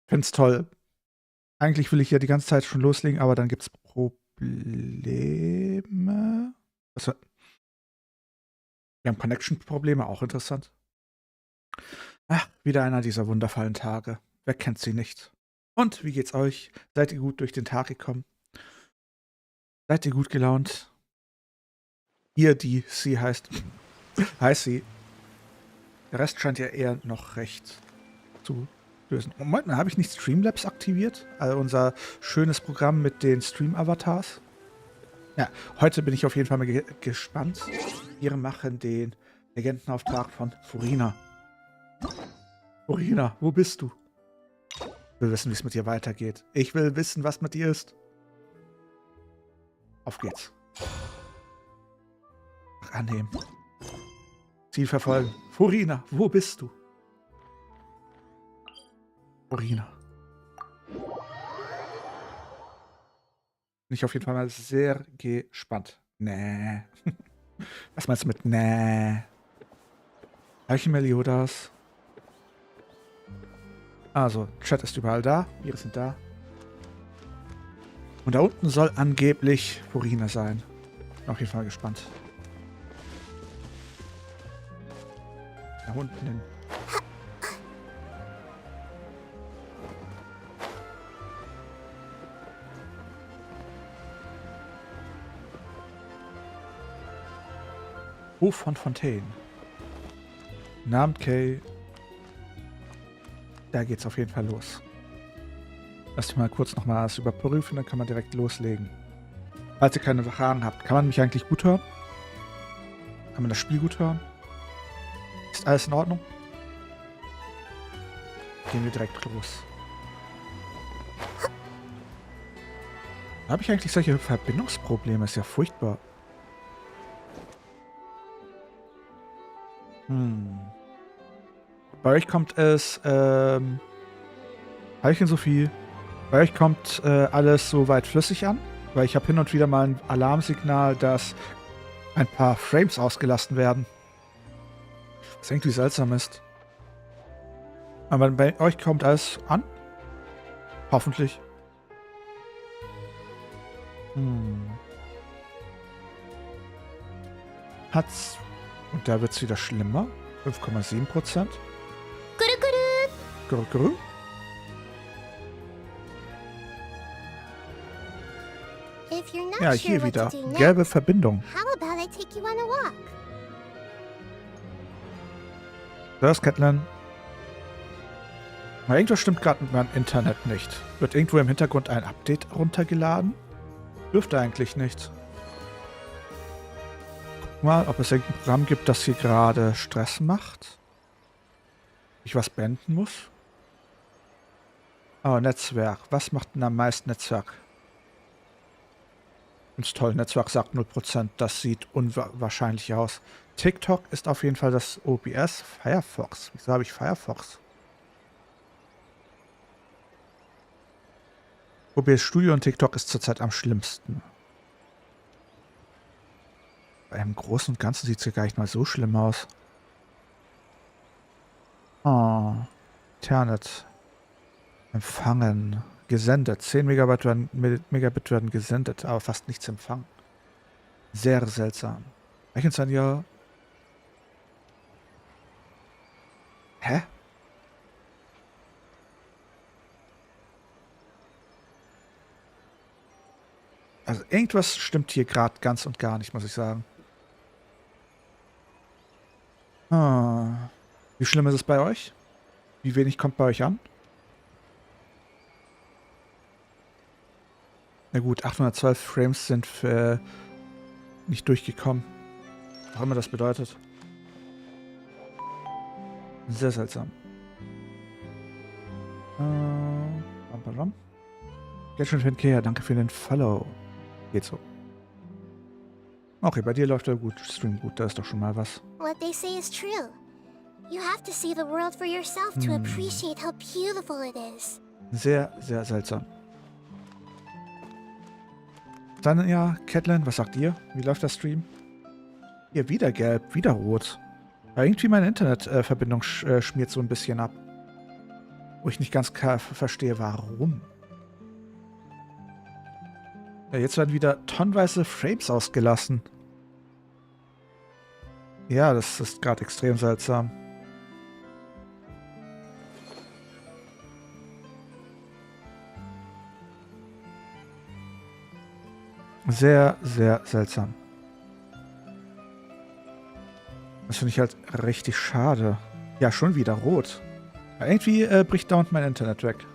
Find's toll. Eigentlich will ich ja die ganze Zeit schon loslegen, aber dann gibt's Probleme. Wir haben Connection-Probleme, auch interessant. Ach, wieder einer dieser wundervollen Tage. Wer kennt sie nicht? Und wie geht's euch? Seid ihr gut durch den Tag gekommen? Seid ihr gut gelaunt? Ihr, die sie heißt. Heißt sie. Der Rest scheint ja eher noch recht zu lösen. Moment mal, habe ich nicht Streamlabs aktiviert? Also unser schönes Programm mit den Stream-Avatars. Ja, heute bin ich auf jeden Fall mal gespannt. Wir machen den Legendenauftrag von Furina. Furina, wo bist du? Ich will wissen, wie es mit dir weitergeht. Ich will wissen, was mit dir ist. Auf geht's. Annehmen. Ziel verfolgen. Furina, wo bist du? Furina. Bin ich auf jeden Fall mal sehr gespannt. Nee. Was meinst du mit nee? Welche Meliodas? Also, Chat ist überall da. Wir sind da. Und da unten soll angeblich Furina sein. Bin auf jeden Fall gespannt. Da unten hin. Hof von Fontaine. Namen Kay. Da geht's auf jeden Fall los. Lass mich mal kurz nochmal alles überprüfen, dann kann man direkt loslegen. Falls ihr keine Fragen habt, kann man mich eigentlich gut hören? Kann man das Spiel gut hören? Ist alles in Ordnung? Gehen wir direkt los. Habe ich eigentlich solche Verbindungsprobleme? Ist ja furchtbar. Bei euch kommt es, Heilchen Sophie, bei euch kommt alles so weit flüssig an, weil ich habe hin und wieder mal ein Alarmsignal, dass ein paar Frames ausgelassen werden. Was irgendwie seltsam ist. Aber bei euch kommt alles an? Hoffentlich. Hat's. Und da wird es wieder schlimmer. 5,7%. Guru. Ja, hier wieder. Gelbe Verbindung. Das, Catelyn. Aber irgendwas stimmt gerade mit meinem Internet nicht. Wird irgendwo im Hintergrund ein Update runtergeladen? Dürfte eigentlich nicht. Guck mal, ob es irgendein Programm gibt, das hier gerade Stress macht. Ich was beenden muss. Oh, Netzwerk. Was macht denn am meisten Netzwerk? Ist toll, Netzwerk sagt 0%. Das sieht unwahrscheinlich aus. TikTok ist auf jeden Fall das OBS. Firefox. Wieso habe ich Firefox? OBS Studio und TikTok ist zurzeit am schlimmsten. Bei einem Großen und Ganzen sieht es ja gar nicht mal so schlimm aus. Oh. Internet. Empfangen. Gesendet. 10 Megabit werden gesendet, aber fast nichts empfangen. Sehr seltsam. Rechenzeit. Hä? Also irgendwas stimmt hier gerade ganz und gar nicht, muss ich sagen. Wie schlimm ist es bei euch? Wie wenig kommt bei euch an? Na gut, 812 Frames sind nicht durchgekommen. Was auch immer das bedeutet. Sehr seltsam. Genshin Impact, danke für den Follow. Geht so. Okay, bei dir läuft der gut, Stream gut, da ist doch schon mal was. What they say is true. You have to see the world for yourself to appreciate how beautiful it is. Sehr, sehr seltsam. Dann ja, Catelyn, was sagt ihr? Wie läuft der Stream? Hier wieder gelb, wieder rot. Aber irgendwie meine Internetverbindung schmiert so ein bisschen ab. Wo ich nicht ganz verstehe, warum. Ja, jetzt werden wieder tonnenweise Frames ausgelassen. Ja, das ist gerade extrem seltsam. Sehr, sehr seltsam. Das finde ich halt richtig schade. Ja, schon wieder rot. Ja, irgendwie bricht dauernd mein Internet weg.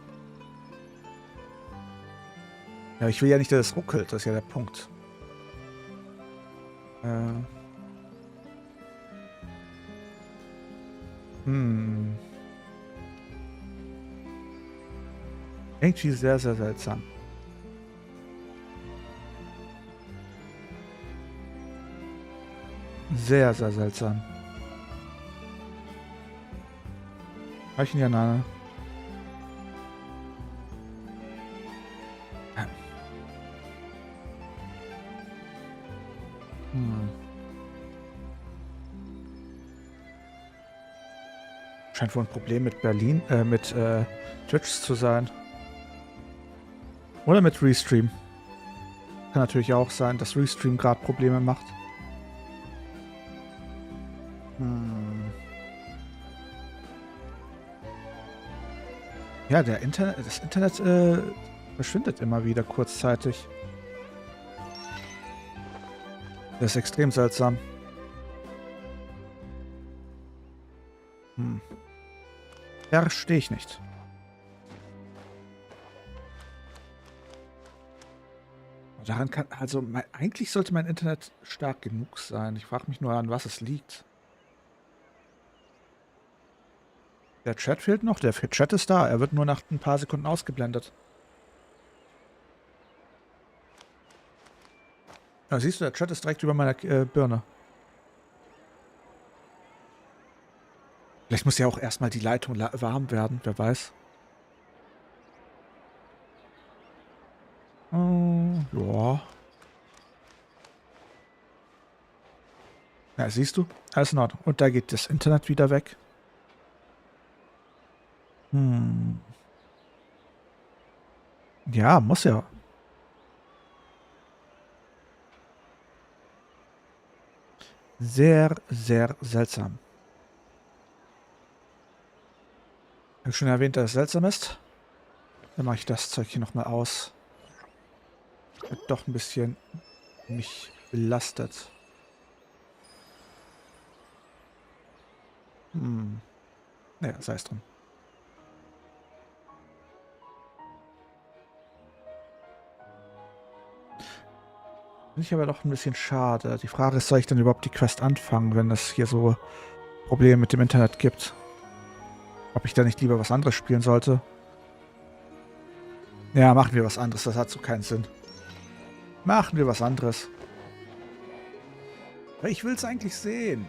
Ja, ich will ja nicht, dass es ruckelt. Das ist ja der Punkt. Irgendwie sehr, sehr seltsam. Sehr, sehr seltsam. Reichen ja nahe. Scheint wohl ein Problem mit mit Twitch zu sein. Oder mit Restream. Kann natürlich auch sein, dass Restream gerade Probleme macht. Ja, das Internet verschwindet immer wieder kurzzeitig. Das ist extrem seltsam. Verstehe ich nicht. Daran kann, also eigentlich sollte mein Internet stark genug sein. Ich frage mich nur, an was es liegt. Der Chat fehlt noch. Der Chat ist da. Er wird nur nach ein paar Sekunden ausgeblendet. Ja, siehst du, der Chat ist direkt über meiner Birne. Vielleicht muss ja auch erstmal die Leitung warm werden. Wer weiß. Ja. Ja, siehst du? Alles in Ordnung. Und da geht das Internet wieder weg. Ja, muss ja. Sehr, sehr seltsam. Ich habe schon erwähnt, dass es seltsam ist. Dann mache ich das Zeug hier nochmal aus. Wird doch ein bisschen mich belastet. Naja, sei es drum. Finde ich aber doch ein bisschen schade. Die Frage ist, soll ich dann überhaupt die Quest anfangen, wenn es hier so Probleme mit dem Internet gibt? Ob ich da nicht lieber was anderes spielen sollte? Ja, machen wir was anderes. Das hat so keinen Sinn. Machen wir was anderes. Ich will es eigentlich sehen.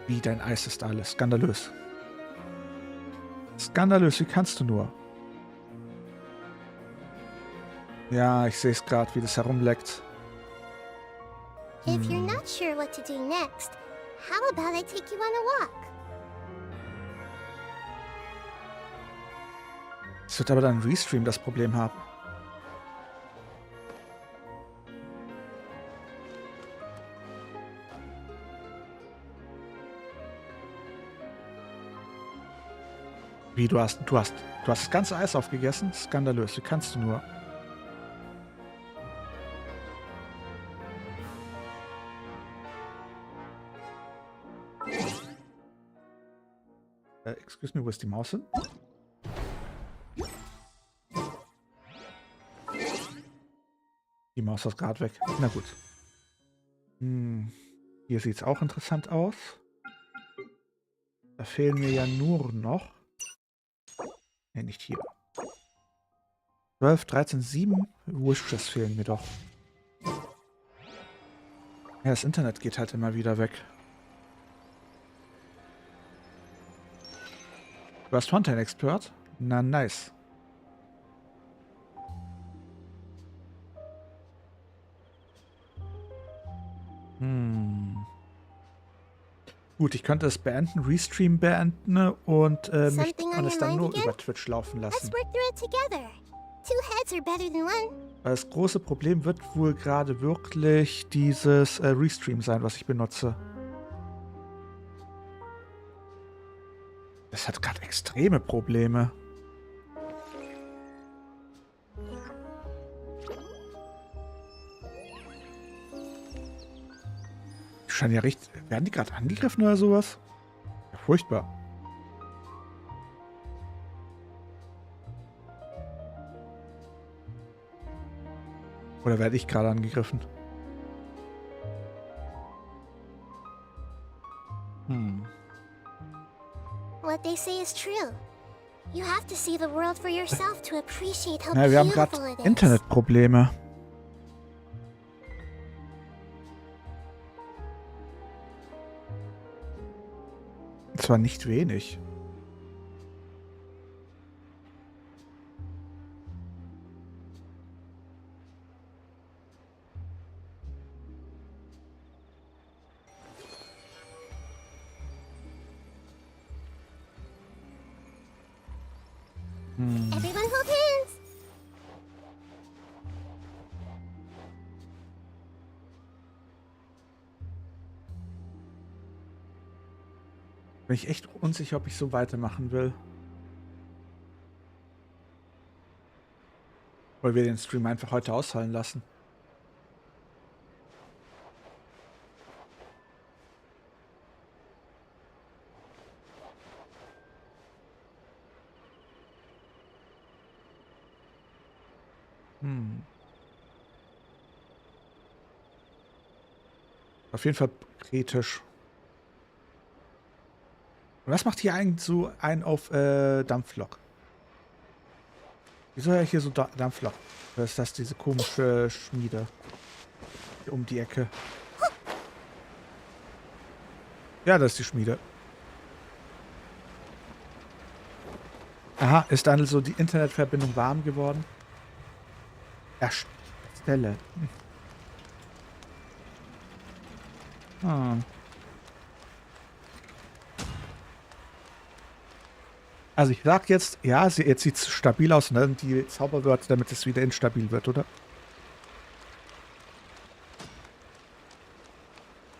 Wie, dein Eis ist alles. Skandalös. Skandalös, wie kannst du nur? Ja, ich sehe es gerade, wie das herumleckt. If you're not sure what to do next, how about I take you on a walk? Es wird aber dann Restream das Problem haben. Wie, du hast das ganze Eis aufgegessen? Skandalös, wie kannst du nur? Excuse me, wo ist die Maus hin? Die Maus ist gerade weg. Na gut. Hier sieht es auch interessant aus. Da fehlen mir ja nur noch... Ne, nicht hier. 12, 13, 7 Wishes fehlen mir doch. Ja, das Internet geht halt immer wieder weg. Du hast Fontaine Expert? Na, nice. Gut, gut, ich könnte es beenden, Restream beenden und Something on es your dann mind nur again? über Twitch laufen Let's lassen. work through it together. Two heads are better than one. Das große Problem wird wohl gerade wirklich dieses Restream sein, was ich benutze. Das hat gerade extreme Probleme. Die scheinen ja richtig. Werden die gerade angegriffen oder sowas? Ja, furchtbar. Oder werde ich gerade angegriffen? What they say is true. You have to see the world for yourself to appreciate how Ja, wir haben gerade beautiful it is. Internetprobleme. Und zwar nicht wenig. Everyone hold hands. Bin ich echt unsicher, ob ich so weitermachen will. Oder wir den Stream einfach heute ausfallen lassen. Auf jeden Fall kritisch. Und was macht hier eigentlich so ein auf Dampflok? Wieso höre ich hier so Dampflok? Oder ist das diese komische Schmiede? Hier um die Ecke. Ja, das ist die Schmiede. Aha, ist dann so die Internetverbindung warm geworden? Erstelle. Also ich sag jetzt, ja, jetzt sieht es stabil aus, ne? Die Zauberwörter, damit es wieder instabil wird, oder?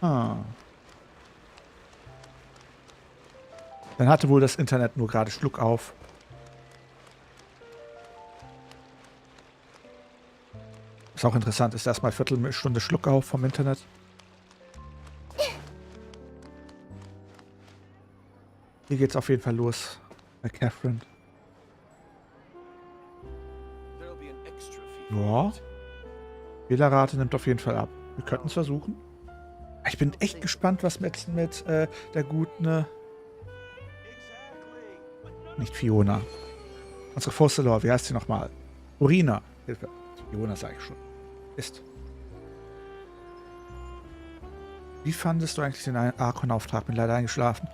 Dann hatte wohl das Internet nur gerade Schluck auf. Ist auch interessant, ist erstmal Viertelstunde Schluck auf vom Internet. Hier geht's auf jeden Fall los. Bei Catherine. Ja. Fehlerrate nimmt auf jeden Fall ab. Wir könnten es versuchen. Ich bin echt gespannt, was mit der guten... Nicht Fiona. Unsere Fossilor, wie heißt sie nochmal? Furina. Hilfe. Fiona sage ich schon. Ist. Wie fandest du eigentlich den Archon-Auftrag? Bin leider eingeschlafen.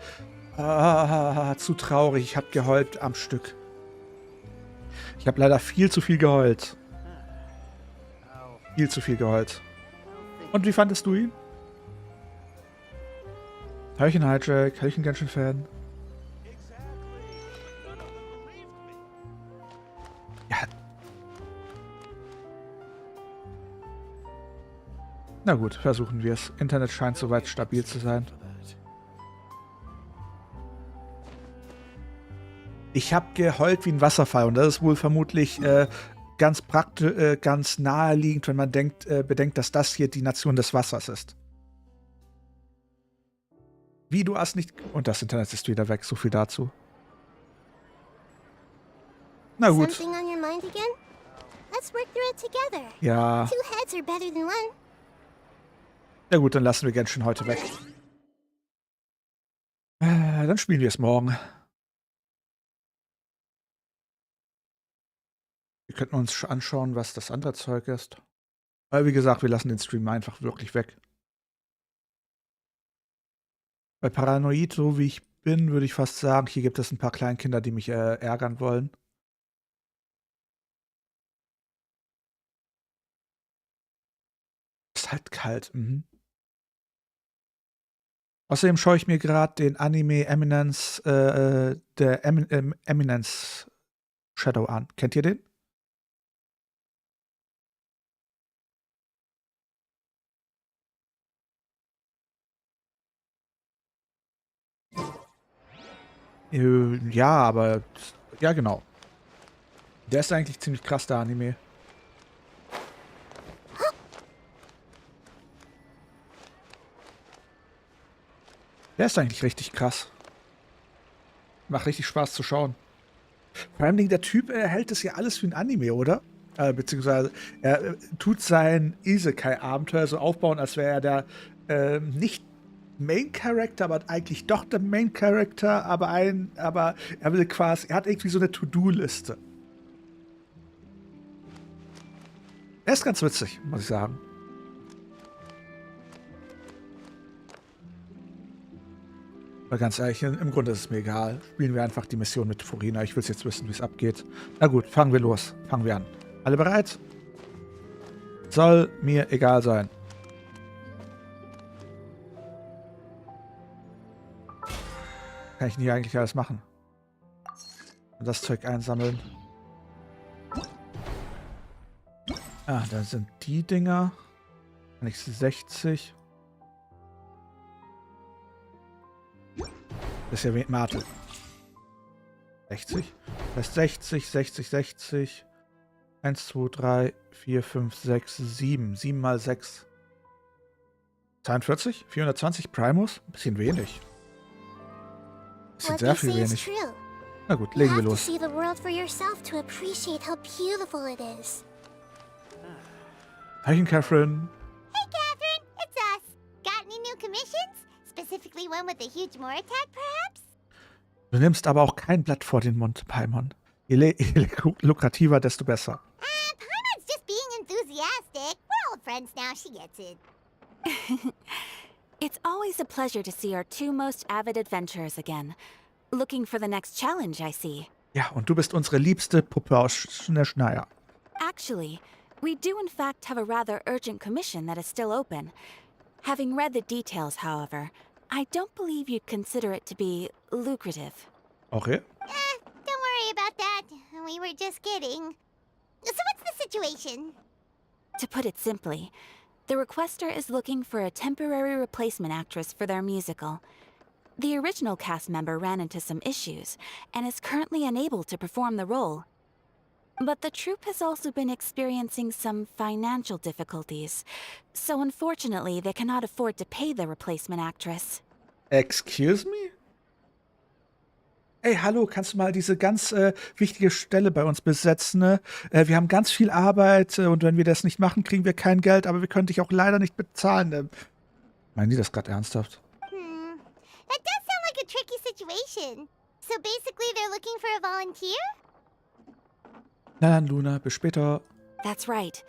Zu traurig. Ich habe geheult am Stück. Ich habe leider viel zu viel geheult. Viel zu viel geheult. Und wie fandest du ihn? Hallöchen Hijack, Hallöchen Genshin Fan. Ja. Na gut, versuchen wir es. Internet scheint soweit stabil zu sein. Ich habe geheult wie ein Wasserfall und das ist wohl vermutlich ganz praktisch, ganz naheliegend, wenn man bedenkt, dass das hier die Nation des Wassers ist. Wie, du hast nicht... Und das Internet ist wieder weg, so viel dazu. Na gut. Something on your mind again? Let's work through it together. Ja. Two heads are better than one. Na gut, dann lassen wir Genshin heute weg. Dann spielen wir es morgen. Wir könnten uns anschauen, was das andere Zeug ist. Aber wie gesagt, wir lassen den Stream einfach wirklich weg. Bei Paranoid, so wie ich bin, würde ich fast sagen, hier gibt es ein paar Kleinkinder, die mich ärgern wollen. Ist halt kalt. Außerdem schaue ich mir gerade den Anime Eminence, der Eminence Shadow an. Kennt ihr den? Ja, aber ja, genau. Der ist eigentlich ziemlich krass, der Anime. Der ist eigentlich richtig krass. Macht richtig Spaß zu schauen. Vor allem der Typ hält das ja alles wie ein Anime, oder? Beziehungsweise er tut sein Isekai-Abenteuer so aufbauen, als wäre er der nicht Main Character, aber eigentlich doch der Main Character, aber er will quasi, er hat irgendwie so eine To-Do-Liste. Er ist ganz witzig, muss ich sagen. Aber ganz ehrlich, im Grunde ist es mir egal. Spielen wir einfach die Mission mit Furina. Ich will jetzt wissen, wie es abgeht. Na gut, fangen wir los. Fangen wir an. Alle bereit? Soll mir egal sein. Kann ich nie eigentlich alles machen? Und das Zeug einsammeln. Ah, da sind die Dinger. Kann ich 60. Das ist ja Mate. 60. Das heißt 60, 60, 60. 1, 2, 3, 4, 5, 6, 7. 7 mal 6. 42? 420 Primus? Ein bisschen wenig. Bisschen sehr viel wenig. Na gut, legen wir los. Hi, Catherine. Hey, Catherine, it's us. Got any new commissions? Specifically one with a huge more attack, perhaps? Du nimmst aber auch kein Blatt vor den Mund, Paimon. Je lukrativer, desto besser. Paimon's just being enthusiastic. We're old friends now, she gets it. It's always a pleasure to see our two most avid adventurers again. Looking for the next challenge, I see. Ja, und du bist unsere liebste Puppe aus Schneier. Actually, we do in fact have a rather urgent commission that is still open. Having read the details, however, I don't believe you'd consider it to be lucrative. Okay. Don't worry about that. We were just kidding. So what's the situation? To put it simply, the requester is looking for a temporary replacement actress for their musical. The original cast member ran into some issues and is currently unable to perform the role. But the troupe has also been experiencing some financial difficulties, so unfortunately they cannot afford to pay the replacement actress. Excuse me? Ey, hallo, kannst du mal diese ganz wichtige Stelle bei uns besetzen? Ne? Wir haben ganz viel Arbeit und wenn wir das nicht machen, kriegen wir kein Geld, aber wir können dich auch leider nicht bezahlen. Meinen die das gerade ernsthaft? That does sound like a tricky situation. So basically they're looking for a volunteer? Na dann, Luna, bis später. That's right.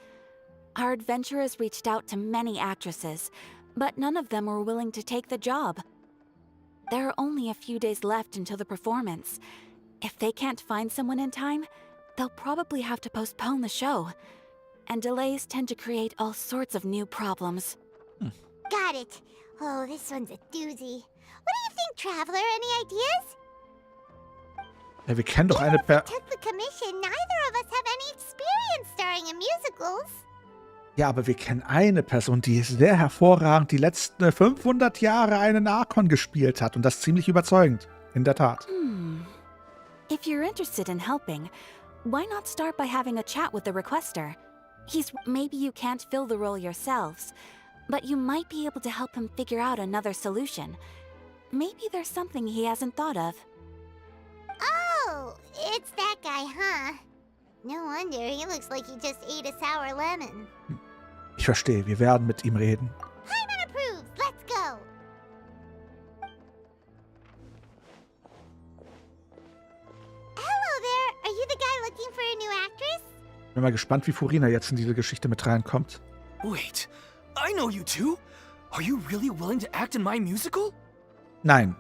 Our adventurers reached out to many actresses, but none of them were willing to take the job. There are only a few days left until the performance. If they can't find someone in time, they'll probably have to postpone the show. And delays tend to create all sorts of new problems. Got it. Oh, this one's a doozy. What do you think, Traveler? Any ideas? Ja, wir kennen doch eine Took the commission. Neither of us have any experience starring in musicals. Ja, aber wir kennen eine Person, die sehr hervorragend die letzten 500 Jahre einen Arkon gespielt hat. Und das ziemlich überzeugend. In der Tat. If you're interested in helping, why not start by having a chat with the requester? Maybe you can't fill the role yourselves, but you might be able to help him figure out another solution. Maybe there's something he hasn't thought of. Oh, it's that guy, huh? No wonder, he looks like he just ate a sour lemon. Ich verstehe, wir werden mit ihm reden. Paimon approves, let's go! Hello there, are you the guy looking for a new actress? Bin mal gespannt, wie Furina jetzt in diese Geschichte mit reinkommt. Wait, I know you two. Are you really willing to act in my musical? Nein.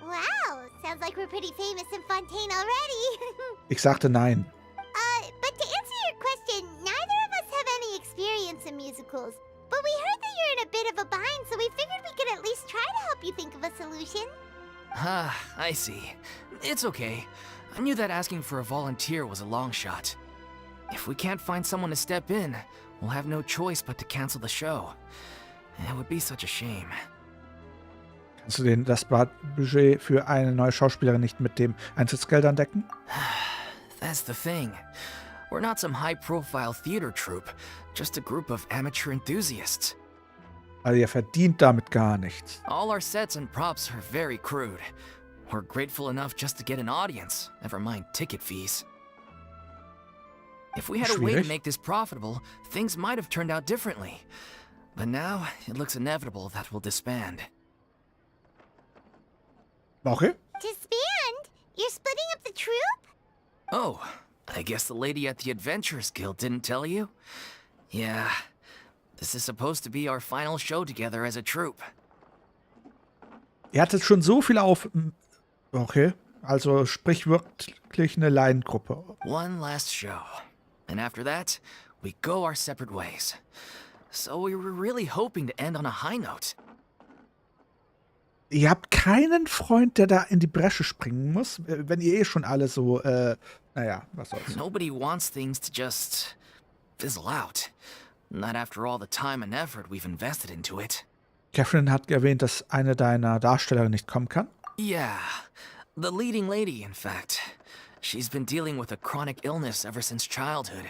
Wow, sounds like we're pretty famous in Fontaine already. Ich sagte nein. But to answer your question, neither of us have any experience in musicals. But we heard that you're in a bit of a bind, so we figured we could at least try to help you think of a solution. Ah, I see. It's okay. I knew that asking for a volunteer was a long shot. If we can't find someone to step in, we'll have no choice but to cancel the show. It would be such a shame. Kannst du das Budget für eine neue Schauspielerin nicht mit den Eintrittsgeldern decken? That's the thing. We're not some high-profile theater troupe, just a group of amateur enthusiasts. Also ihr verdient damit gar nichts. All our sets and props are very crude. We're grateful enough just to get an audience, never mind ticket fees. If we had a way to make this profitable, things might have turned out differently. But now, it looks inevitable that we'll disband. Okay. Disband? You're splitting up the troupe? Oh, I guess the lady at the Adventurers Guild didn't tell you? Yeah, this is supposed to be our final show together as a troupe. Ihr hattet schon so viel auf... Okay, also sprichwörtlich eine Laiengruppe. One last show. And after that, we go our separate ways. So we were really hoping to end on a high note. Ihr habt keinen Freund, der da in die Bresche springen muss, wenn ihr eh schon alle so, naja, was soll's. Nobody wants things to just fizzle out. Not after all the time and effort we've invested into it. Catherine hat erwähnt, dass eine deiner Darstellerinnen nicht kommen kann. Yeah, the leading lady, in fact. She's been dealing with a chronic illness ever since childhood,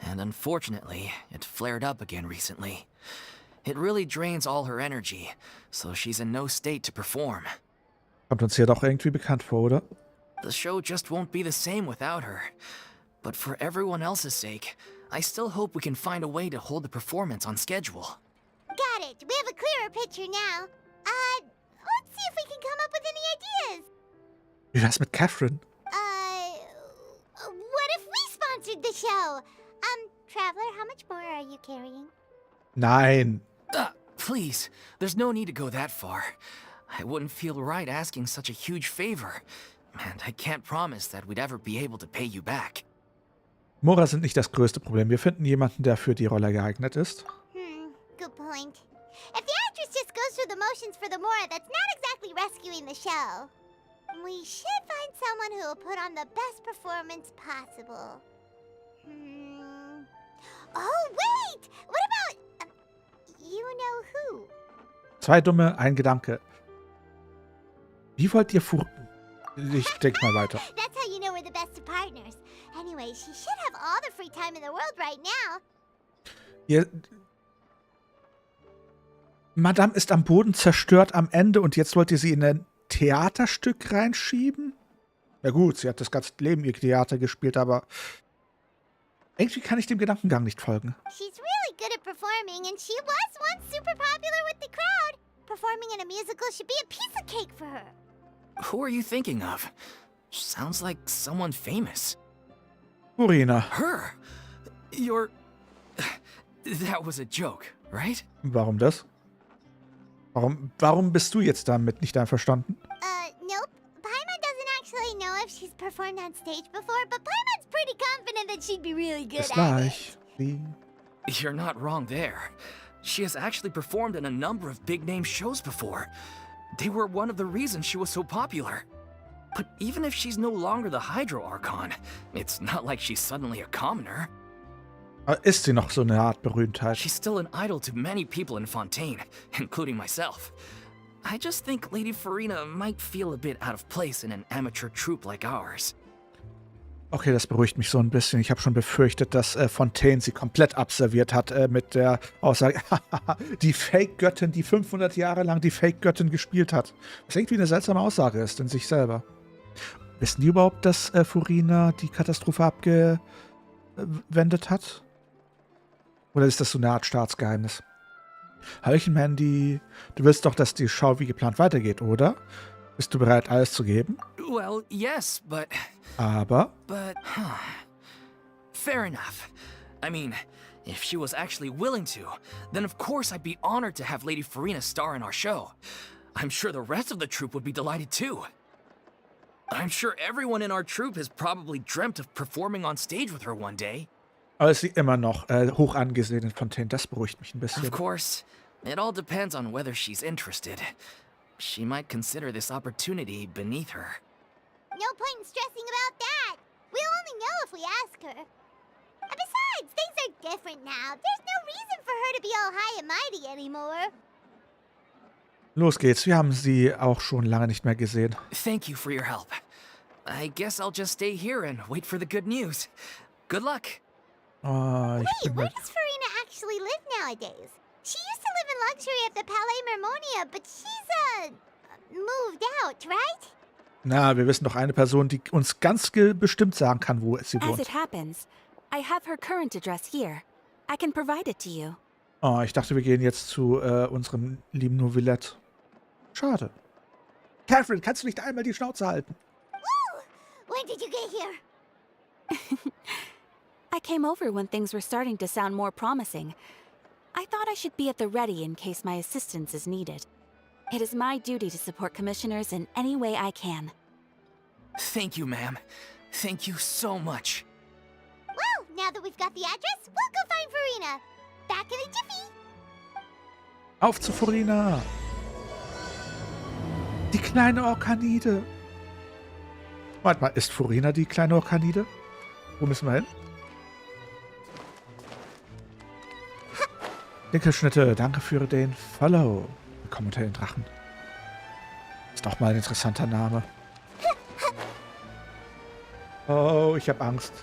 and unfortunately, it flared up again recently. It really drains all her energy, so she's in no state to perform. Kommt uns hier doch irgendwie bekannt vor, oder? The show just won't be the same without her. But for everyone else's sake, I still hope we can find a way to hold the performance on schedule. Got it. We have a clearer picture now. Let's see if we can come up with any ideas. Wie wär's mit Catherine? What if we sponsored the show? Traveler, how much more are you carrying? Nein. Please, there's no need to go that far. I wouldn't feel right asking such a huge favor. And I can't promise that we'd ever be able to pay you back. Mora sind nicht das größte Problem. Wir finden jemanden, der für die Rolle geeignet ist. Good point. If the actress just goes through the motions for the Mora, that's not exactly rescuing the show. We should find someone who will put on the best performance possible. Oh, wait! What about... you know who? Zwei Dumme, ein Gedanke. Wie wollt ihr furten? Ich denke mal weiter. That's how you know we're the best of partners. Anyway, she should have all the free time in the world right now. Madame ist am Boden zerstört am Ende und jetzt wollt ihr sie in ein Theaterstück reinschieben? Ja gut, sie hat das ganze Leben ihr Theater gespielt, aber irgendwie kann ich dem Gedankengang nicht folgen. She's really good at performing, and she was once super popular with the crowd. Performing in a musical should be a piece of cake for her. Who are you thinking of? Sounds like someone famous. Furina. Her? You're... That was a joke, right? Warum das? Warum bist du jetzt damit nicht einverstanden? Nope. Paimon doesn't actually know if she's performed on stage before, but Paimon's pretty confident that she'd be really good Bis at gleich. it. You're not wrong there. She has actually performed in a number of big-name shows before. They were one of the reasons she was so popular. But even if she's no longer the Hydro Archon, it's not like she's suddenly a commoner. Ist sie noch so eine Art Berühmtheit? She's still an idol to many people in Fontaine, including myself. I just think Lady Furina might feel a bit out of place in an amateur troupe like ours. Okay, das beruhigt mich so ein bisschen. Ich habe schon befürchtet, dass Fontaine sie komplett abserviert hat mit der Aussage, die Fake-Göttin, die 500 Jahre lang die Fake-Göttin gespielt hat. Was irgendwie eine seltsame Aussage ist in sich selber. Wissen die überhaupt, dass Furina die Katastrophe abgewendet hat? Oder ist das so eine Art Staatsgeheimnis? Hallöchen, Mandy. Du willst doch, dass die Show wie geplant weitergeht, oder? Bist du bereit, alles zu geben? Well, yes, but... Aber? Fair enough. I mean, if she was actually willing to, then of course I'd be honored to have Lady Furina star in our show. I'm sure the rest of the troupe would be delighted too. I'm sure everyone in our troupe has probably dreamt of performing on stage with her one day. Aber ist sie immer noch hoch angesehen in Fontaine. Das beruhigt mich ein bisschen. Of course, It all depends on whether she's interested. She might consider this opportunity beneath her. No point in stressing about that. We'll only know if we ask her. And besides, things are different now. There's no reason for her to be all high and mighty anymore. Los geht's, wir haben sie auch schon lange nicht mehr gesehen. Thank you for your help. I guess I'll just stay here and wait for the good news. Good luck. Oh, Wait, where does Furina actually live nowadays? She used to live in luxury at the Palais Mermonia, but she's, moved out, right? Na, wir wissen doch eine Person, die uns ganz bestimmt sagen kann, wo sie As wohnt. it happens, I have her current address here. I can provide it to you. Oh, ich dachte, wir gehen jetzt zu unserem lieben Novelette. Schade. Catherine, kannst du nicht einmal die Schnauze halten? Woo! When did you get here? I came over when things were starting to sound more promising. I thought I should be at the ready in case my assistance is needed. It is my duty to support commissioners in any way I can. Thank you, ma'am. Thank you so much. Well, now that we've got the address, we'll go find Furina. Back in a jiffy. Auf zu Furina! Die kleine Orkanide. Warte mal, ist Furina die kleine Orkanide? Wo müssen wir hin? Dinkelschnitte, danke für den Follow. Willkommen unter den Drachen. Ist doch mal ein interessanter Name. Oh, ich habe Angst.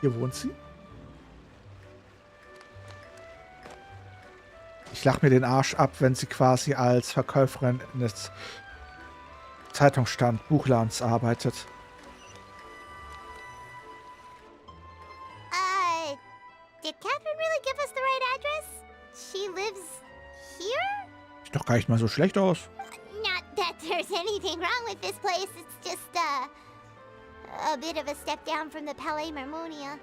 Hier wohnt sie? Ich lach mir den Arsch ab, wenn sie quasi als Verkäuferin des Zeitungsstand Buchladens arbeitet. Did Catherine really give us the right address? She lives here? Sieht doch gar nicht mal so schlecht aus. Not that there's anything wrong with this place. It's just, a bit of a step down from the Palais Mermonia.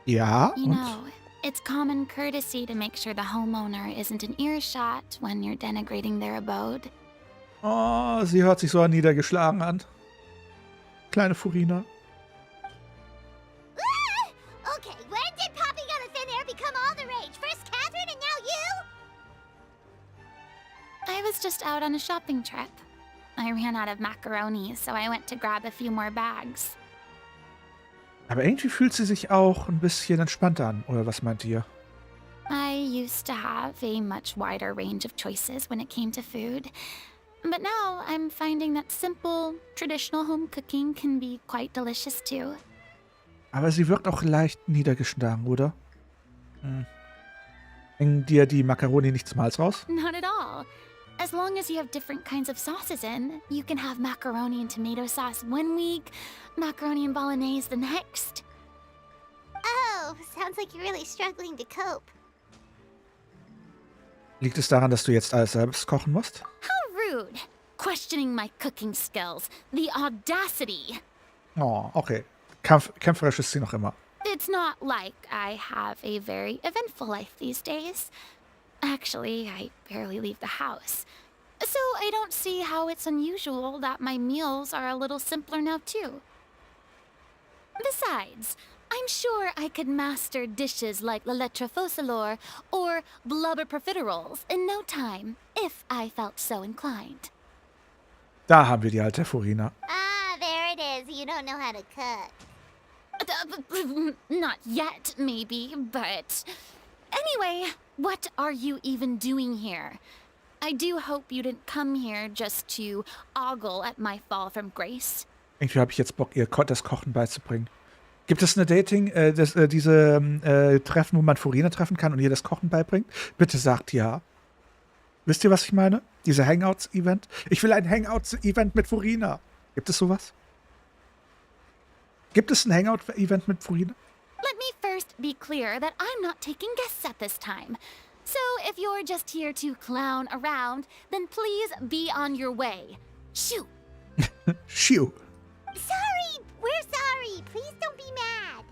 Ja, You und? know, it's common courtesy to make sure the homeowner isn't in earshot when you're denigrating their abode. Oh, sie hört sich so niedergeschlagen an. Kleine Furina. Okay, when did popping out of thin air become all the rage? First Catherine and now you? I was just out on a shopping trip. I ran out of macaroni, so I went to grab a few more bags. Aber irgendwie fühlt sie sich auch ein bisschen entspannter an. Oder was meint ihr? I used to have a much wider range of choices when it came to food. But now I'm finding that simple, traditional home cooking can be quite delicious too. Aber sie wirkt auch leicht niedergeschlagen, oder? Hängen dir die Macaroni nicht zum Hals raus? Not at all. As long as you have different kinds of sauces in, you can have macaroni and tomato sauce one week, macaroni and bolognese the next. Oh, sounds like you're really struggling to cope. Liegt es daran, dass du jetzt alles selbst kochen musst? How rude! Questioning my cooking skills. The audacity! Oh, okay. Kämpferisch ist sie noch immer. It's not like I have a very eventful life these days. Actually, I barely leave the house. So I don't see how it's unusual that my meals are a little simpler now too. Besides, I'm sure I could master dishes like la lettre faucilor or blubber profiteroles in no time, if I felt so inclined. Da haben wir die alte Furina. Ah, there it is. You don't know how to cook. Not yet, maybe, but... Anyway, what are you even doing here? I do hope you didn't come here just to ogle at my fall from grace. Irgendwie habe ich jetzt Bock, ihr das Kochen beizubringen. Gibt es eine Treffen, wo man Furina treffen kann und ihr das Kochen beibringt? Bitte sagt ja. Wisst ihr, was ich meine? Diese Hangouts-Event? Ich will ein Hangouts-Event mit Furina. Gibt es sowas? Gibt es ein Hangout-Event mit Furina? Let me first be clear that I'm not taking guests at this time. So if you're just here to clown around, then please be on your way. Shoo! Shoo. Sorry, we're sorry. Please don't be mad.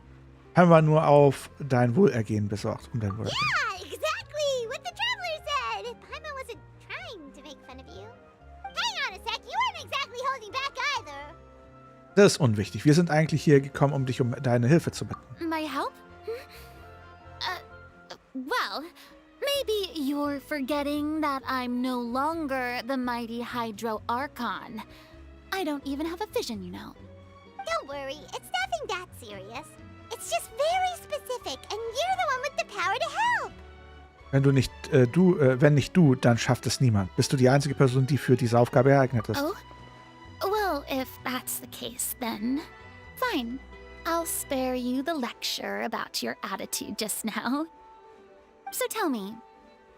Haben wir nur auf dein Wohlergehen besorgt. Um dein Wohlergehen. Yeah, exactly. What the traveler said. Paimon wasn't trying to make fun of you. Hang on a sec. You weren't exactly holding back either. Das ist unwichtig. Wir sind eigentlich hier gekommen, um deine Hilfe zu bitten. My help? Well, You're forgetting that I'm no longer the mighty Hydro Archon. I don't even have a vision, you know. Don't worry, it's nothing that serious. It's just very specific, and you're the one with the power to help. Wenn nicht du, dann schafft es niemand. Bist du die einzige Person, die für diese Aufgabe geeignet ist? Oh? Well, if that's the case, then fine. I'll spare you the lecture about your attitude just now. So tell me,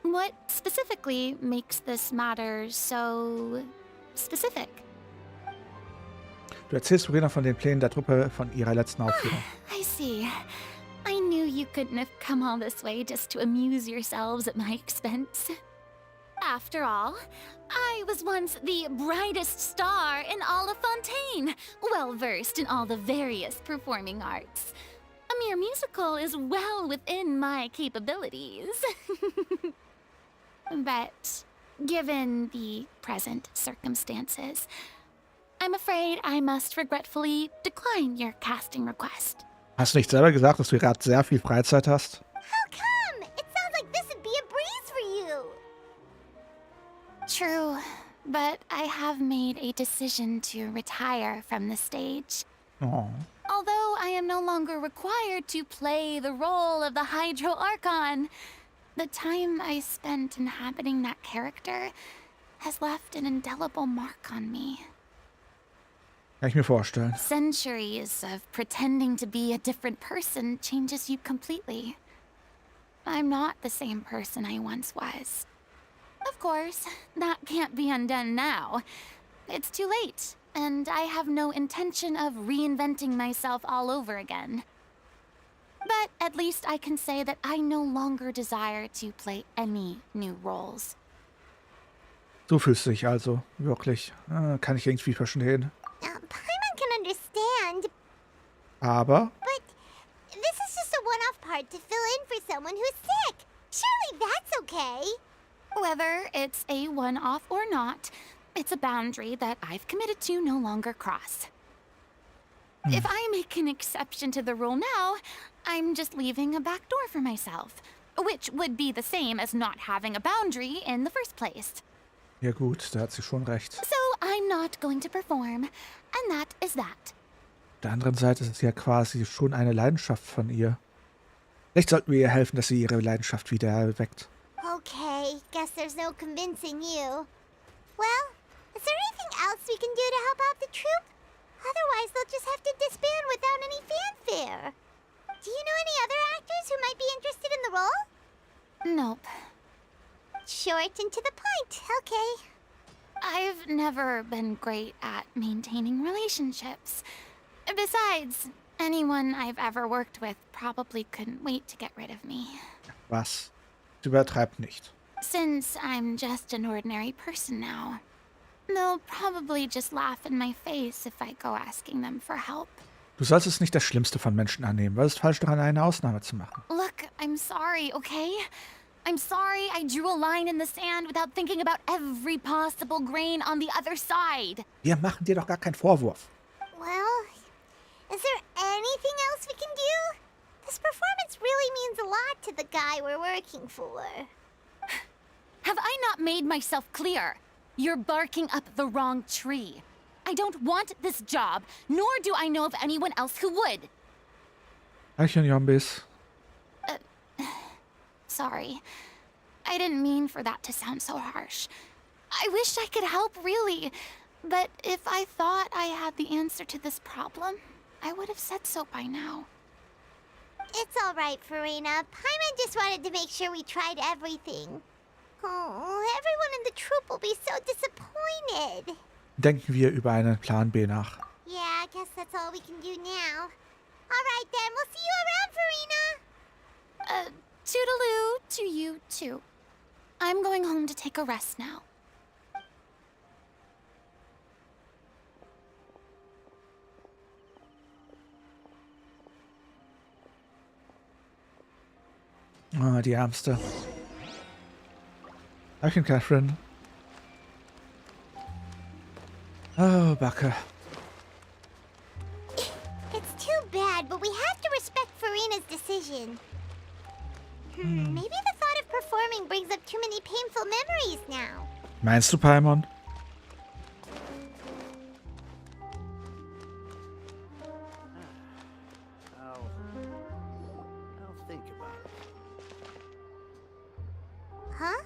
what specifically makes this matter so specific? Du erzählst Furina von den Plänen der Truppe von ihrer letzten Aufführung. I see. I knew you couldn't have come all this way just to amuse yourselves at my expense. After all, I was once the brightest star in all of Fontaine, well versed in all the various performing arts. A mere musical is well within my capabilities. But given the present circumstances, I'm afraid I must regretfully decline your casting request. Hast du nicht selber gesagt, dass du gerade sehr viel Freizeit hast? How come? It sounds like this would be a breeze for you. True, but I have made a decision to retire from the stage. Oh. Although I am no longer required to play the role of the Hydro Archon, the time I spent inhabiting that character has left an indelible mark on me. Kann ich mir vorstellen. Centuries of pretending to be a different person changes you completely. I'm not the same person I once was. Of course, that can't be undone now. It's too late, and I have no intention of reinventing myself all over again. But at least I can say that I no longer desire to play any new roles. So fühlst du dich also, wirklich. Kann ich irgendwie verstehen. Paimon can understand, Aber but this is just a one-off part to fill in for someone who's sick. Surely that's okay. Whether it's a one-off or not, it's a boundary that I've committed to no longer cross. If I make an exception to the rule now, I'm just leaving a back door for myself, which would be the same as not having a boundary in the first place. ja gut, da hat sie schon recht. So I'm not going to perform, and that is that. Auf der anderen Seite ist es ja quasi schon eine Leidenschaft von ihr. Vielleicht sollten wir ihr helfen, dass sie ihre Leidenschaft wieder erweckt. Okay, guess there's no convincing you. Well, is there anything else we can do to help out the troupe? Otherwise, they'll just have to disband without any fanfare. Do you know any other actors who might be interested in the role? Nope. Short and to the point, okay. I've never been great at maintaining relationships. Besides, anyone I've ever worked with probably couldn't wait to get rid of me. Was? Übertreib nicht. Since I'm just an ordinary person now, they'll probably just laugh in my face if I go asking them for help. Du solltest nicht das Schlimmste von Menschen annehmen, weil es ist falsch daran, eine Ausnahme zu machen. Look, I'm sorry, okay? I'm sorry I drew a line in the sand without thinking about every possible grain on the other side. Wir machen dir doch gar keinen Vorwurf. Well, is there anything else we can do? This performance really means a lot to the guy we're working for. Have I not made myself clear? You're barking up the wrong tree. I don't want this job, nor do I know of anyone else who would. Eichhörnjombis. Sorry. I didn't mean for that to sound so harsh. I wish I could help, really. But if I thought I had the answer to this problem, I would have said so by now. It's all right, Furina. Paimon just wanted to make sure we tried everything. Oh, everyone in the troupe will be so disappointed. Denken wir über einen Plan B nach. Yeah, I guess that's all we can do now. All right, then. We'll see you around, Furina. Toodaloo to you, too. I'm going home to take a rest now. Ah, die Ärmste. Danke, Catherine. Oh, Backe. It's too bad, but we have to respect Furina's decision. Maybe the thought of performing brings up too many painful memories now. Meinst du, Paimon? I'll think about it. Huh?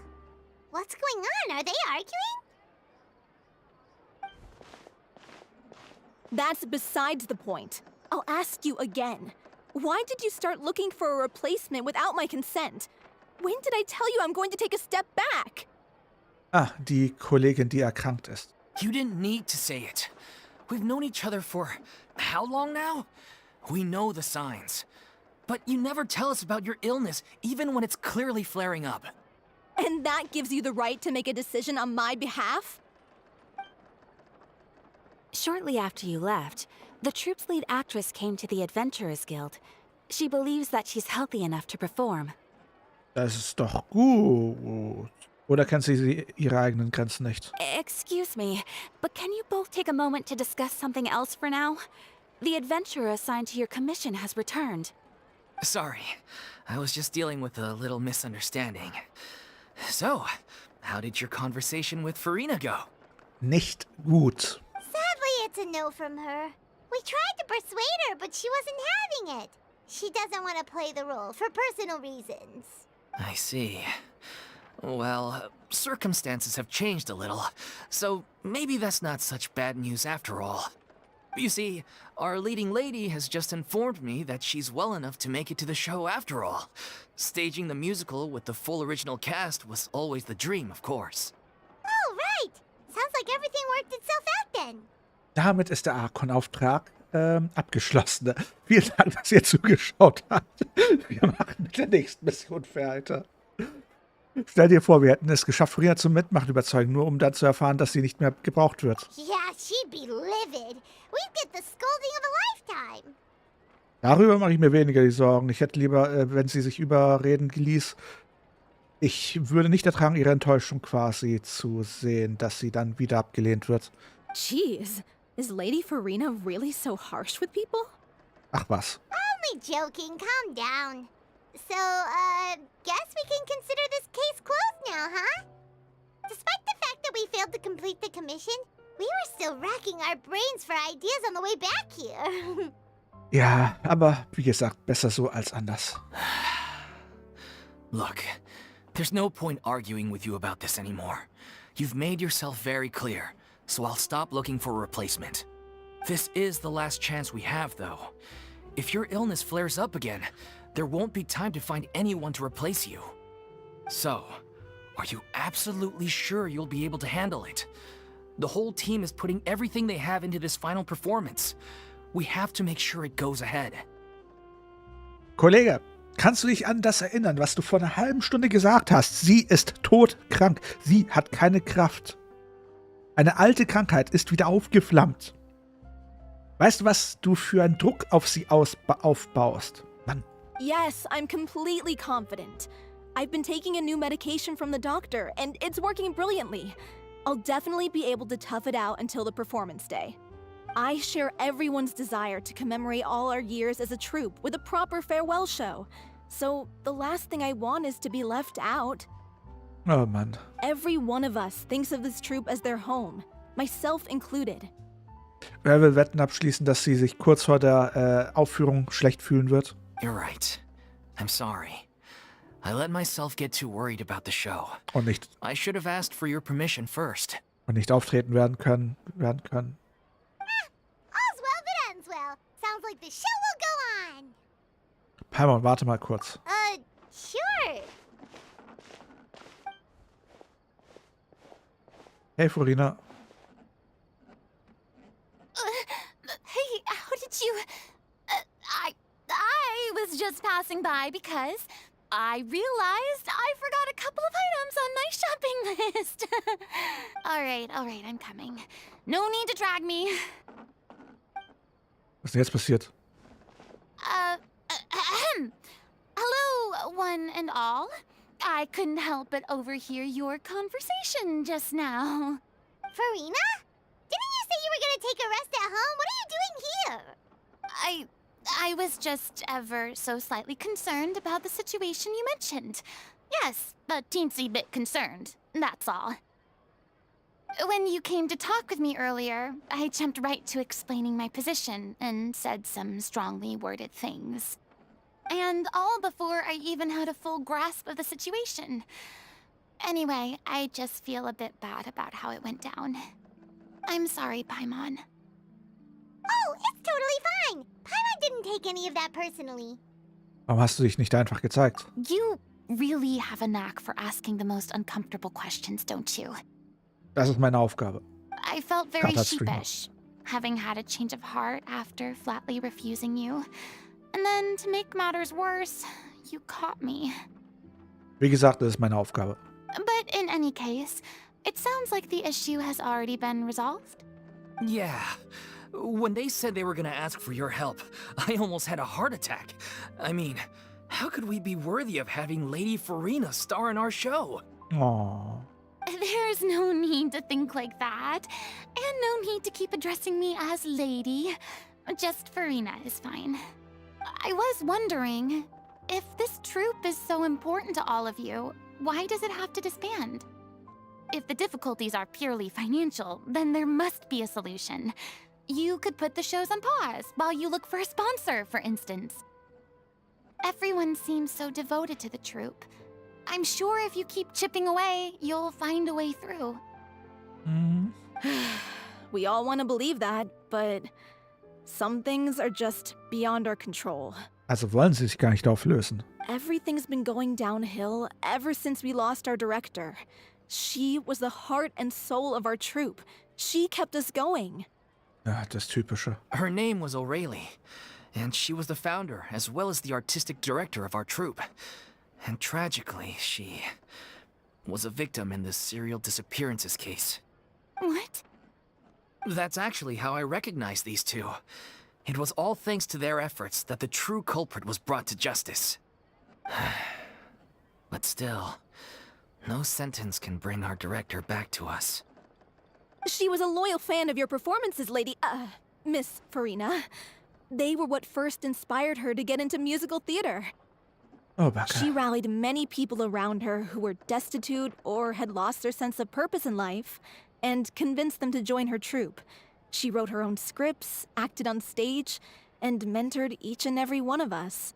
What's going on? Are they arguing? That's besides the point. I'll ask you again. Why did you start looking for a replacement without my consent? When did I tell you I'm going to take a step back? Ah, die Kollegin, die erkrankt ist. You didn't need to say it. We've known each other for how long now? We know the signs. But you never tell us about your illness, even when it's clearly flaring up. And that gives you the right to make a decision on my behalf? Shortly after you left, the troop's lead actress came to the Adventurers Guild. She believes that she's healthy enough to perform. Das ist doch gut. Oder kennt sie ihre eigenen Grenzen nicht? Excuse me, but can you both take a moment to discuss something else for now? The adventurer assigned to your commission has returned. Sorry, I was just dealing with a little misunderstanding. So, how did your conversation with Furina go? Nicht gut. Sadly, it's a no from her. We tried to persuade her, but she wasn't having it. She doesn't want to play the role for personal reasons. I see. Well, circumstances have changed a little, so maybe that's not such bad news after all. You see, our leading lady has just informed me that she's well enough to make it to the show after all. Staging the musical with the full original cast was always the dream, of course. Oh, right. Sounds like everything worked itself out then. Damit ist der Archon-Auftrag abgeschlossen. Vielen Dank, dass ihr zugeschaut habt. Wir machen mit der nächsten Mission weiter. Stell dir vor, wir hätten es geschafft, Furina zum Mitmachen überzeugen, nur um dann zu erfahren, dass sie nicht mehr gebraucht wird. Yeah, she'd be livid. We'd get the scolding of a lifetime. Darüber mache ich mir weniger die Sorgen. Ich hätte lieber, wenn sie sich überreden ließ, ich würde nicht ertragen, ihre Enttäuschung quasi zu sehen, dass sie dann wieder abgelehnt wird. Jeez, is Lady Furina really so harsh with people? Ach was. Only joking, calm down. So, guess we can consider this case closed now, huh? Despite the fact that we failed to complete the commission, we were still racking our brains for ideas on the way back here. Ja, aber wie gesagt, besser so als anders. Look, there's no point arguing with you about this anymore. You've made yourself very clear, so I'll stop looking for a replacement. This is the last chance we have, though. If your illness flares up again, there won't be time to find anyone to replace you. So, are you absolutely sure you'll be able to handle it? The whole team is putting everything they have into this final performance. We have to make sure it goes ahead. Kollege, kannst du dich an das erinnern, was du vor einer halben Stunde gesagt hast? Sie ist todkrank. Sie hat keine Kraft. Eine alte Krankheit ist wieder aufgeflammt. Weißt du, was du für einen Druck auf sie aufbaust? Mann. Yes, I'm completely confident. I've been taking a new medication from the doctor, and it's working brilliantly. I'll definitely be able to tough it out until the performance day. I share everyone's desire to commemorate all our years as a troupe with a proper farewell show. So the last thing I want is to be left out. Oh Mann. Every one of us thinks of this troupe as their home, myself included. Wer will Wetten abschließen, dass sie sich kurz vor der Aufführung schlecht fühlen wird? You're right. I'm sorry. I let myself get too worried about the show. Und nicht I should have asked for your permission first. auftreten werden können. All's well that ends well. Sounds like the show will go on. Paimon, warte mal kurz. Sure. Hey, Furina. Hey, how did you... I was just passing by because I realized I forgot a couple of items on my shopping list. All right, I'm coming. No need to drag me. Was ist denn jetzt passiert? Hello, one and all. I couldn't help but overhear your conversation just now. Furina? Didn't you say you were gonna take a rest at home? What are you doing here? I was just ever so slightly concerned about the situation you mentioned. Yes, a teensy bit concerned, that's all. When you came to talk with me earlier, I jumped right to explaining my position and said some strongly worded things. And all before I even had a full grasp of the situation. Anyway, I just feel a bit bad about how it went down. I'm sorry, Paimon. Oh, it's totally fine. Paimon didn't take any of that personally. Warum hast du dich nicht einfach gezeigt? You really have a knack for asking the most uncomfortable questions, don't you? Das ist meine Aufgabe. I felt very God, that's streamer. sheepish, having had a change of heart after flatly refusing you. And then, to make matters worse, you caught me. Wie gesagt, das ist meine Aufgabe. But in any case, it sounds like the issue has already been resolved. Yeah. When they said they were gonna ask for your help, I almost had a heart attack. I mean, how could we be worthy of having Lady Furinas star in our show? Oh. There's no need to think like that, and no need to keep addressing me as Lady. Just Furina is fine. I was wondering, if this troupe is so important to all of you, why does it have to disband? If the difficulties are purely financial, then there must be a solution. You could put the shows on pause while you look for a sponsor, for instance. Everyone seems so devoted to the troupe. I'm sure if you keep chipping away, you'll find a way through. Mhm. We all want to believe that, but some things are just beyond our control. Also wollen sie sich gar nicht auflösen. Everything's been going downhill ever since we lost our director. She was the heart and soul of our troupe. She kept us going. Ja, das Typische. Her name was O'Reilly, and she was the founder as well as the artistic director of our troupe. And tragically, she was a victim in this serial disappearances case. What? That's actually how I recognized these two. It was all thanks to their efforts that the true culprit was brought to justice. But still, no sentence can bring our director back to us. She was a loyal fan of your performances, Miss Furina. They were what first inspired her to get into musical theater. Oh, Backe. She rallied many people around her who were destitute or had lost their sense of purpose in life, and convinced them to join her troupe. She wrote her own scripts, acted on stage, and mentored each and every one of us.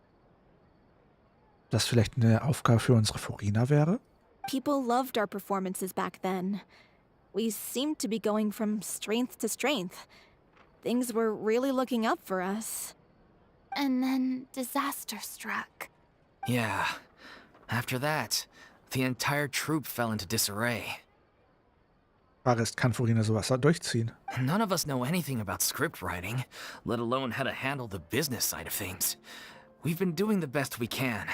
Das vielleicht eine Aufgabe für unsere Furina wäre? People loved our performances back then. We seemed to be going from strength to strength. Things were really looking up for us. And then disaster struck. Yeah. After that, the entire troupe fell into disarray. Frage ist, kann Furina sowas durchziehen? None of us know anything about script writing, let alone how to handle the business side of things. We've been doing the best we can.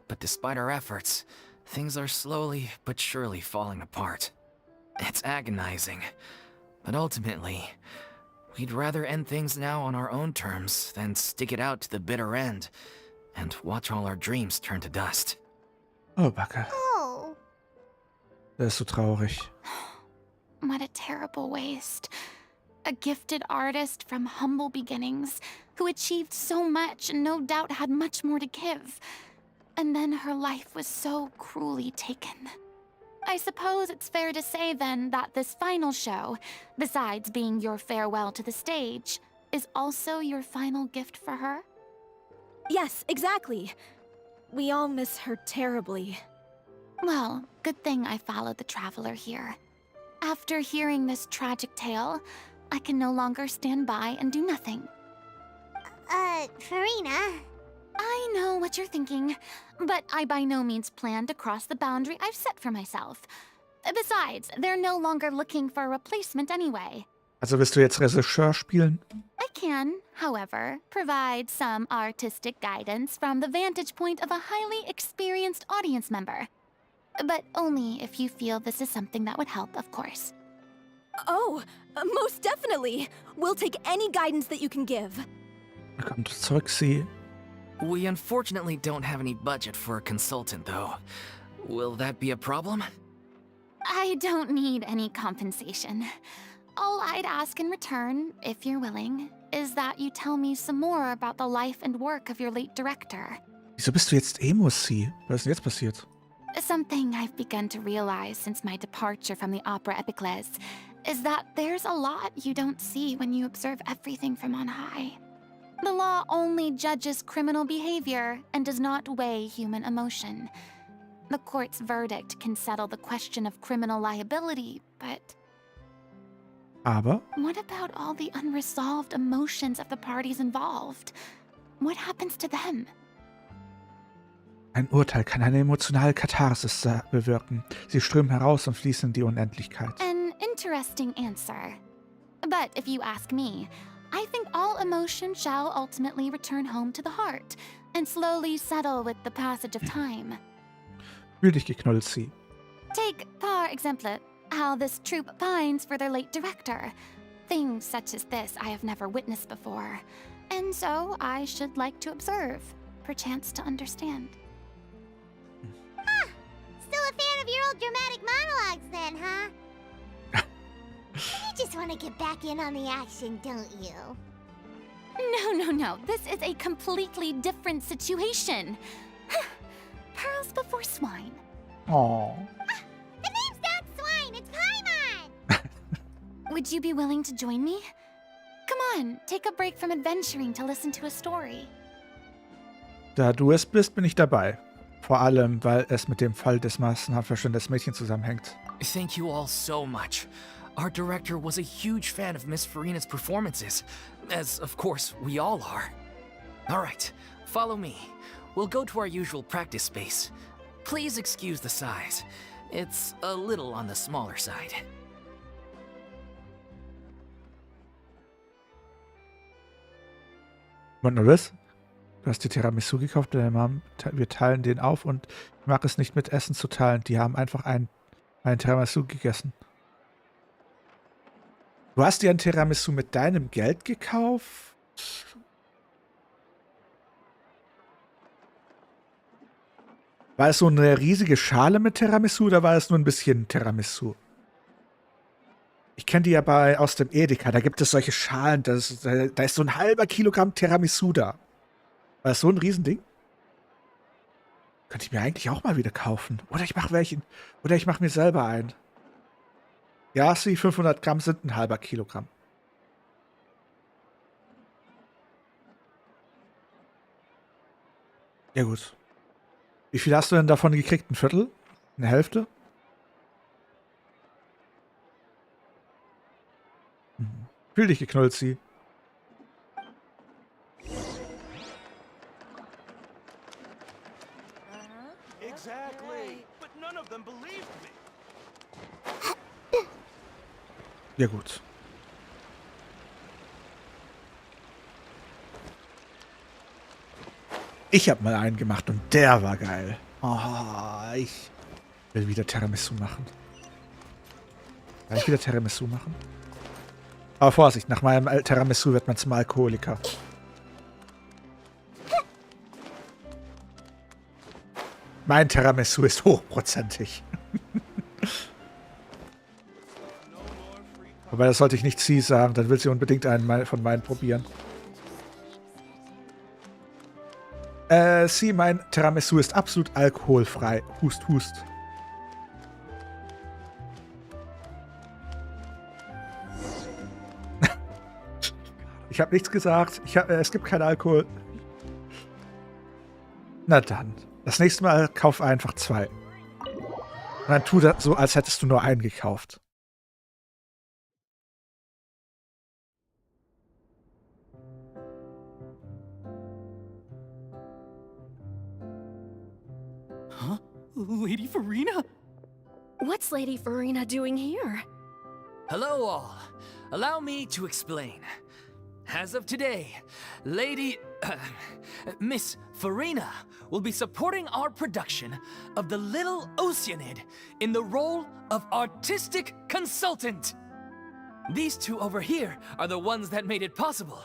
But despite our efforts, things are slowly but surely falling apart. It's agonizing. But ultimately, we'd rather end things now on our own terms than stick it out to the bitter end and watch all our dreams turn to dust. Oh, Backe. Oh. Das ist so traurig. What a terrible waste. A gifted artist from humble beginnings, who achieved so much and no doubt had much more to give. And then her life was so cruelly taken. I suppose it's fair to say then that this final show, besides being your farewell to the stage, is also your final gift for her? Yes, exactly. We all miss her terribly. Well, good thing I followed the traveler here. After hearing this tragic tale, I can no longer stand by and do nothing. Furina. I know what you're thinking, but I by no means plan to cross the boundary I've set for myself. Besides, they're no longer looking for a replacement anyway. Also willst du jetzt Regisseur spielen? I can, however, provide some artistic guidance from the vantage point of a highly experienced audience member. But only if you feel this is something that would help, of course. Oh, most definitely. We'll take any guidance that you can give. Da kommt zurück, sie. We unfortunately don't have any budget for a consultant, though. Will that be a problem? I don't need any compensation. All I'd ask in return, if you're willing, is that you tell me some more about the life and work of your late director. Die Wieso bist du jetzt Emo, C? Was ist denn jetzt passiert? Something I've begun to realize since my departure from the opera epicles is that there's a lot you don't see when you observe everything from on high. The law only judges criminal behavior and does not weigh human emotion. The court's verdict can settle the question of criminal liability, but Aber what about all the unresolved emotions of the parties involved? What happens to them? ein Urteil kann eine emotionale Katharsis bewirken. Sie strömen heraus und fließen in die Unendlichkeit. An interesting answer. But if you ask me, I think all emotion shall ultimately return home to the heart and slowly settle with the passage of time. Fühl dich geknullt, C. Take, par exemple, how this troupe pines for their late director. Things such as this I have never witnessed before, and so I should like to observe, perchance to understand. Still a fan of your old dramatic monologues then, huh? You just want to get back in on the action, don't you? No. This is a completely different situation. Pearls before swine. Oh. The name's not Swine, it's Paimon! Would you be willing to join me? Come on, take a break from adventuring to listen to a story. Da du es bist, bin ich dabei. Vor allem, weil es mit dem Fall des massenhaft verschwindenden Mädchens zusammenhängt. Thank you all so much. Our director was a huge fan of Miss Furina's performances, as of course we all are. Alright, follow me. We'll go to our usual practice space. Please excuse the size. It's a little on the smaller side. Und nur das? Du hast die Tiramisu gekauft, deine Mom, wir teilen den auf und ich mag es nicht mit Essen zu teilen. Die haben einfach ein Tiramisu gegessen. Du hast dir ein Tiramisu mit deinem Geld gekauft? War es so eine riesige Schale mit Tiramisu oder war es nur ein bisschen Tiramisu? Ich kenne die ja aus dem Edeka, da gibt es solche Schalen, da ist so ein halber Kilogramm Tiramisu da. War das so ein Riesending? Könnte ich mir eigentlich auch mal wieder kaufen. Oder ich mache welchen. Oder ich mache mir selber einen. Ja, 500 Gramm sind ein halber Kilogramm. Ja gut. Wie viel hast du denn davon gekriegt? Ein Viertel? Eine Hälfte? Fühl dich geknullt, sie. Exactly. But none of them believed me. Ja gut. Ich habe mal einen gemacht und der war geil. Oh, ich will wieder Tiramisu machen. Kann ich wieder Tiramisu machen? Aber Vorsicht, nach meinem Tiramisu wird man zum Alkoholiker. Mein Tiramisu ist hochprozentig. Aber das sollte ich nicht sie sagen, dann will sie unbedingt einen von meinen probieren. Sie, mein Tiramisu ist absolut alkoholfrei. Hust, hust. Ich habe nichts gesagt. Es gibt keinen Alkohol. Na dann. Das nächste Mal kauf einfach 2. Und dann tu das so, als hättest du nur einen gekauft. Huh? Lady Furina? What's Lady Furina doing here? Hello all. Allow me to explain. As of today, Miss Furina will be supporting our production of The Little Oceanid in the role of artistic consultant. These two over here are the ones that made it possible.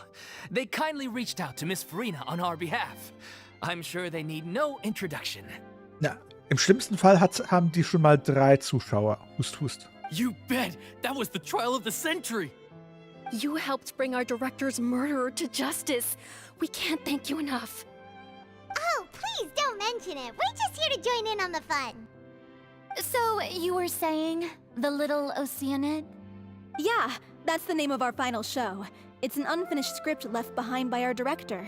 They kindly reached out to Miss Furina on our behalf. I'm sure they need no introduction. Ja, im schlimmsten Fall haben die schon mal 3 Zuschauer. Hust, hust. You bet! That was the trial of the century! You helped bring our director's murderer to justice. We can't thank you enough. Oh, please mention it. We're just here to join in on the fun. So, you were saying the little Oceanid? Yeah, that's the name of our final show. It's an unfinished script left behind by our director.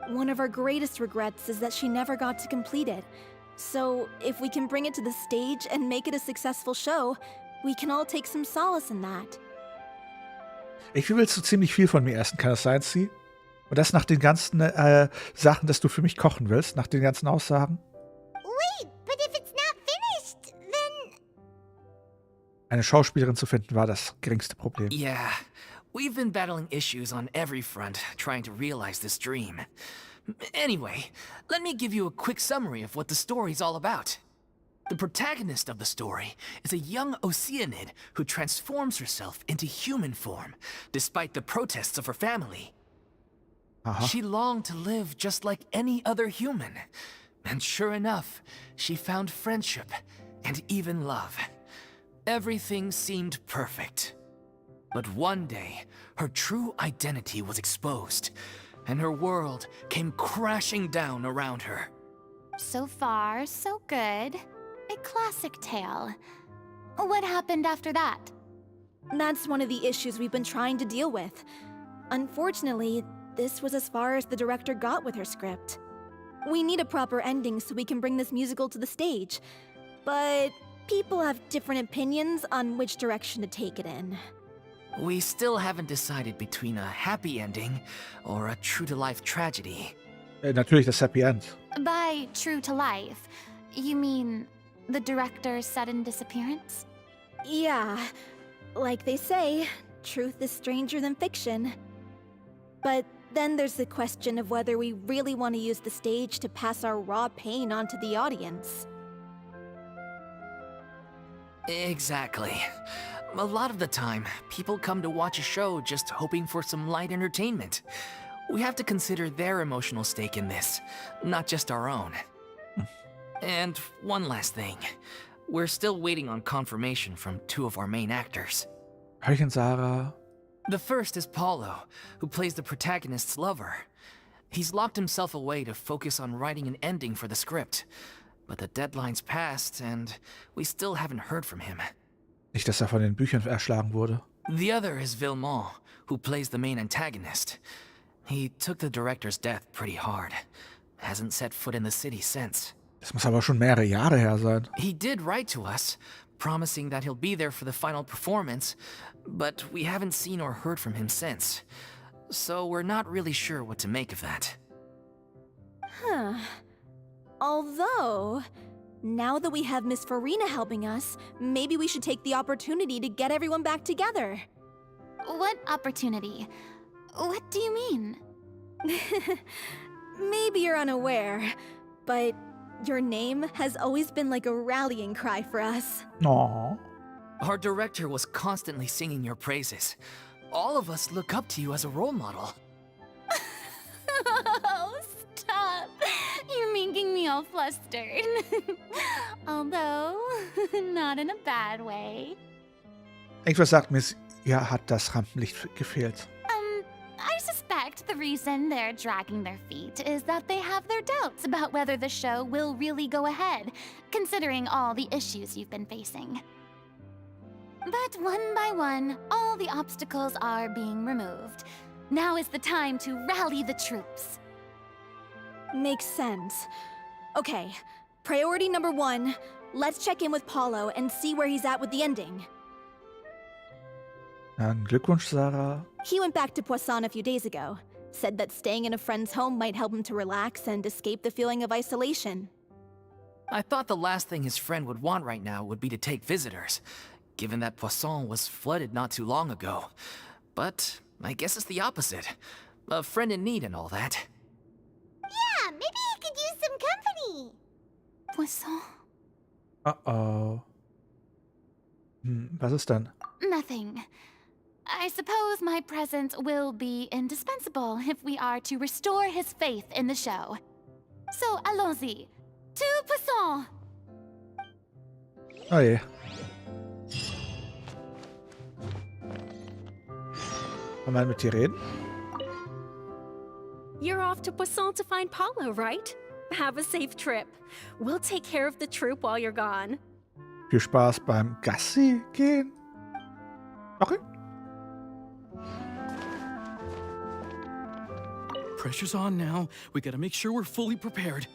One of our greatest regrets is that she never got to complete it. So, if we can bring it to the stage and make it a successful show, we can all take some solace in that. Irgendwie willst du ziemlich viel von mir essen, kann das sein, Sie? Und das nach den ganzen Sachen, dass du für mich kochen willst, nach den ganzen Aussagen? Wait, but if it's not finished, then... Eine Schauspielerin zu finden war das geringste Problem. Yeah, we've been battling issues on every front, trying to realize this dream. Anyway, let me give you a quick summary of what the story's all about. The protagonist of the story is a young Oceanid who transforms herself into human form, despite the protests of her family. She longed to live just like any other human. And sure enough, she found friendship and even love. Everything seemed perfect. But one day, her true identity was exposed, and her world came crashing down around her. So far, so good. A classic tale. What happened after that? That's one of the issues we've been trying to deal with. Unfortunately, this was as far as the director got with her script. We need a proper ending so we can bring this musical to the stage. But people have different opinions on which direction to take it in. We still haven't decided between a happy ending or a true-to-life tragedy. Natürlich das Happy End. By true to life, you mean the director's sudden disappearance? Yeah, like they say, truth is stranger than fiction. But then there's the question of whether we really want to use the stage to pass our raw pain onto the audience. Exactly. A lot of the time, people come to watch a show just hoping for some light entertainment. We have to consider their emotional stake in this, not just our own. And one last thing. We're still waiting on confirmation from two of our main actors. Hallöchen, Sarah. The first is Paulo, who plays the protagonist's lover. He's locked himself away to focus on writing an ending for the script. But the deadline's passed, and we still haven't heard from him. Nicht, dass von den Büchern erschlagen wurde. The other is Villemont, who plays the main antagonist. He took the director's death pretty hard. Hasn't set foot in the city since. Das muss aber schon mehrere Jahre her sein. He did write to us, promising that he'll be there for the final performance, but we haven't seen or heard from him since. So we're not really sure what to make of that. Huh. Although, now that we have Miss Furina helping us, maybe we should take the opportunity to get everyone back together. What opportunity? What do you mean? Maybe you're unaware, but your name has always been like a rallying cry for us. Aww. Our director was constantly singing your praises. All of us look up to you as a role model. Oh, stop! You're making me all flustered. Although, not in a bad way. Irgendwas sagt mir, ihr hat das Rampenlicht gefehlt. I suspect the reason they're dragging their feet is that they have their doubts about whether the show will really go ahead, considering all the issues you've been facing. But one by one, all the obstacles are being removed. Now is the time to rally the troops. Makes sense. Okay, priority number 1, let's check in with Paulo and see where he's at with the ending. Dann Glückwunsch, Sarah. He went back to Poisson a few days ago. Said that staying in a friend's home might help him to relax and escape the feeling of isolation. I thought the last thing his friend would want right now would be to take visitors, given that Poisson was flooded not too long ago. But I guess it's the opposite. A friend in need and all that. Yeah, maybe he could use some company. Poisson? Uh-oh. Was ist denn? Nothing. I suppose my presence will be indispensable if we are to restore his faith in the show. So, allons-y. To Poisson! Oh je. Kann man mit dir reden? You're off to Poisson to find Paulo, right? Have a safe trip. We'll take care of the troop while you're gone. Viel Spaß beim Gassi gehen. Okay. Pressure's on now. We gotta make sure we're fully prepared.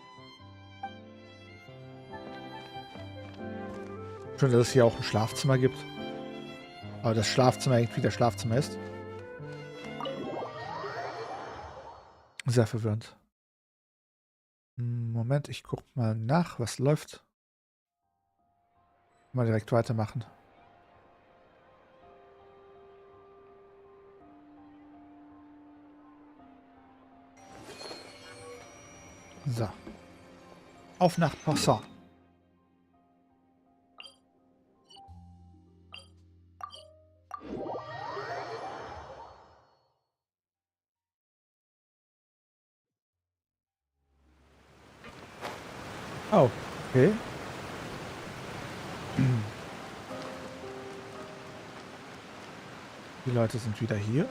Schön, dass es hier auch ein Schlafzimmer gibt. Aber das Schlafzimmer irgendwie das Schlafzimmer ist. Sehr verwirrend. Moment, ich guck mal nach, was läuft. Mal direkt weitermachen. So. Auf nach Passant. Oh, okay. Die Leute sind wieder hier.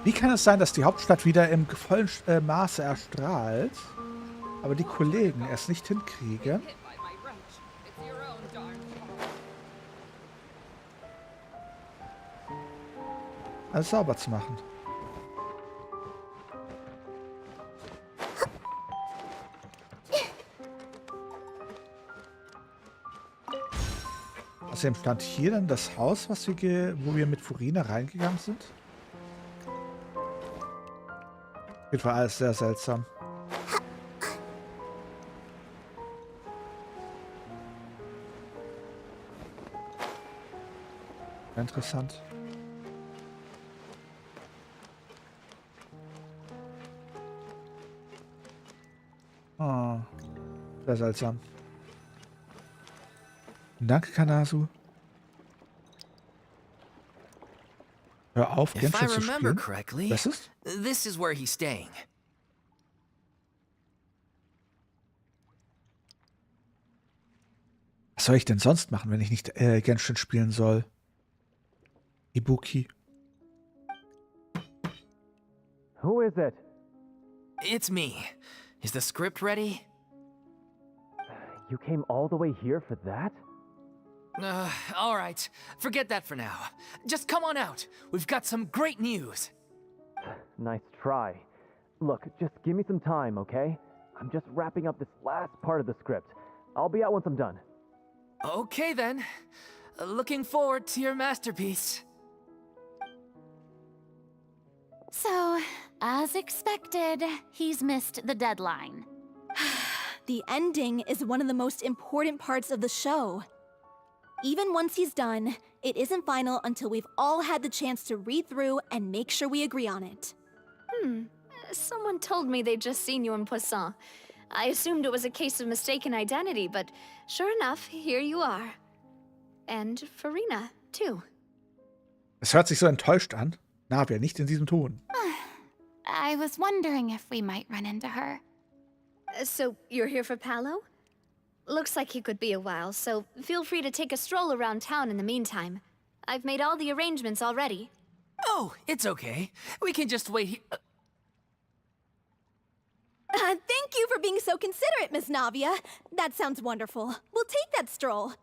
Wie kann es sein, dass die Hauptstadt wieder im vollen Maße erstrahlt, aber die Kollegen es nicht hinkriegen? Alles sauber zu machen. Außerdem stand hier dann das Haus, wo wir mit Furina reingegangen sind. Das war alles sehr seltsam. Interessant. Oh, sehr seltsam. Danke, Kanasu. Hör auf, If I Genshin zu remember spielen. correctly, Was ist? this is where he's staying. Was soll ich denn sonst machen, wenn ich nicht Genshin spielen soll? Ibuki. Who is it? It's me. Is the script ready? You came all the way here for that? All right. Forget that for now. Just come on out. We've got some great news. Nice try. Look, just give me some time, okay? I'm just wrapping up this last part of the script. I'll be out once I'm done. Okay then. Looking forward to your masterpiece. So, as expected, he's missed the deadline. The ending is one of the most important parts of the show. Even once he's done, it isn't final until we've all had the chance to read through and make sure we agree on it. Someone told me they'd just seen you in Poisson. I assumed it was a case of mistaken identity, but sure enough, here you are. And Furina, too. Es hört sich so enttäuscht an. Navia, nicht in diesem Ton. I was wondering if we might run into her. So, you're here for Palo? Looks like he could be a while, so feel free to take a stroll around town in the meantime. I've made all the arrangements already. Oh, it's okay. We can just wait here. Thank you for being so considerate, Miss Navia. That sounds wonderful. We'll take that stroll.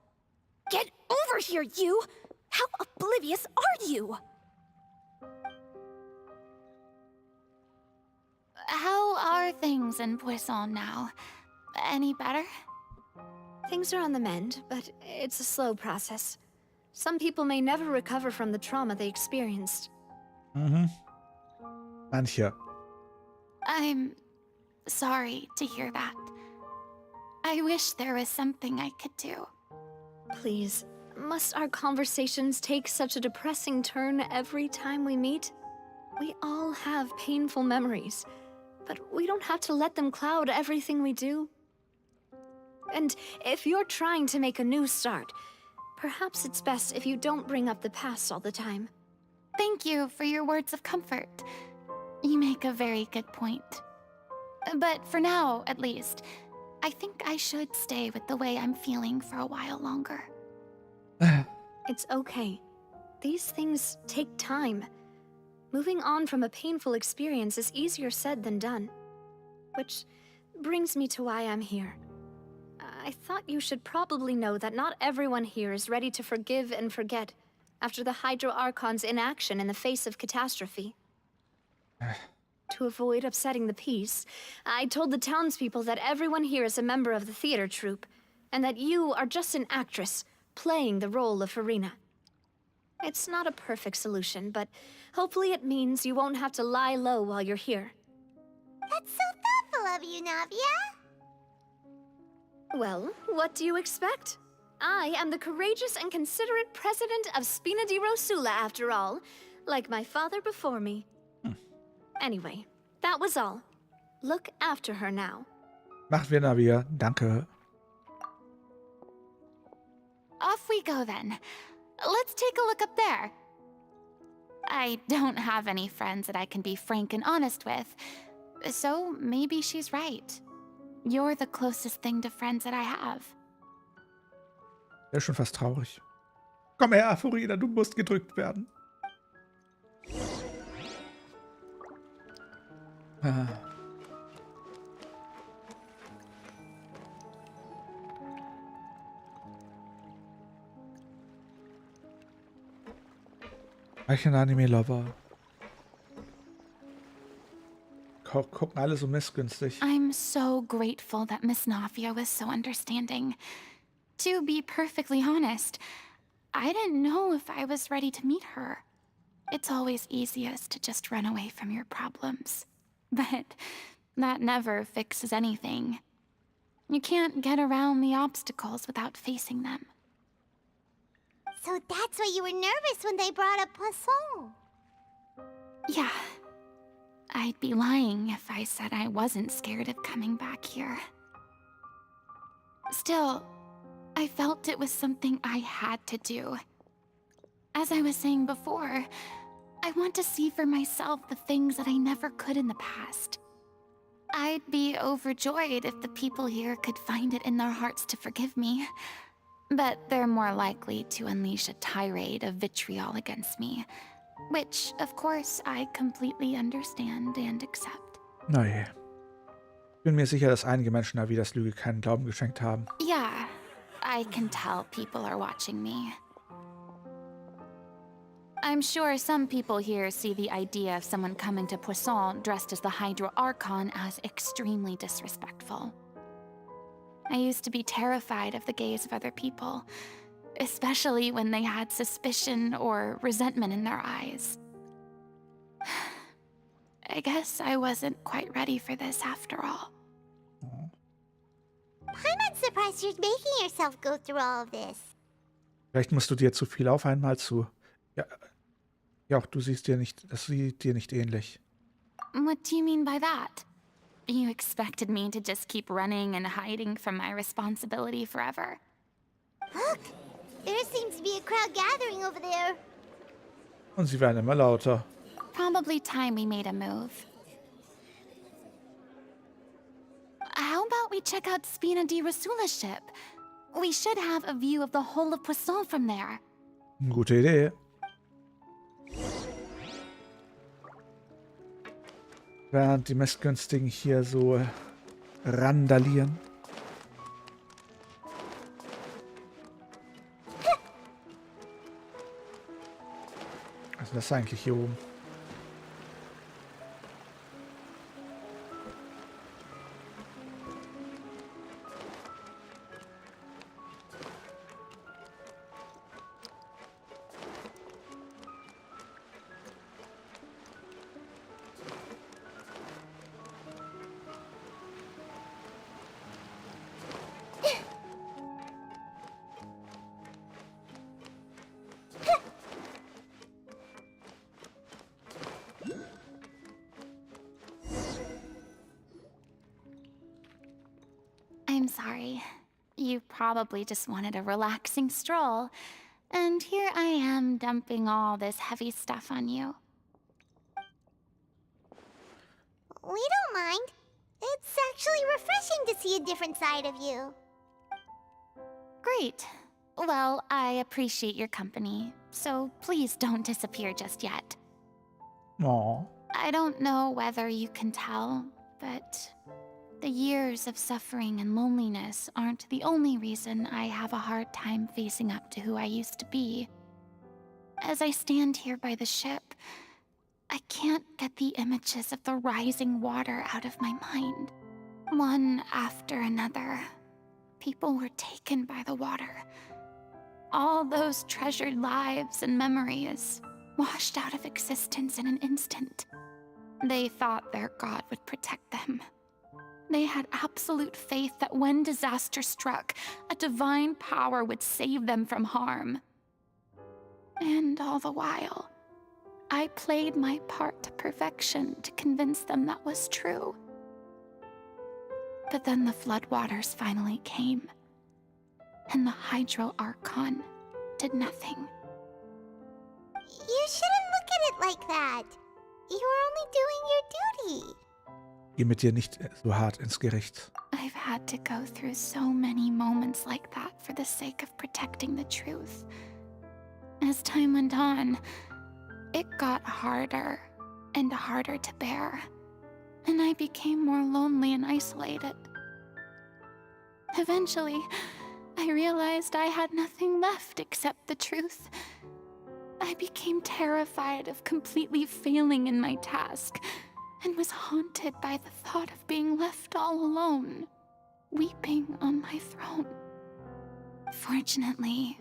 Get over here, you! How oblivious are you? How are things in Poisson now? Any better? Things are on the mend, but it's a slow process. Some people may never recover from the trauma they experienced. Manche. I'm sorry to hear that. I wish there was something I could do. Please, must our conversations take such a depressing turn every time we meet? We all have painful memories, but we don't have to let them cloud everything we do. And if you're trying to make a new start, perhaps it's best if you don't bring up the past all the time. Thank you for your words of comfort. You make a very good point. But for now, at least, I think I should stay with the way I'm feeling for a while longer. It's okay. These things take time. Moving on from a painful experience is easier said than done. Which brings me to why I'm here. I thought you should probably know that not everyone here is ready to forgive and forget after the Hydro Archon's inaction in the face of catastrophe. To avoid upsetting the peace, I told the townspeople that everyone here is a member of the theater troupe, and that you are just an actress playing the role of Furina. It's not a perfect solution, but hopefully it means you won't have to lie low while you're here. That's so thoughtful of you, Navia. Well, what do you expect? I am the courageous and considerate president of Spina di Rosula, after all, like my father before me. Anyway, that was all. Look after her now. Machen wir, Navia. Danke. Off we go then. Let's take a look up there. I don't have any friends that I can be frank and honest with, so maybe she's right. You're the closest thing to friends that I have. Der ist schon fast traurig. Komm her, Furina, du musst gedrückt werden. Ein Anime-Lover. Gucken alle so missgünstig. I'm so grateful that Miss Navia was so understanding. To be perfectly honest, I didn't know if I was ready to meet her. It's always easiest to just run away from your problems. But that never fixes anything. You can't get around the obstacles without facing them. So that's why you were nervous when they brought up Poisson. Yeah. I'd be lying if I said I wasn't scared of coming back here. Still, I felt it was something I had to do. As I was saying before, I want to see for myself the things that I never could in the past. I'd be overjoyed if the people here could find it in their hearts to forgive me. But they're more likely to unleash a tirade of vitriol against me. Which, of course, I completely understand and accept. Na je. Ich bin mir sicher, dass einige Menschen Navias Lüge keinen Glauben geschenkt haben. Yeah, I can tell people are watching me. I'm sure some people here see the idea of someone coming to Poisson dressed as the Hydro Archon as extremely disrespectful. I used to be terrified of the gaze of other people, especially when they had suspicion or resentment in their eyes. I guess I wasn't quite ready for this after all. I'm not surprised you're making yourself go through all of this. Vielleicht musst du dir zu viel auf einmal zu. Ja, auch du siehst dir nicht, das sieht dir nicht ähnlich. What do you mean by that? You expected me to just keep running and hiding from my responsibility forever? Look! There seems to be a crowd gathering over there. Und sie werden immer lauter. Probably time we made a move. How about we check out Spina di Rosula's ship? We should have a view of the whole of Poisson from there. Gute Idee. Während die Missgünstigen hier so randalieren. Was ist das eigentlich hier oben? I'm sorry. You probably just wanted a relaxing stroll, and here I am dumping all this heavy stuff on you. We don't mind. It's actually refreshing refreshing to see a different side of you. Great. Well, I appreciate your company, so please don't disappear just yet. Aw. I don't know whether you can tell, but the years of suffering and loneliness aren't the only reason I have a hard time facing up to who I used to be. As I stand here by the ship, I can't get the images of the rising water out of my mind. One after another, people were taken by the water. All those treasured lives and memories washed out of existence in an instant. They thought their god would protect them. They had absolute faith that when disaster struck, a divine power would save them from harm. And all the while, I played my part to perfection to convince them that was true. But then the floodwaters finally came, and the Hydro Archon did nothing. You shouldn't look at it like that. You're only doing your duty. Geh mit dir nicht so hart ins Gericht. I've had to go through so many moments like that for the sake of protecting the truth. As time went on, it got harder and harder to bear, and I became more lonely and isolated. Eventually, I realized I had nothing left except the truth. I became terrified of completely failing in my task, and was haunted by the thought of being left all alone, weeping on my throne. Fortunately,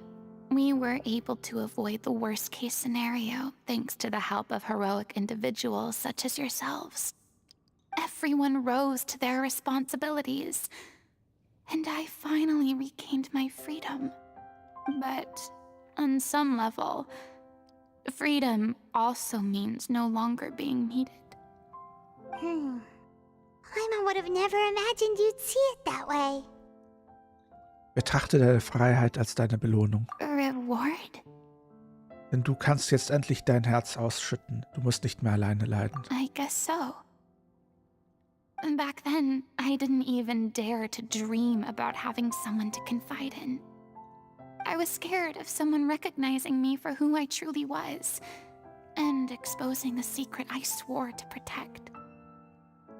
we were able to avoid the worst-case scenario thanks to the help of heroic individuals such as yourselves. Everyone rose to their responsibilities, and I finally regained my freedom. But on some level, freedom also means no longer being needed. Paimon would have never imagined you'd see it that way. Betrachte deine Freiheit als deine Belohnung. Reward? Denn du kannst jetzt endlich dein Herz ausschütten. Du musst nicht mehr alleine leiden. I guess so. Back then, I didn't even dare to dream about having someone to confide in. I was scared of someone recognizing me for who I truly was, and exposing the secret I swore to protect.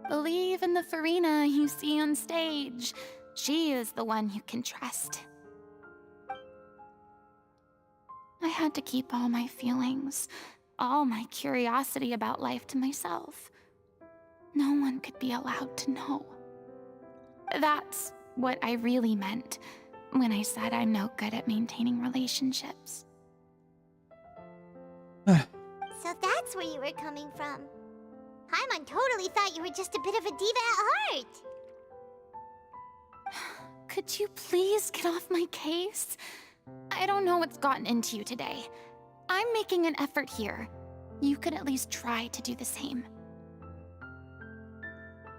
Believe in the Furina you see on stage. She is the one you can trust. I had to keep all my feelings, all my curiosity about life to myself. No one could be allowed to know. That's what I really meant when I said I'm no good at maintaining relationships. So that's where you were coming from. Paimon totally thought you were just a bit of a diva at heart. Could you please get off my case? I don't know what's gotten into you today. I'm making an effort here. You could at least try to do the same.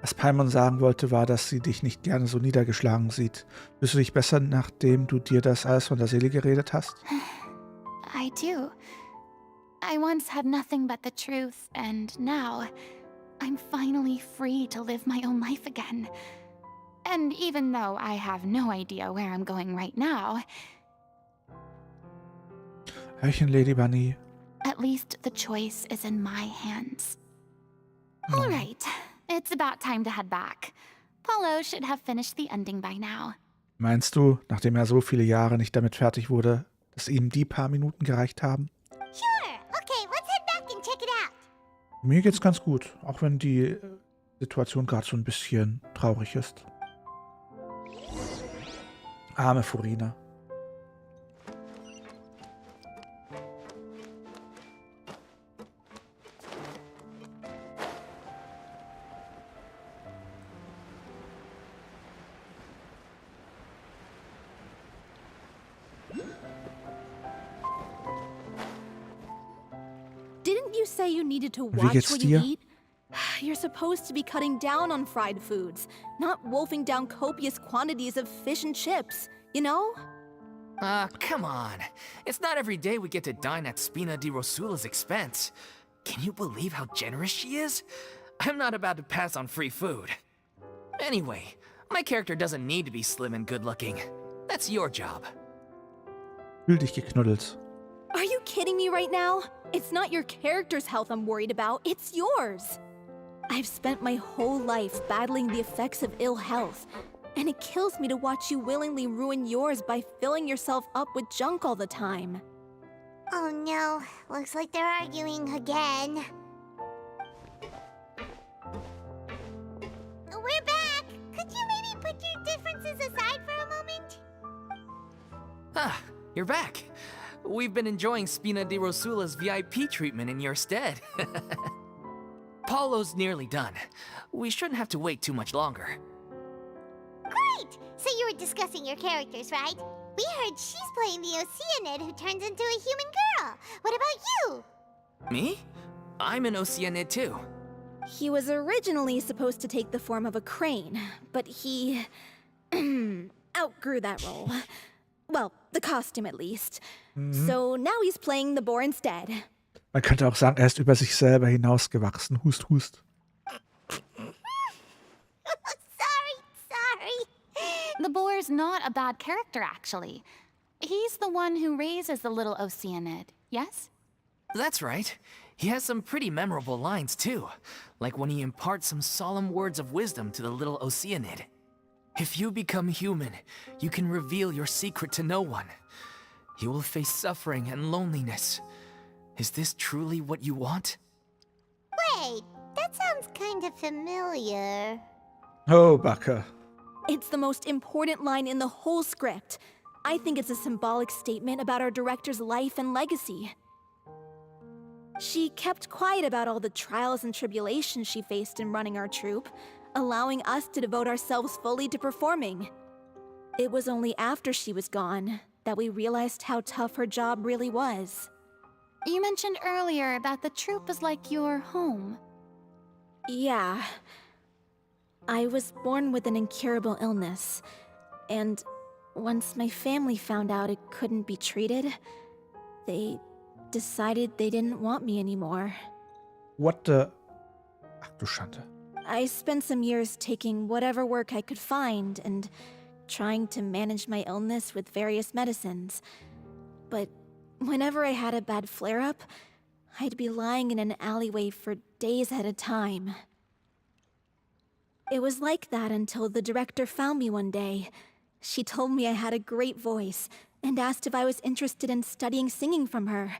Was Paimon sagen wollte, war, dass sie dich nicht gerne so niedergeschlagen sieht. Fühlst du dich besser, nachdem du dir das alles von der Seele geredet hast? I do. I once had nothing but the truth, and now I'm finally free to live my own life again. And even though I have no idea where I'm going right now, Hörchen, Lady Bunny. at least the choice is in my hands. All right, it's about time to head back. Paulo should have finished the ending by now. Meinst du, nachdem er so viele Jahre nicht damit fertig wurde, dass ihm die paar Minuten gereicht haben? Sure. Okay, let's head back and check it out. Mir geht's ganz gut, auch wenn die Situation gerade so ein bisschen traurig ist. Arme Furina. Didn't you say you needed to Wie watch geht's what you dir? eat? You're supposed to be cutting down on fried foods, not wolfing down copious quantities of fish and chips, you know? Come on. It's not every day we get to dine at Spina di Rosula's expense. Can you believe how generous she is? I'm not about to pass on free food. Anyway, My character doesn't need to be slim and good-looking. That's your job. Fühl dich geknuddelt. Are you kidding me right now? It's not your character's health I'm worried about, it's yours. I've spent my whole life battling the effects of ill health, and it kills me to watch you willingly ruin yours by filling yourself up with junk all the time. Oh no, looks like they're arguing again. We're back! Could you maybe put your differences aside for a moment? Ah, you're back. We've been enjoying Spina di Rosula's VIP treatment in your stead. Paulo's nearly done. We shouldn't have to wait too much longer. Great! So you were discussing your characters, right? We heard she's playing the Oceanid who turns into a human girl. What about you? Me? I'm an Oceanid too. He was originally supposed to take the form of a crane, but he outgrew that role. Well, the costume at least. So now he's playing the boar instead. Man könnte auch sagen, er ist über sich selber hinausgewachsen. Hust, hust. Sorry. The boar's not a bad character, actually. He's the one who raises the little Oceanid, yes? That's right. He has some pretty memorable lines too, like when he imparts some solemn words of wisdom to the little Oceanid. If you become human, you can reveal your secret to no one. You will face suffering and loneliness. Is this truly what you want? Wait, that sounds kind of familiar. Oh, Backe. It's the most important line in the whole script. I think it's a symbolic statement about our director's life and legacy. She kept quiet about all the trials and tribulations she faced in running our troupe, allowing us to devote ourselves fully to performing. It was only after she was gone that we realized how tough her job really was. You mentioned earlier that the troupe is like your home. Yeah. I was born with an incurable illness, and once my family found out it couldn't be treated, they decided they didn't want me anymore. What the... Ach du Schande. I spent some years taking whatever work I could find and trying to manage my illness with various medicines. But whenever I had a bad flare-up, I'd be lying in an alleyway for days at a time. It was like that until the director found me one day. She told me I had a great voice and asked if I was interested in studying singing from her.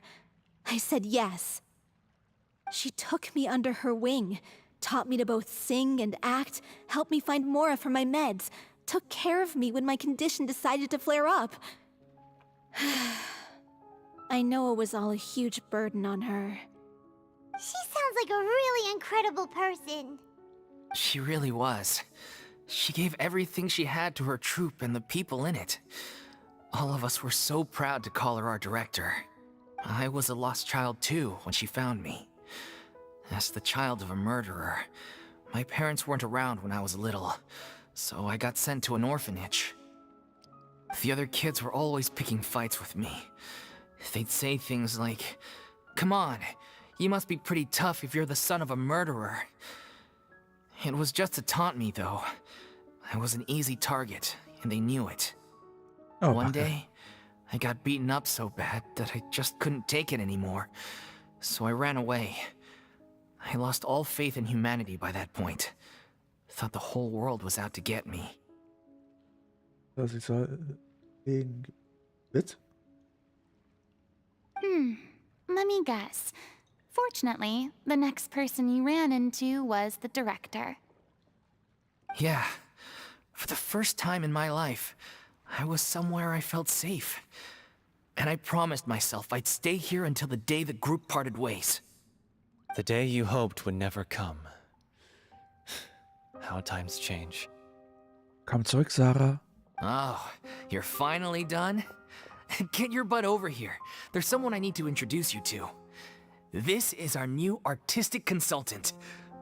I said yes. She took me under her wing, taught me to both sing and act, helped me find Mora for my meds, took care of me when my condition decided to flare up. I know it was all a huge burden on her. She sounds like a really incredible person. She really was. She gave everything she had to her troupe and the people in it. All of us were so proud to call her our director. I was a lost child too when she found me. As the child of a murderer, my parents weren't around when I was little, so I got sent to an orphanage. The other kids were always picking fights with me. They'd say things like, "Come on, you must be pretty tough if you're the son of a murderer." It was just to taunt me, though. I was an easy target, and they knew it. Oh, One Backe. day, I got beaten up so bad that I just couldn't take it anymore, so I ran away. I lost all faith in humanity by that point. Thought the whole world was out to get me. Sie soll wegen... Witz? Let me guess. Fortunately, the next person you ran into was the director. Yeah. For the first time in my life, I was somewhere I felt safe. And I promised myself I'd stay here until the day the group parted ways. The day you hoped would never come. How times change. Komm zurück, Sarah. Oh, you're finally done? Get your butt over here. There's someone I need to introduce you to. This is our new artistic consultant,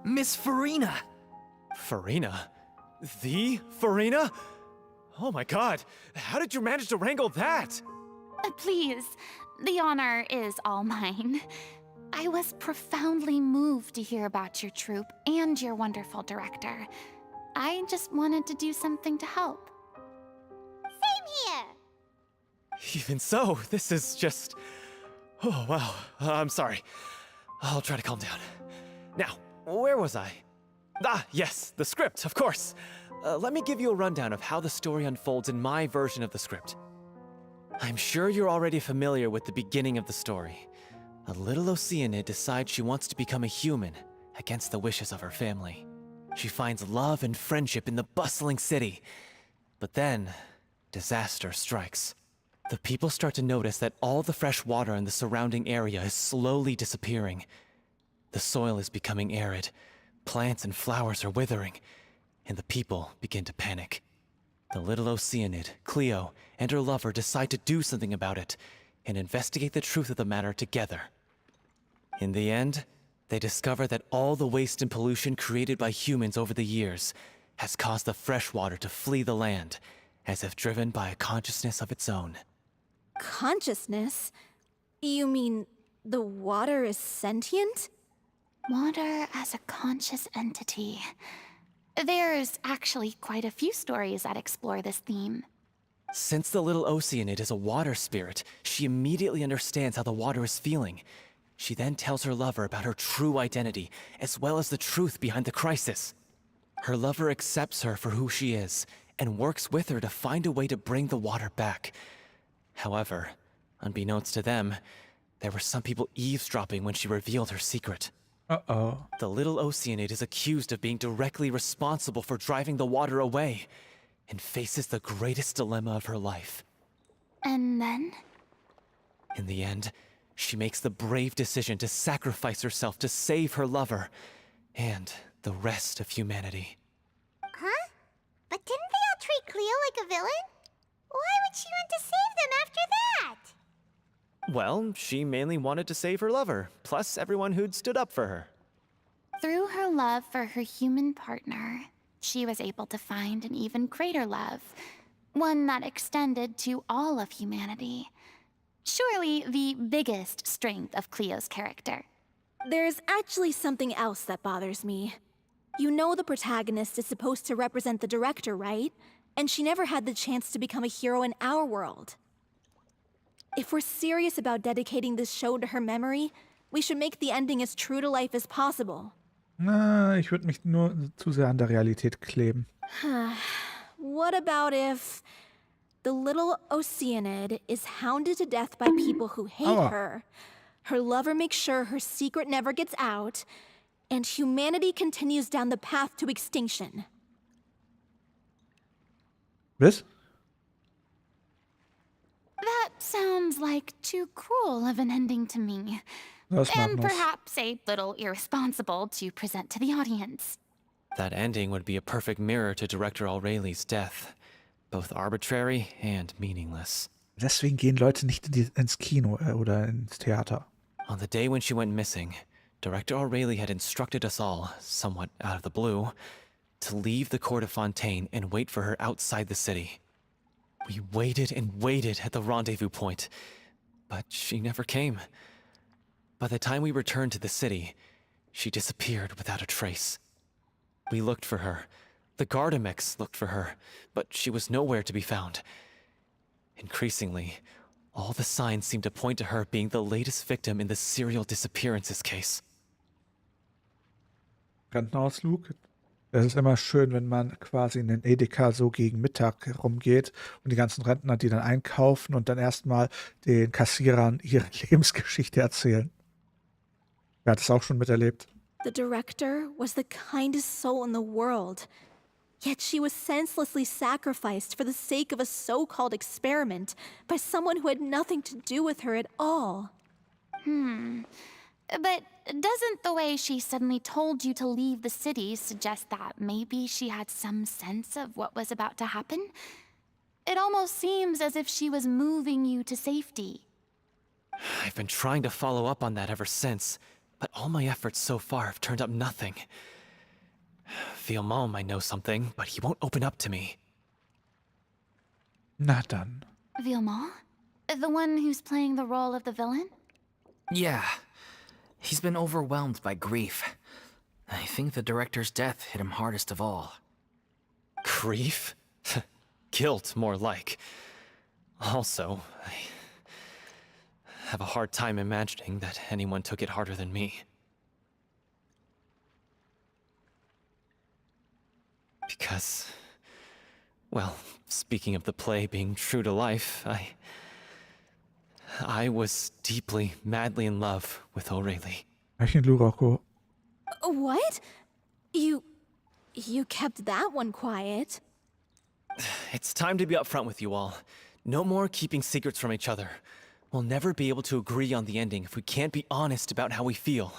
Miss Furina. Furina? The Furina? Oh my god, how did you manage to wrangle that? Please, the honor is all mine. I was profoundly moved to hear about your troupe and your wonderful director. I just wanted to do something to help. Same here. Even so, this is just... Oh, wow. I'm sorry. I'll try to calm down. Now, where was I? Ah, yes, the script, of course. Let me give you a rundown of how the story unfolds in my version of the script. I'm sure you're already familiar with the beginning of the story. A little Oceanid decides she wants to become a human, against the wishes of her family. She finds love and friendship in the bustling city. But then, disaster strikes. The people start to notice that all the fresh water in the surrounding area is slowly disappearing. The soil is becoming arid, plants and flowers are withering, and the people begin to panic. The little Oceanid, Cleo, and her lover decide to do something about it, and investigate the truth of the matter together. In the end, they discover that all the waste and pollution created by humans over the years has caused the fresh water to flee the land, as if driven by a consciousness of its own. Consciousness? You mean the water is sentient? Water as a conscious entity. There's actually quite a few stories that explore this theme. Since the little Oceanid is a water spirit, she immediately understands how the water is feeling. She then tells her lover about her true identity, as well as the truth behind the crisis. Her lover accepts her for who she is, and works with her to find a way to bring the water back. However, unbeknownst to them, there were some people eavesdropping when she revealed her secret. Uh-oh. The little Oceanid is accused of being directly responsible for driving the water away, and faces the greatest dilemma of her life. And then? In the end, she makes the brave decision to sacrifice herself to save her lover, and the rest of humanity. Huh? But didn't they all treat Cleo like a villain? Why would she want to save them after that? Well, she mainly wanted to save her lover, plus everyone who'd stood up for her. Through her love for her human partner, she was able to find an even greater love, one that extended to all of humanity. Surely the biggest strength of Cleo's character. There's actually something else that bothers me. You know the protagonist is supposed to represent the director, right? And she never had the chance to become a hero in our world. If we're serious about dedicating this show to her memory, we should make the ending as true to life as possible. Na, ich würde mich nur zu sehr an der Realität kleben. What about if the little Oceanid is hounded to death by people who hate her, her lover makes sure her secret never gets out, and humanity continues down the path to extinction? Was? That sounds like too cruel of an ending to me. Das macht And was. perhaps a little irresponsible to present to the audience. That ending would be a perfect mirror to Director Aureli's death. Both arbitrary and meaningless. Deswegen gehen Leute nicht ins Kino oder ins Theater. On the day when she went missing, Director Aureli had instructed us all, somewhat out of the blue, to leave the court of Fontaine and wait for her outside the city. We waited and waited at the rendezvous point, but she never came. By the time we returned to the city, she disappeared without a trace. We looked for her. The Gardamex looked for her, but she was nowhere to be found. Increasingly, all the signs seemed to point to her being the latest victim in the serial disappearances case. Rentenausflug. Es ist immer schön, wenn man quasi in den Edeka so gegen Mittag rumgeht und die ganzen Rentner, die dann einkaufen und dann erstmal den Kassierern ihre Lebensgeschichte erzählen. Wer hat das auch schon miterlebt? The director was the kindest soul in the world. Yet she was senselessly sacrificed for the sake of a so-called experiment by someone who had nothing to do with her at all. But doesn't the way she suddenly told you to leave the city suggest that maybe she had some sense of what was about to happen? It almost seems as if she was moving you to safety. I've been trying to follow up on that ever since, but all my efforts so far have turned up nothing. Villemont might know something, but he won't open up to me. Na dann. Villemont? The one who's playing the role of the villain? Yeah. He's been overwhelmed by grief. I think the director's death hit him hardest of all. Grief? Guilt, more like. Also, I have a hard time imagining that anyone took it harder than me. Because, well, speaking of the play being true to life, I was deeply, madly in love with O'Reilly. What? You kept that one quiet. It's time to be upfront with you all. No more keeping secrets from each other. We'll never be able to agree on the ending if we can't be honest about how we feel.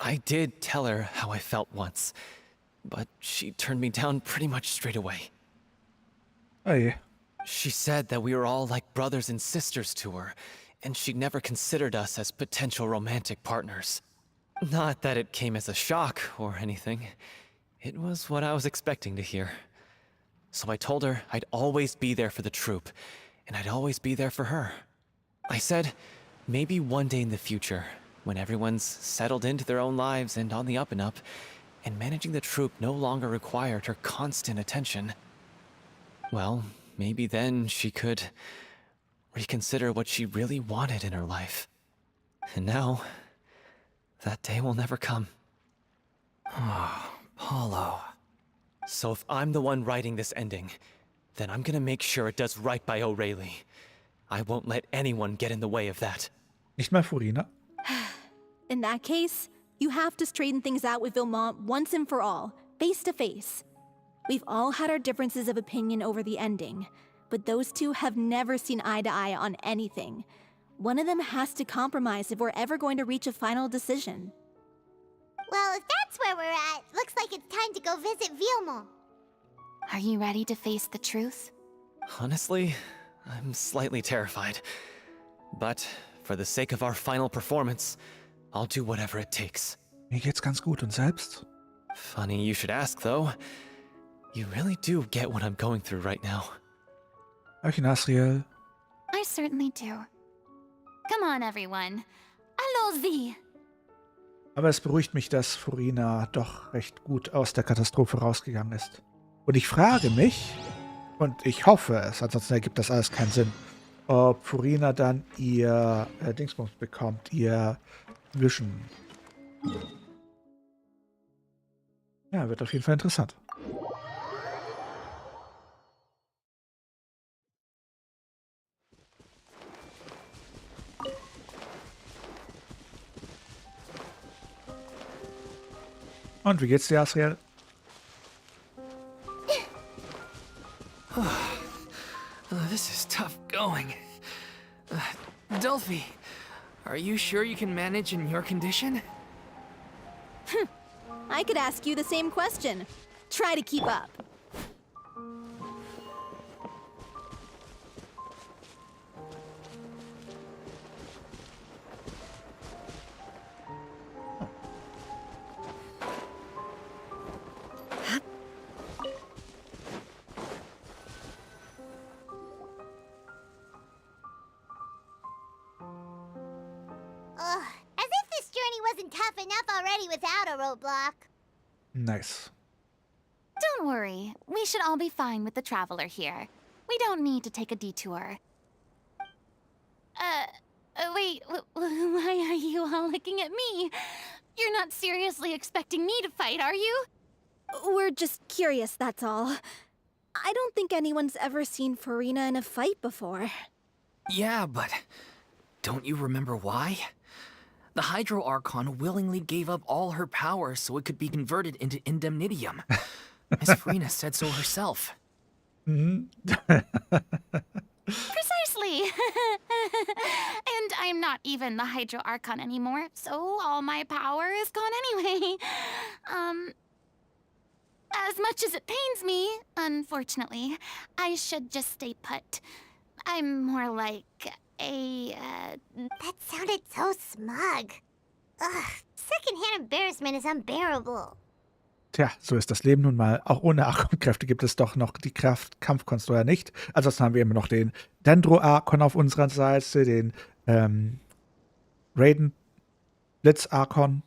I did tell her how I felt once, but she turned me down pretty much straight away. Oh yeah. She said that we were all like brothers and sisters to her, and she'd never considered us as potential romantic partners. Not that it came as a shock or anything. It was what I was expecting to hear. So I told her I'd always be there for the troupe, and I'd always be there for her. I said, maybe one day in the future, when everyone's settled into their own lives and on the up and up, and managing the troupe no longer required her constant attention, well, maybe then she could reconsider what she really wanted in her life. And now, that day will never come. Oh, Paulo. So if I'm the one writing this ending, then I'm gonna make sure it does right by O'Reilly. I won't let anyone get in the way of that. Nicht mal Furina. In that case, you have to straighten things out with Vilmont once and for all, face to face. We've all had our differences of opinion over the ending, but those two have never seen eye to eye on anything. One of them has to compromise if we're ever going to reach a final decision. Well, if that's where we're at, looks like it's time to go visit Vilmont. Are you ready to face the truth? Honestly, I'm slightly terrified. But for the sake of our final performance, I'll do whatever it takes. Mir geht's ganz gut und selbst? Funny you should ask, though. You really do get what I'm going through right now. Euch Asriel. I certainly do. Come on, everyone. Allons-y! Aber es beruhigt mich, dass Furina doch recht gut aus der Katastrophe rausgegangen ist. Und ich frage mich, und ich hoffe es, ansonsten ergibt das alles keinen Sinn, ob Furina dann ihr Dingsbums bekommt, ihr Vision. Ja, wird auf jeden Fall interessant. Und wie geht's dir, Asriel? This is tough going. Delphi, are you sure you can manage in your condition? I could ask you the same question. Try to keep up. As if this journey wasn't tough enough already without a roadblock. Nice. Don't worry. We should all be fine with the traveler here. We don't need to take a detour. Wait, why are you all looking at me? You're not seriously expecting me to fight, are you? We're just curious, that's all. I don't think anyone's ever seen Furina in a fight before. Yeah, but don't you remember why? The Hydro Archon willingly gave up all her power so it could be converted into indemnitium. Miss Furina said so herself. Precisely! And I'm not even the Hydro Archon anymore, so all my power is gone anyway. As much as it pains me, unfortunately, I should just stay put. I'm more like a, That sounded so smug. Ugh, secondhand embarrassment is unbearable. Tja, so ist das Leben nun mal. Auch ohne Archon-Kräfte gibt es doch noch die Kraft Kampfkunst oder nicht. Ansonsten haben wir immer noch den Dendro-Archon auf unserer Seite, den Raiden Blitz-Archon.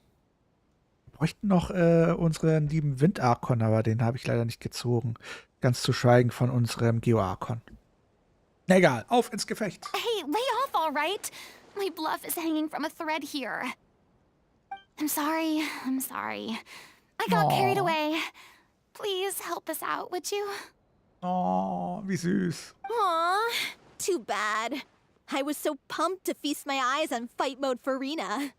bräuchten noch unseren lieben Wind-Arkon, aber den habe ich leider nicht gezogen. Ganz zu schweigen von unserem Geo-Arkon. Egal, auf ins Gefecht. Hey, lay off, all right? My bluff is hanging from a thread here. I'm sorry. I got carried Aw. away. Please help us out, would you? Oh, wie süß. Aw, too bad. I was so pumped to feast my eyes on fight mode Furina.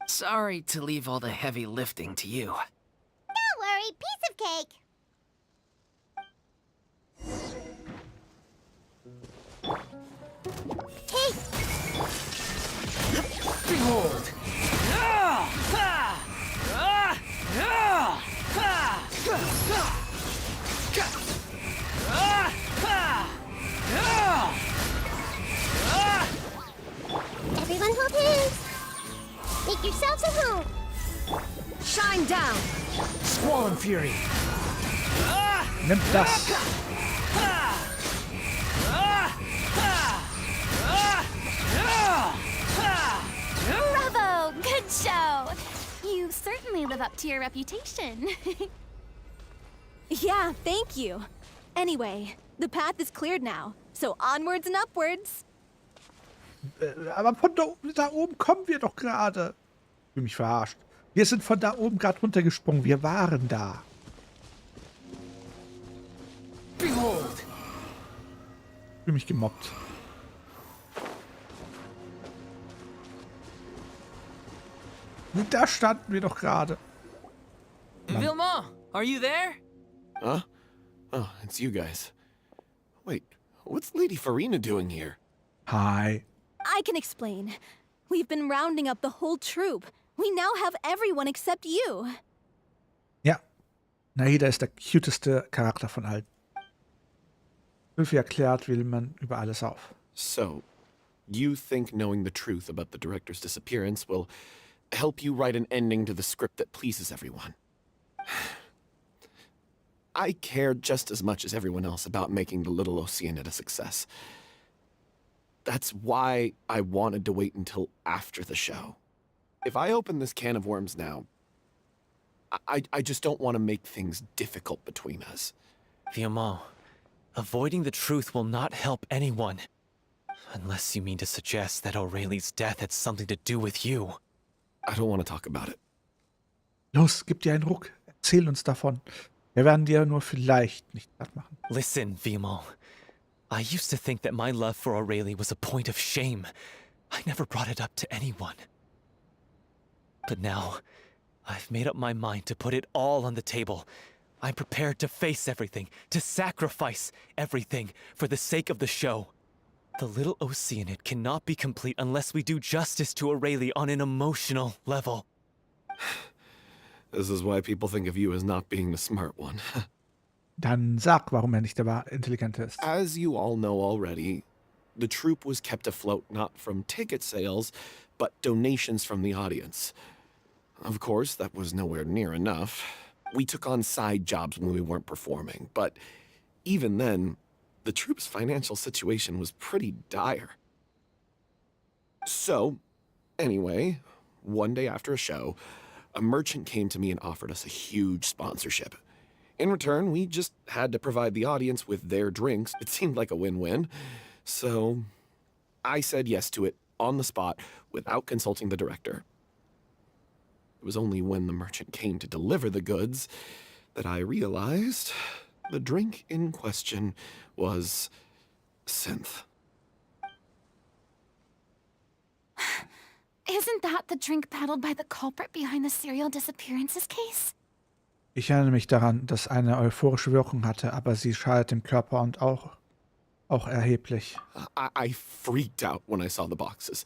Sorry to leave all the heavy lifting to you. Don't worry, piece of cake. Hey, Behold! everyone hold hands. Make yourselves at home. Shine down! Squall and Fury! Nimmt das. Bravo! Good show! You certainly live up to your reputation. Yeah, thank you. Anyway, the path is cleared now, so onwards and upwards. Aber von da oben kommen wir doch gerade. Ich fühle mich verarscht. Wir sind von da oben gerade runtergesprungen. Wir waren da. Behold! Ich fühle mich gemobbt. Da standen wir doch gerade. Vilma, are you there? Huh? Oh, it's you guys. Wait, what's Lady Furina doing here? Hi. I can explain. We've been rounding up the whole troop. We now have everyone except you. Ja. Naida ist der cuteste Charakter von allen. Wie erklärt will man über alles auf. So, you think knowing the truth about the director's disappearance will help you write an ending to the script that pleases everyone? I care just as much as everyone else about making the little Oceanid a success. That's why I wanted to wait until after the show. If I open this can of worms now, I just don't want to make things difficult between us. Vilma, avoiding the truth will not help anyone. Unless you mean to suggest that Aurelie's death had something to do with you. I don't want to talk about it. Los, gib dir einen Ruck. Erzähl uns davon. Wir werden dir nur vielleicht nicht platt machen. Listen, Vilma. I used to think that my love for Aurelie was a point of shame. I never brought it up to anyone. But now, I've made up my mind to put it all on the table. I'm prepared to face everything, to sacrifice everything for the sake of the show. The little Oceanid cannot be complete unless we do justice to Aurelie on an emotional level. This is why people think of you as not being the smart one. Dann sag, warum nicht der Intelligente ist. As you all know already, the troupe was kept afloat not from ticket sales, but donations from the audience. Of course, that was nowhere near enough. We took on side jobs when we weren't performing, but even then, the troupe's financial situation was pretty dire. So, anyway, one day after a show, a merchant came to me and offered us a huge sponsorship. In return, we just had to provide the audience with their drinks. It seemed like a win-win. So I said yes to it on the spot without consulting the director. It was only when the merchant came to deliver the goods that I realized the drink in question was synth. Isn't that the drink paddled by the culprit behind the serial disappearances case? Ich erinnere mich daran, dass eine euphorische Wirkung hatte, aber sie schadet dem Körper und auch erheblich. I freaked out when I saw the boxes.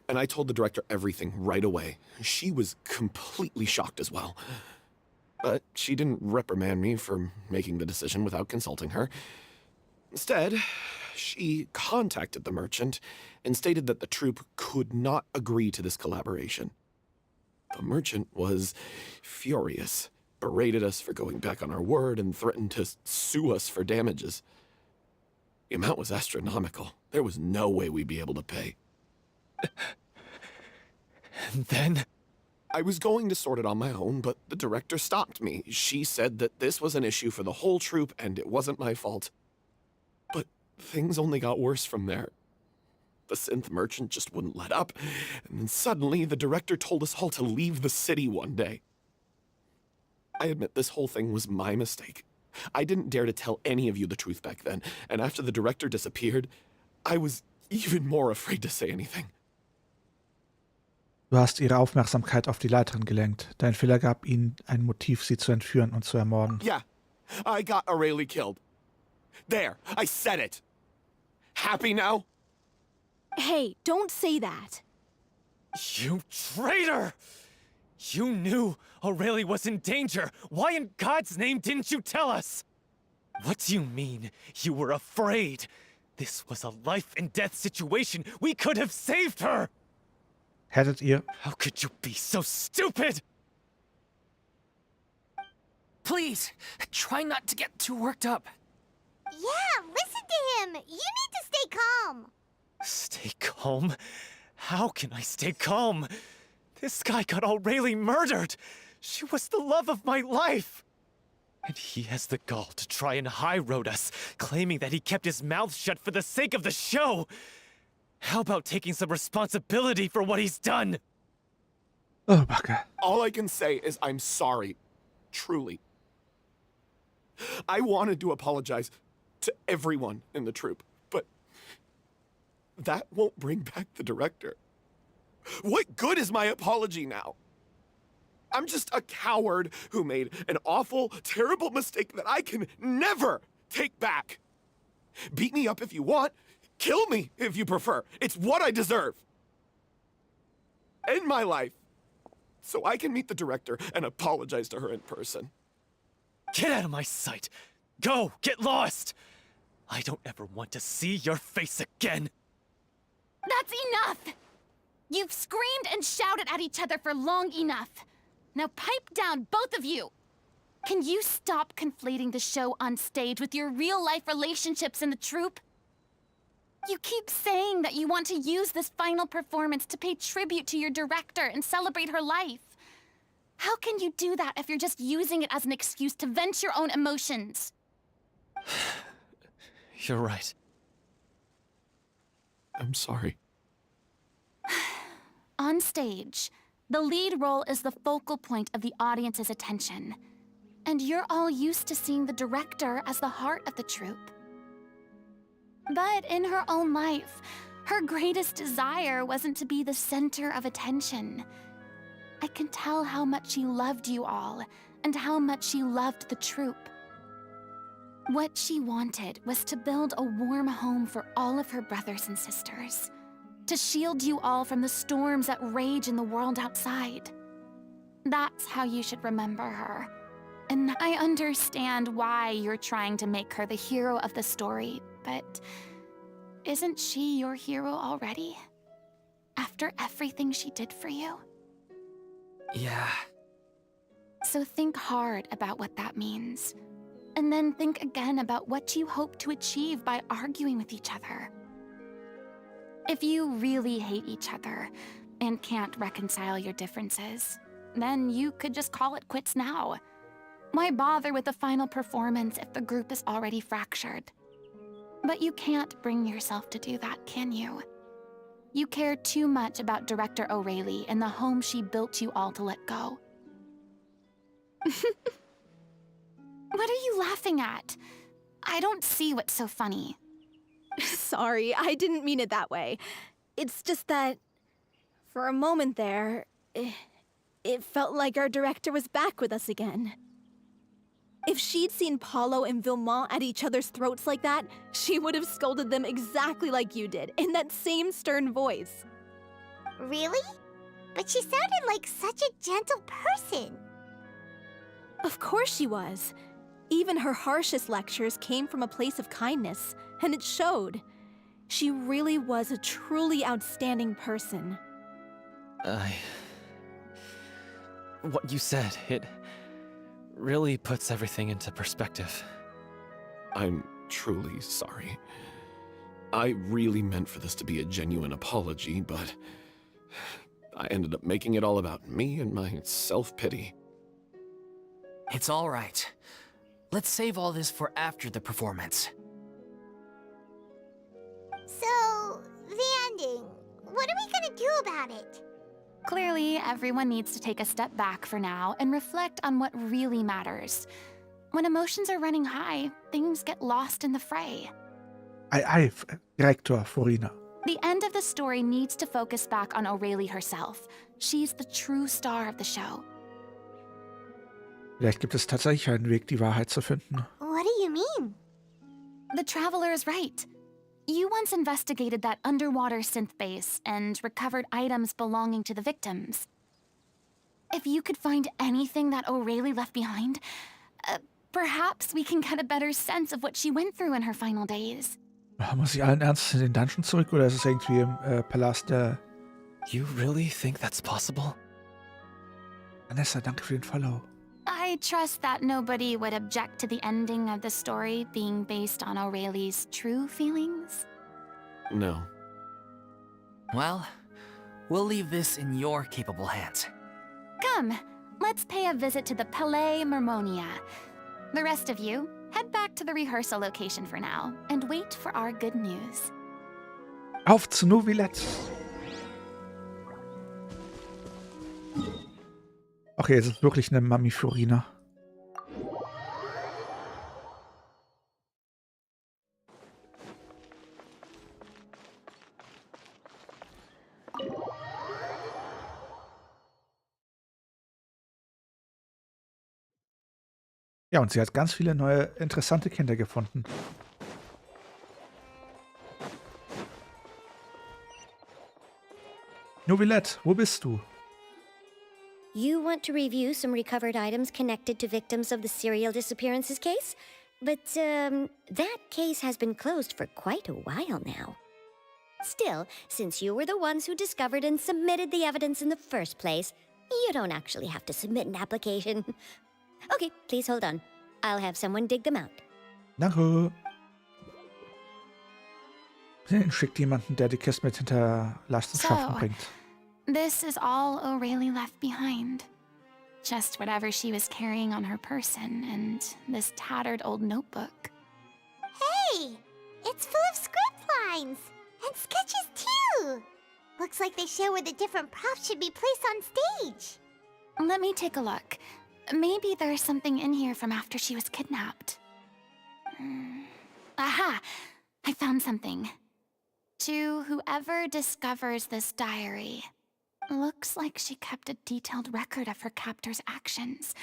And I told the director everything right away. She was completely shocked as well. But she didn't reprimand me for making the decision without consulting her. Instead, she contacted the merchant and stated that the troupe could not agree to this collaboration. The merchant was furious, berated us for going back on our word, and threatened to sue us for damages. The amount was astronomical. There was no way we'd be able to pay. And then? I was going to sort it on my own, but the director stopped me. She said that this was an issue for the whole troupe and it wasn't my fault. But things only got worse from there. The synth merchant just wouldn't let up, and then suddenly the director told us all to leave the city one day. I admit this whole thing was my mistake. I didn't dare to tell any of you the truth back then, and after the director disappeared, I was even more afraid to say anything. Du hast ihre Aufmerksamkeit auf die Leiterin gelenkt. Dein Fehler gab ihnen ein Motiv, sie zu entführen und zu ermorden. Yeah, I got Aurelie killed. There, I said it. Happy now? Hey, don't say that. You traitor! You knew Aurelie was in danger. Why in God's name didn't you tell us? What do you mean, you were afraid? This was a life-and-death situation. We could have saved her! Hättet ihr... How could you be so stupid? Please, try not to get too worked up. Yeah, listen to him. You need to stay calm. Stay calm? How can I stay calm? This guy got Aurelie murdered! She was the love of my life! And he has the gall to try and high-road us, claiming that he kept his mouth shut for the sake of the show! How about taking some responsibility for what he's done? Oh, Backe. All I can say is I'm sorry. Truly. I wanted to apologize to everyone in the troupe, but that won't bring back the director. What good is my apology now? I'm just a coward who made an awful, terrible mistake that I can never take back. Beat me up if you want. Kill me if you prefer. It's what I deserve. End my life so I can meet the director and apologize to her in person. Get out of my sight! Go! Get lost! I don't ever want to see your face again! That's enough! You've screamed and shouted at each other for long enough. Now pipe down, both of you! Can you stop conflating the show on stage with your real-life relationships in the troupe? You keep saying that you want to use this final performance to pay tribute to your director and celebrate her life. How can you do that if you're just using it as an excuse to vent your own emotions? You're right. I'm sorry. On stage, the lead role is the focal point of the audience's attention. And you're all used to seeing the director as the heart of the troupe. But in her own life, her greatest desire wasn't to be the center of attention. I can tell how much she loved you all, and how much she loved the troupe. What she wanted was to build a warm home for all of her brothers and sisters. To shield you all from the storms that rage in the world outside. That's how you should remember her. And I understand why you're trying to make her the hero of the story, but isn't she your hero already? After everything she did for you? Yeah. So think hard about what that means. And then think again about what you hope to achieve by arguing with each other. If you really hate each other and can't reconcile your differences, then you could just call it quits now. Why bother with the final performance if the group is already fractured? But you can't bring yourself to do that, can you? You care too much about Director Aurelie and the home she built you all to let go. What are you laughing at? I don't see what's so funny. Sorry, I didn't mean it that way. It's just that, for a moment there, it felt like our director was back with us again. If she'd seen Paulo and Vilmont at each other's throats like that, she would have scolded them exactly like you did, in that same stern voice. Really? But she sounded like such a gentle person. Of course she was. Even her harshest lectures came from a place of kindness, and it showed. She really was a truly outstanding person. What you said, it really puts everything into perspective. I'm truly sorry. I really meant for this to be a genuine apology, but I ended up making it all about me and my self-pity. It's all right. Let's save all this for after the performance. So, the ending. What are we gonna do about it? Clearly, everyone needs to take a step back for now and reflect on what really matters. When emotions are running high, things get lost in the fray. Direktor Furina. The end of the story needs to focus back on Aurelie herself. She's the true star of the show. Vielleicht gibt es tatsächlich einen Weg, die Wahrheit zu finden. What do you mean? The Traveler is right. You once investigated that underwater synth base and recovered items belonging to the victims. If you could find anything that Aurelie left behind, perhaps we can get a better sense of what she went through in her final days. Muss ich allen Ernstes in den Dungeon zurück oder ist es irgendwie im Palast der... You really think that's possible? Vanessa, danke für den Follow. I trust that nobody would object to the ending of the story being based on Aurelie's true feelings. No. Well, we'll leave this in your capable hands. Come, let's pay a visit to the Palais Mermonia. The rest of you, head back to the rehearsal location for now and wait for our good news. Auf zu Novilette. Okay, es ist wirklich eine Mami Furina. Ja, und sie hat ganz viele neue, interessante Kinder gefunden. Novilette, wo bist du? You want to review some recovered items connected to victims of the serial disappearances case? But, that case has been closed for quite a while now. Still, since you were the ones who discovered and submitted the evidence in the first place, you don't actually have to submit an application. Okay, please hold on. I'll have someone dig them out. Danke. Schickt jemanden, der die Kiste mit Hinterlassenschaften bringt. This is all Aurelie left behind. Just whatever she was carrying on her person and this tattered old notebook. Hey! It's full of script lines! And sketches too! Looks like they show where the different props should be placed on stage. Let me take a look. Maybe there's something in here from after she was kidnapped. Aha! I found something. To whoever discovers this diary. Looks like she kept a detailed record of her captor's actions.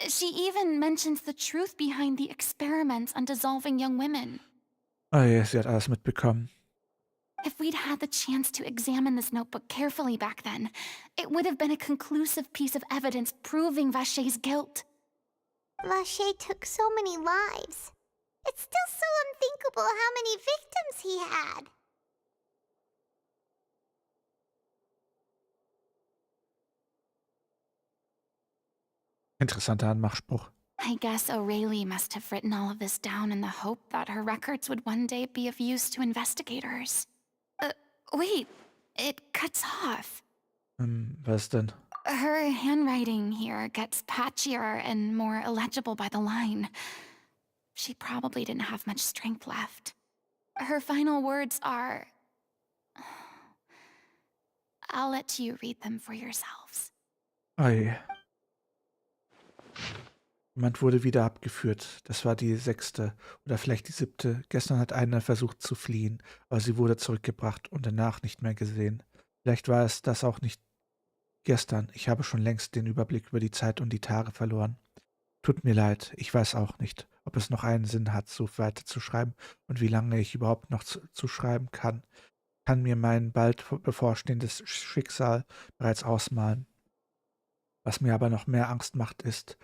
She even mentions the truth behind the experiments on dissolving young women. Oh ja, sie hat alles mitbekommen. If we'd had the chance to examine this notebook carefully back then, it would have been a conclusive piece of evidence proving Vacher's guilt. Vacher took so many lives. It's still so unthinkable how many victims he had. Interessanter Anmachspruch. I guess Aurelie must have written all of this down in the hope that her records would one day be of use to investigators. Wait, it cuts off. Was denn? Her handwriting here gets patchier and more illegible by the line. She probably didn't have much strength left. Her final words are... I'll let you read them for yourselves. Oh je. Jemand wurde wieder abgeführt. Das war die 6. oder vielleicht die 7. Gestern hat eine versucht zu fliehen, aber sie wurde zurückgebracht und danach nicht mehr gesehen. Vielleicht war es das auch nicht gestern. Ich habe schon längst den Überblick über die Zeit und die Tage verloren. Tut mir leid, ich weiß auch nicht, ob es noch einen Sinn hat, so weiterzuschreiben und wie lange ich überhaupt noch zu schreiben kann. Kann mir mein bald bevorstehendes Schicksal bereits ausmalen. Was mir aber noch mehr Angst macht, ist,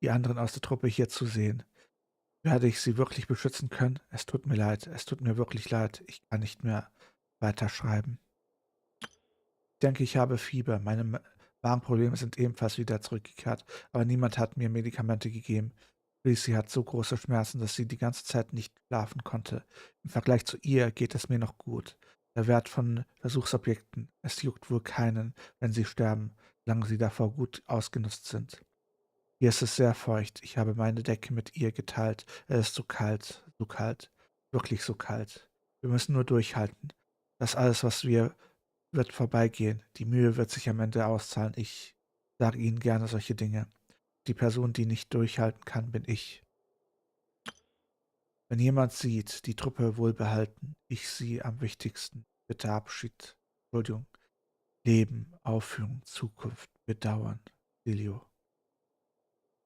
die anderen aus der Truppe hier zu sehen. Werde ich sie wirklich beschützen können? Es tut mir leid, es tut mir wirklich leid. Ich kann nicht mehr weiterschreiben. Ich denke, ich habe Fieber. Meine Magenprobleme sind ebenfalls wieder zurückgekehrt, aber niemand hat mir Medikamente gegeben. Lucy hat so große Schmerzen, dass sie die ganze Zeit nicht schlafen konnte. Im Vergleich zu ihr geht es mir noch gut. Der Wert von Versuchsobjekten. Es juckt wohl keinen, wenn sie sterben, solange sie davor gut ausgenutzt sind. Hier ist es sehr feucht. Ich habe meine Decke mit ihr geteilt. Es ist so kalt, wirklich so kalt. Wir müssen nur durchhalten. Das alles, was wir, wird vorbeigehen. Die Mühe wird sich am Ende auszahlen. Ich sage Ihnen gerne solche Dinge. Die Person, die nicht durchhalten kann, bin ich. Wenn jemand sieht, die Truppe wohlbehalten, ich sie am wichtigsten. Bitte Abschied, Entschuldigung, Leben, Aufführung, Zukunft, Bedauern, Silio.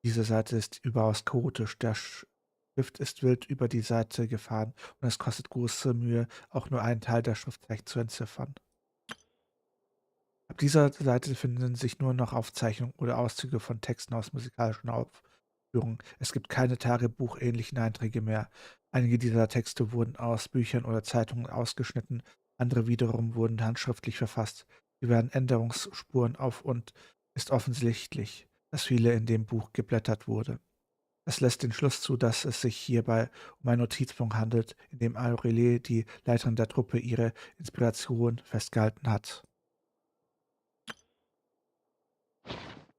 Diese Seite ist überaus chaotisch. Der Stift ist wild über die Seite gefahren und es kostet große Mühe, auch nur einen Teil der Schriftzeichen zu entziffern. Ab dieser Seite finden sich nur noch Aufzeichnungen oder Auszüge von Texten aus musikalischen Aufführungen. Es gibt keine tagebuchähnlichen Einträge mehr. Einige dieser Texte wurden aus Büchern oder Zeitungen ausgeschnitten, andere wiederum wurden handschriftlich verfasst. Sie werden Änderungsspuren auf und ist offensichtlich, dass viele in dem Buch geblättert wurde. Es lässt den Schluss zu, dass es sich hierbei um ein Notizbuch handelt, in dem Aurelie, die Leiterin der Truppe, ihre Inspiration festgehalten hat.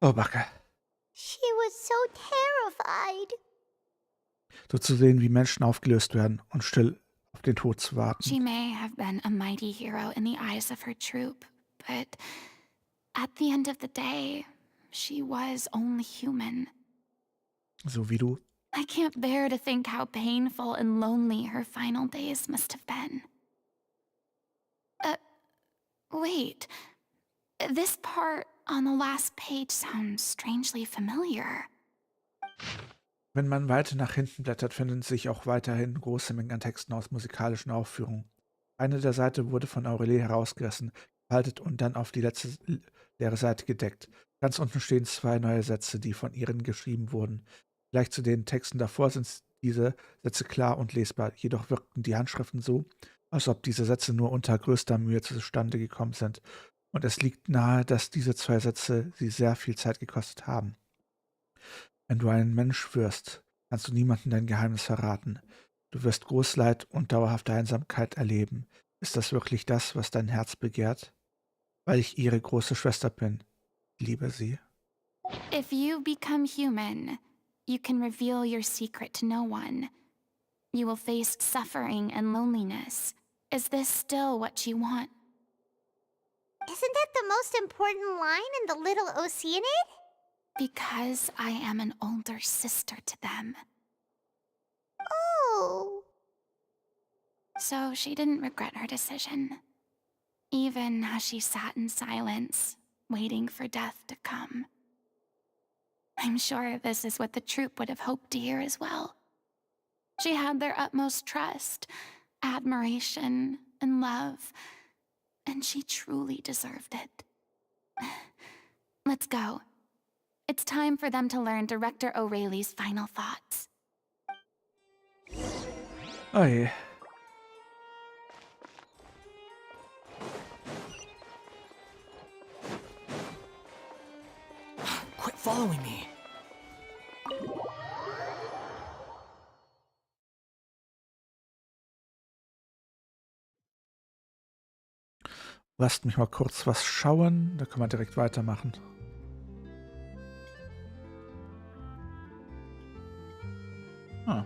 Oh, Backe. She was so terrified. So zu sehen, wie Menschen aufgelöst werden und still auf den Tod zu warten. She may have been a mighty hero in the eyes of her troop, but at the end of the day, she was only human. So wie du. I can't bear to think how painful and lonely her final days must have been. Wait. This part on the last page sounds strangely familiar. Wenn man weiter nach hinten blättert, finden sich auch weiterhin große Mengen an Texten aus musikalischen Aufführungen. Eine der Seiten wurde von Aurelie herausgerissen, gefaltet und dann auf die letzte leere Seite gedeckt. Ganz unten stehen 2 neue Sätze, die von ihren geschrieben wurden. Gleich zu den Texten davor sind diese Sätze klar und lesbar, jedoch wirkten die Handschriften so, als ob diese Sätze nur unter größter Mühe zustande gekommen sind. Und es liegt nahe, dass diese 2 Sätze sie sehr viel Zeit gekostet haben. Wenn du ein Mensch wirst, kannst du niemandem dein Geheimnis verraten. Du wirst Großleid und dauerhafte Einsamkeit erleben. Ist das wirklich das, was dein Herz begehrt? Weil ich ihre große Schwester bin. Ich liebe sie. If you become human, you can reveal your secret to no one. You will face suffering and loneliness. Is this still what you want? Isn't that the most important line in the Little Oceanid? Because I am an older sister to them. Oh. So she didn't regret her decision, even as she sat in silence, waiting for death to come. I'm sure this is what the troop would have hoped to hear as well. She had their utmost trust, admiration, and love, and she truly deserved it. Let's go. It's time for them to learn Director O'Reilly's final thoughts. Oh je. Quit following me. Lasst mich mal kurz was schauen, da können wir direkt weitermachen. Ah.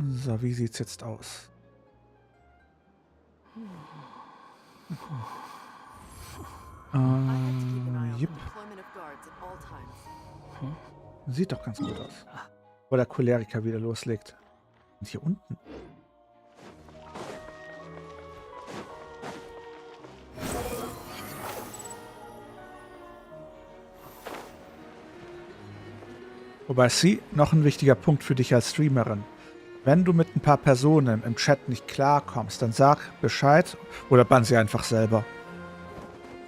So, wie sieht's jetzt aus? Yep. Sieht doch ganz gut aus. Wo der Choleriker wieder loslegt. Und hier unten. Wobei sie, noch ein wichtiger Punkt für dich als Streamerin. Wenn du mit ein paar Personen im Chat nicht klarkommst, dann sag Bescheid oder bann sie einfach selber.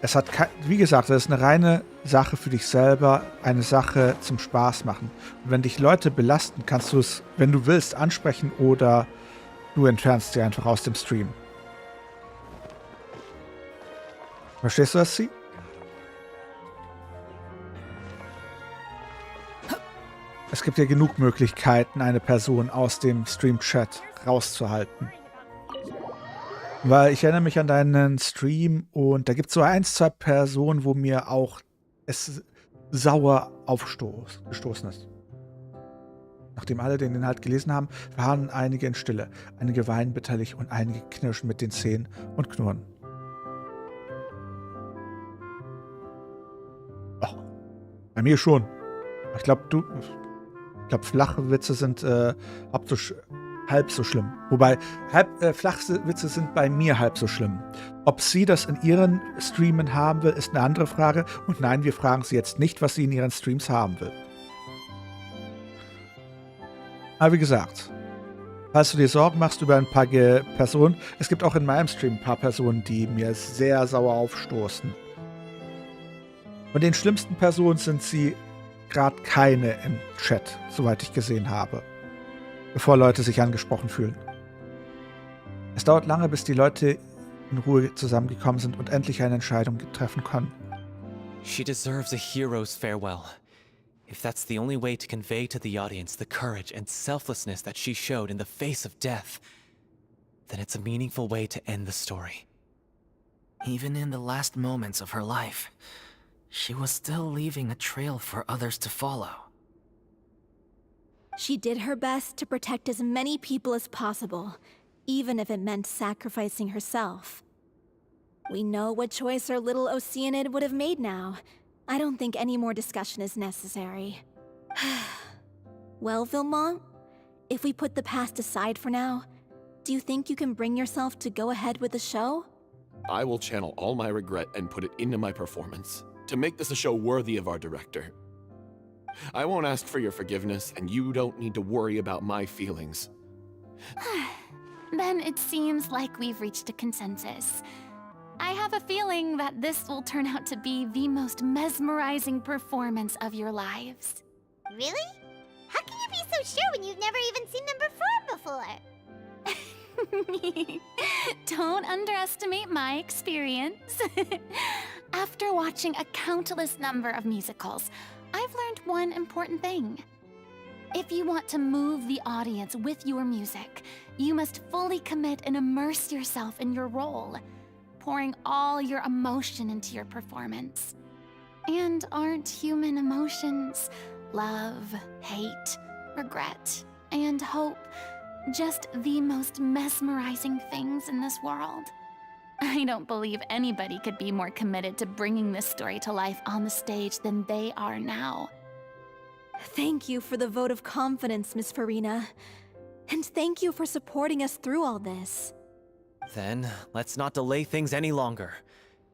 Es hat, wie gesagt, das ist eine reine Sache für dich selber, eine Sache zum Spaß machen. Und wenn dich Leute belasten, kannst du es, wenn du willst, ansprechen oder du entfernst sie einfach aus dem Stream. Verstehst du das, sie? Es gibt ja genug Möglichkeiten, eine Person aus dem Stream-Chat rauszuhalten. Weil ich erinnere mich an deinen Stream und da gibt es so 1, 2 Personen, wo mir auch es sauer gestoßen ist. Nachdem alle den Inhalt gelesen haben, verharren einige in Stille. Einige weinen bitterlich und einige knirschen mit den Zähnen und knurren. Ach, bei mir schon. Ich glaube, flache Witze sind halb so schlimm. Wobei, flache Witze sind bei mir halb so schlimm. Ob sie das in ihren Streamen haben will, ist eine andere Frage. Und nein, wir fragen sie jetzt nicht, was sie in ihren Streams haben will. Aber wie gesagt, falls du dir Sorgen machst über ein paar Personen, es gibt auch in meinem Stream ein paar Personen, die mir sehr sauer aufstoßen. Von den schlimmsten Personen sind sie gerade keine im Chat, soweit ich gesehen habe, bevor Leute sich angesprochen fühlen. Es dauert lange, bis die Leute in Ruhe zusammengekommen sind und endlich eine Entscheidung treffen können. She deserves a hero's farewell. If that's the only way to convey to the audience the courage and selflessness that she showed in the face of death, then it's a meaningful way to end the story. Even in the last moments of her life, she was still leaving a trail for others to follow. She did her best to protect as many people as possible, even if it meant sacrificing herself. We know what choice our little Oceanid would have made now. I don't think any more discussion is necessary. Well, Vilmont, if we put the past aside for now, do you think you can bring yourself to go ahead with the show? I will channel all my regret and put it into my performance, to make this a show worthy of our director. I won't ask for your forgiveness, and you don't need to worry about my feelings. Then it seems like we've reached a consensus. I have a feeling that this will turn out to be the most mesmerizing performance of your lives. Really? How can you be so sure when you've never even seen them perform before? Don't underestimate my experience. After watching a countless number of musicals, I've learned one important thing. If you want to move the audience with your music, you must fully commit and immerse yourself in your role, pouring all your emotion into your performance. And aren't human emotions, love, hate, regret, and hope, just the most mesmerizing things in this world? I don't believe anybody could be more committed to bringing this story to life on the stage than they are now. Thank you for the vote of confidence, Miss Furina. And thank you for supporting us through all this. Then, let's not delay things any longer.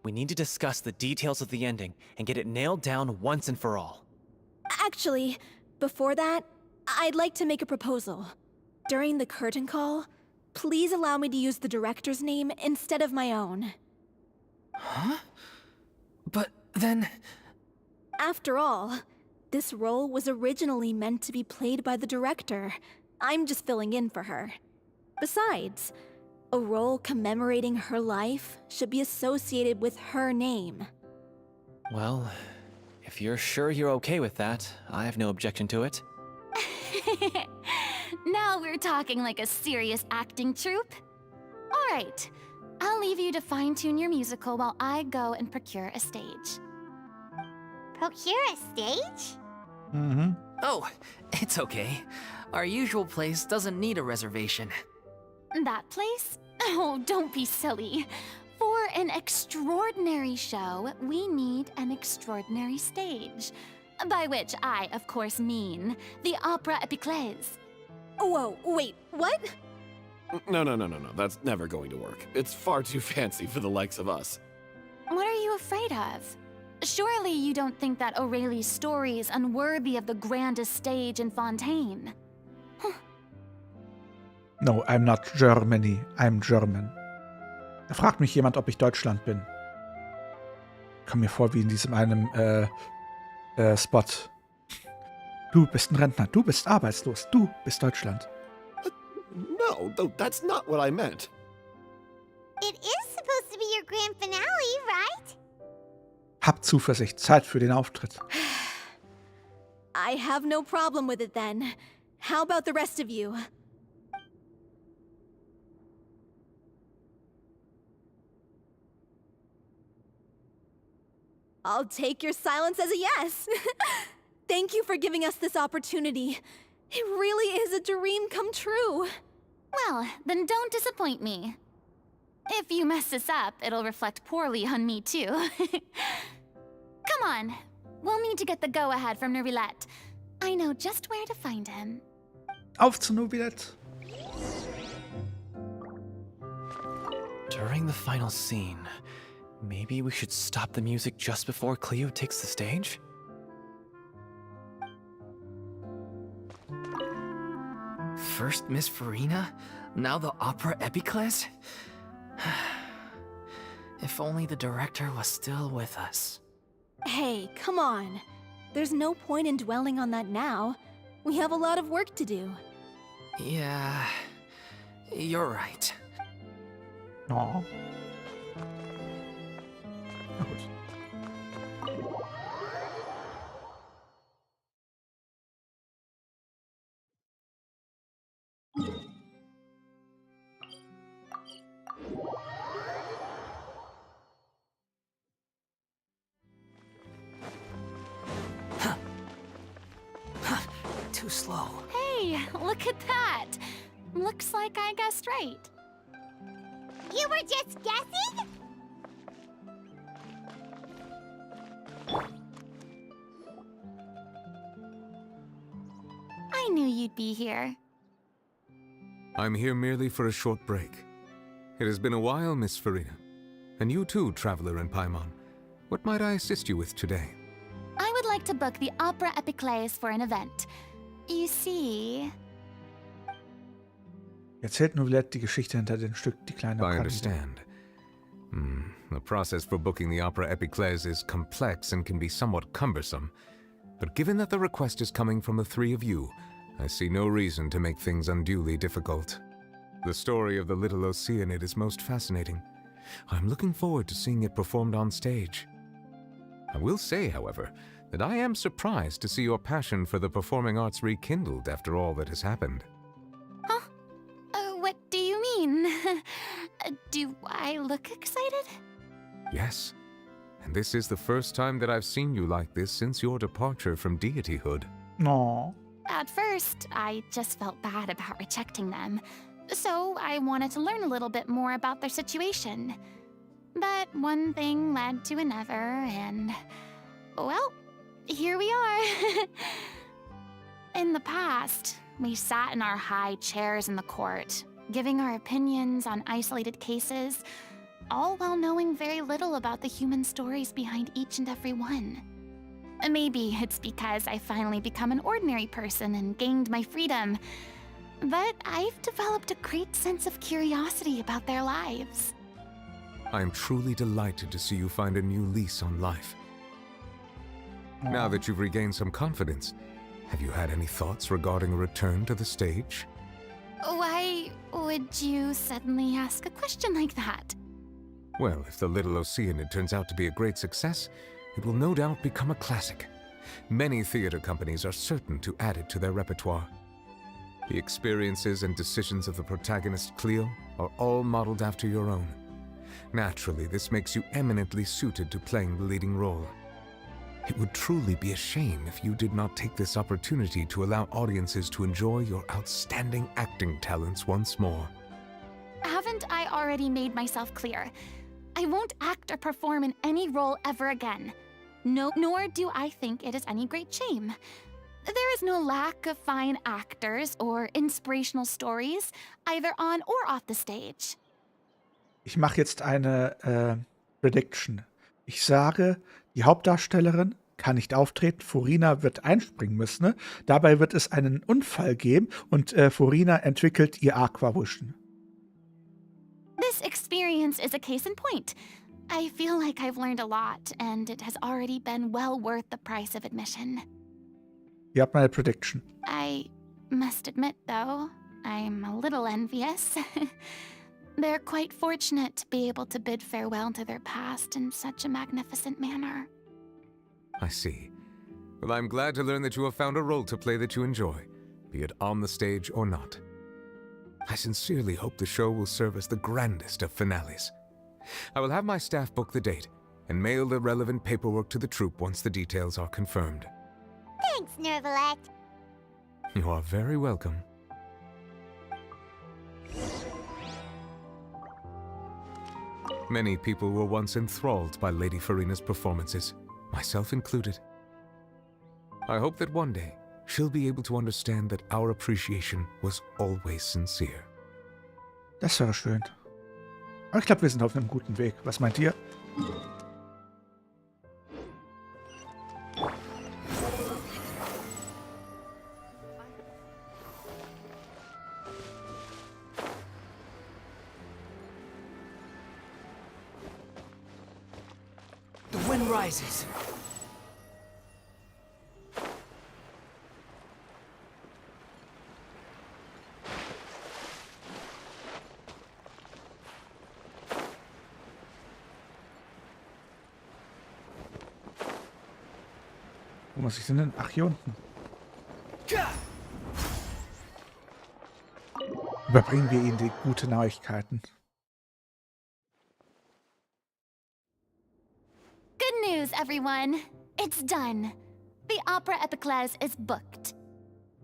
We need to discuss the details of the ending and get it nailed down once and for all. Actually, before that, I'd like to make a proposal. During the curtain call, please allow me to use the director's name instead of my own. Huh? But then... After all, this role was originally meant to be played by the director. I'm just filling in for her. Besides, a role commemorating her life should be associated with her name. Well, if you're sure you're okay with that, I have no objection to it. Now we're talking like a serious acting troupe. All right, I'll leave you to fine-tune your musical while I go and procure a stage. Procure a stage? Mhm. Oh, it's okay. Our usual place doesn't need a reservation. That place? Oh, don't be silly. For an extraordinary show, we need an extraordinary stage. By which I, of course, mean the Opera Epiclese. Whoa, wait, what? No, that's never going to work. It's far too fancy for the likes of us. What are you afraid of? Surely you don't think that Aurelie's story is unworthy of the grandest stage in Fontaine. No, I'm not Germany, I'm German. Da fragt mich jemand, ob ich Deutschland bin. Ich komme mir vor wie in diesem einem Spot. Du bist ein Rentner, du bist arbeitslos, du bist Deutschland. No, that's not what I meant. It is supposed to be your grand finale, right? Hab Zuversicht, Zeit für den Auftritt. I have no problem with it then. How about the rest of you? I'll take your silence as a yes. Thank you for giving us this opportunity. It really is a dream come true. Well, then don't disappoint me. If you mess this up, it'll reflect poorly on me too. Come on, we'll need to get the go-ahead from Nervilette. I know just where to find him. Auf zu Nervilette. During the final scene, maybe we should stop the music just before Cleo takes the stage? First Miss Furina, now the opera epiclese? If only the director was still with us. Hey, come on. There's no point in dwelling on that now. We have a lot of work to do. Yeah, you're right. Oh. Na gut. Too slow. Hey, look at that. Looks like I guessed right. You were just guessing? I knew you'd be here. I'm here merely for a short break. It has been a while, Miss Furina. And you too, traveler in Paimon. What might I assist you with today? I would like to book the Opera Epiclese for an event. You see... Erzählt Nervilette die Geschichte hinter dem Stück Die kleine I Ocarina. understand. The process for booking the Opera Epiclese is complex and can be somewhat cumbersome. But given that the request is coming from the three of you, I see no reason to make things unduly difficult. The story of the little Oceanid is most fascinating. I'm looking forward to seeing it performed on stage. I will say, however, that I am surprised to see your passion for the performing arts rekindled after all that has happened. Huh? What do you mean? Do I look excited? Yes, and this is the first time that I've seen you like this since your departure from deityhood. No. At first, I just felt bad about rejecting them. So I wanted to learn a little bit more about their situation. But one thing led to another, and... well, here we are. In the past, we sat in our high chairs in the court, giving our opinions on isolated cases, all while knowing very little about the human stories behind each and every one. Maybe it's because I finally become an ordinary person and gained my freedom, but I've developed a great sense of curiosity about their lives. I am truly delighted to see you find a new lease on life. Now that you've regained some confidence, have you had any thoughts regarding a return to the stage? Why would you suddenly ask a question like that? Well, if the Little Oceanid turns out to be a great success, it will no doubt become a classic. Many theater companies are certain to add it to their repertoire. The experiences and decisions of the protagonist Cleo are all modeled after your own. Naturally, this makes you eminently suited to playing the leading role. It would truly be a shame if you did not take this opportunity to allow audiences to enjoy your outstanding acting talents once more. Haven't I already made myself clear? I won't act or perform in any role ever again. No, nor do I think it is any great shame. There is no lack of fine actors or inspirational stories, either on or off the stage. Ich mache jetzt eine Prediction. Ich sage, die Hauptdarstellerin kann nicht auftreten, Furina wird einspringen müssen. Ne? Dabei wird es einen Unfall geben und Furina entwickelt ihr Aquavision. This experience is a case in point. I feel like I've learned a lot, and it has already been well worth the price of admission. Ihr habt meine Prediction. I must admit, though, I'm a little envious. They're quite fortunate to be able to bid farewell to their past in such a magnificent manner. I see. Well, I'm glad to learn that you have found a role to play that you enjoy, be it on the stage or not. I sincerely hope the show will serve as the grandest of finales. I will have my staff book the date, and mail the relevant paperwork to the troupe once the details are confirmed. Thanks, Nervalette. You are very welcome. Many people were once enthralled by Lady Furina's performances, myself included. I hope that one day she'll be able to understand that our appreciation was always sincere. Das wäre schön. Aber ich glaube, wir sind auf einem guten Weg. Was meint ihr? The wind rises. Wo muss ich denn? Ach, hier unten. Überbringen wir ihnen die guten Neuigkeiten. Good news, everyone. It's done. The opera epiclese is booked.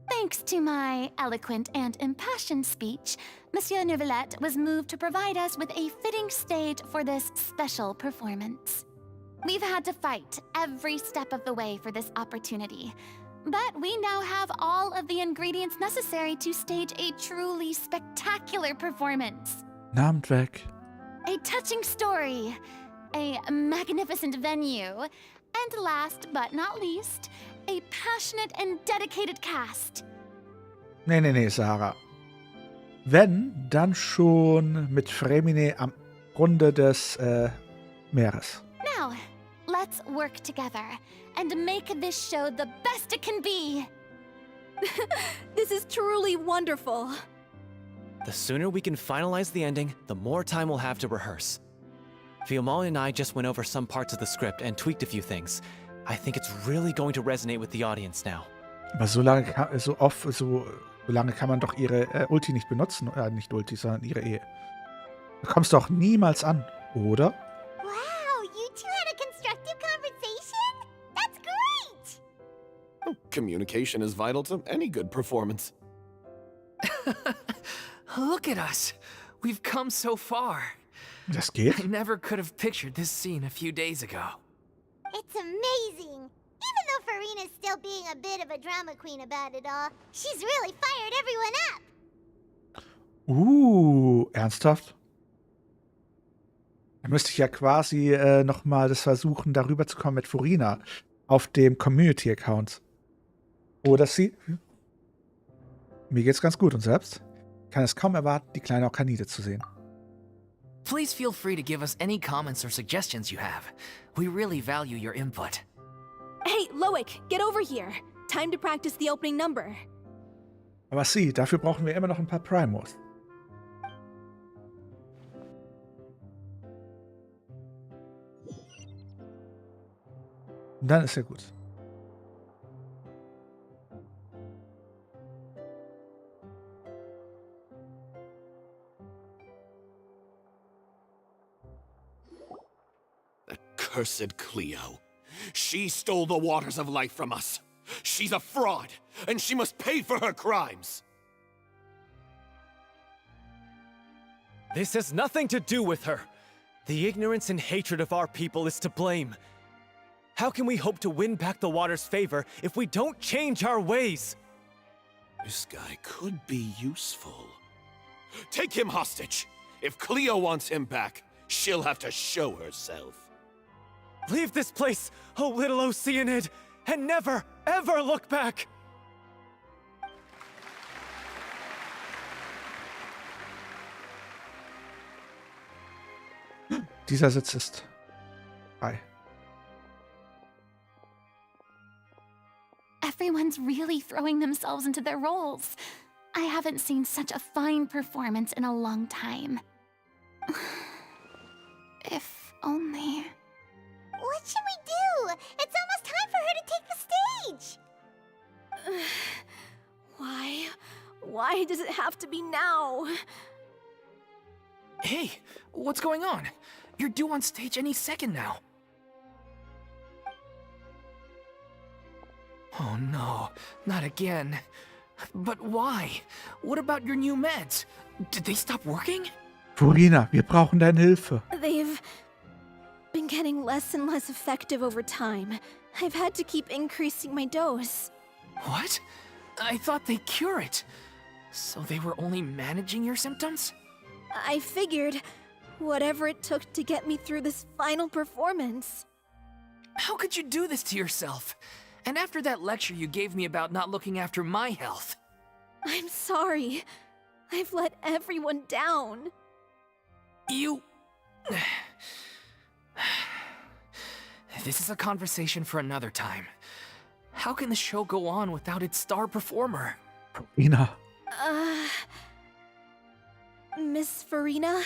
Thanks to my eloquent and impassioned speech, Monsieur Neuvillette was moved to provide us with a fitting stage for this special performance. We've had to fight every step of the way for this opportunity, but we now have all of the ingredients necessary to stage a truly spectacular performance. Namen weg. A touching story, a magnificent venue, and last but not least, a passionate and dedicated cast. Nee, Sarah. Wenn, dann schon mit Fremine am Grunde des Meeres. Now, let's work together and make this show the best it can be. This is truly wonderful. The sooner we can finalize the ending, the more time we'll have to rehearse. Fiamma and I just went over some parts of the script and tweaked a few things. I think it's really going to resonate with the audience now. Aber so lange kann man doch ihre Ulti nicht benutzen. Nicht Ulti, sondern ihre E. Du kommst doch niemals an, oder? Wow, you two had a constructive conversation? That's great! Oh, communication is vital to any good performance. Look at us. We've come so far. Das geht? I never could have pictured this scene a few days ago. It's amazing. Even though Furina's still being a bit of a drama queen about it all, she's really fired everyone up. Ernsthaft? Dann müsste ich ja quasi nochmal das versuchen, darüber zu kommen mit Furina auf dem Community-Account. Oder sie? Mir geht's ganz gut und selbst? Ich kann es kaum erwarten, die kleine Orkanide zu sehen. Please feel free to give us any comments or suggestions you have. We really value your input. Hey, Loic, get over here. Time to practice the opening number. Aber sie, dafür brauchen wir immer noch ein paar Primos. Und dann ist ja gut. Cursed Cleo. She stole the waters of life from us. She's a fraud, and she must pay for her crimes. This has nothing to do with her. The ignorance and hatred of our people is to blame. How can we hope to win back the water's favor if we don't change our ways? This guy could be useful. Take him hostage. If Cleo wants him back, she'll have to show herself. Leave this place, O little Oceanid, and never, ever look back! Dieser Sitz ist frei. Everyone's really throwing themselves into their roles. I haven't seen such a fine performance in a long time. If only... What should we do? It's almost time for her to take the stage. Why does it have to be now? Hey, what's going on? You're due on stage any second now. Oh no, not again. But why? What about your new meds? Did they stop working? Furina, wir brauchen deine Hilfe. They've been getting less and less effective over time. I've had to keep increasing my dose. What? I thought they cure it. So they were only managing your symptoms? I figured whatever it took to get me through this final performance. How could you do this to yourself? And after that lecture you gave me about not looking after my health. I'm sorry. I've let everyone down. You... This is a conversation for another time. How can the show go on without its star performer? Furina. Miss Furina,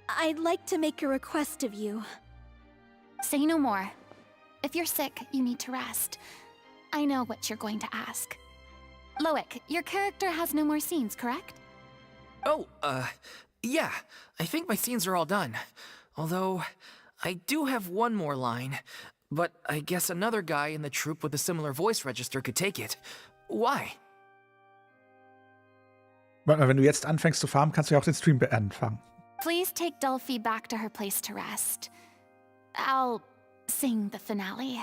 I'd like to make a request of you. Say no more. If you're sick, you need to rest. I know what you're going to ask. Loic, your character has no more scenes, correct? Oh, yeah. I think my scenes are all done. Although, I do have one more line. But I guess another guy in the troupe with a similar voice register could take it. Why? Warte mal, wenn du jetzt anfängst zu farmen, kannst du ja auch den Stream anfangen. Please take Delphi back to her place to rest. I'll sing the finale.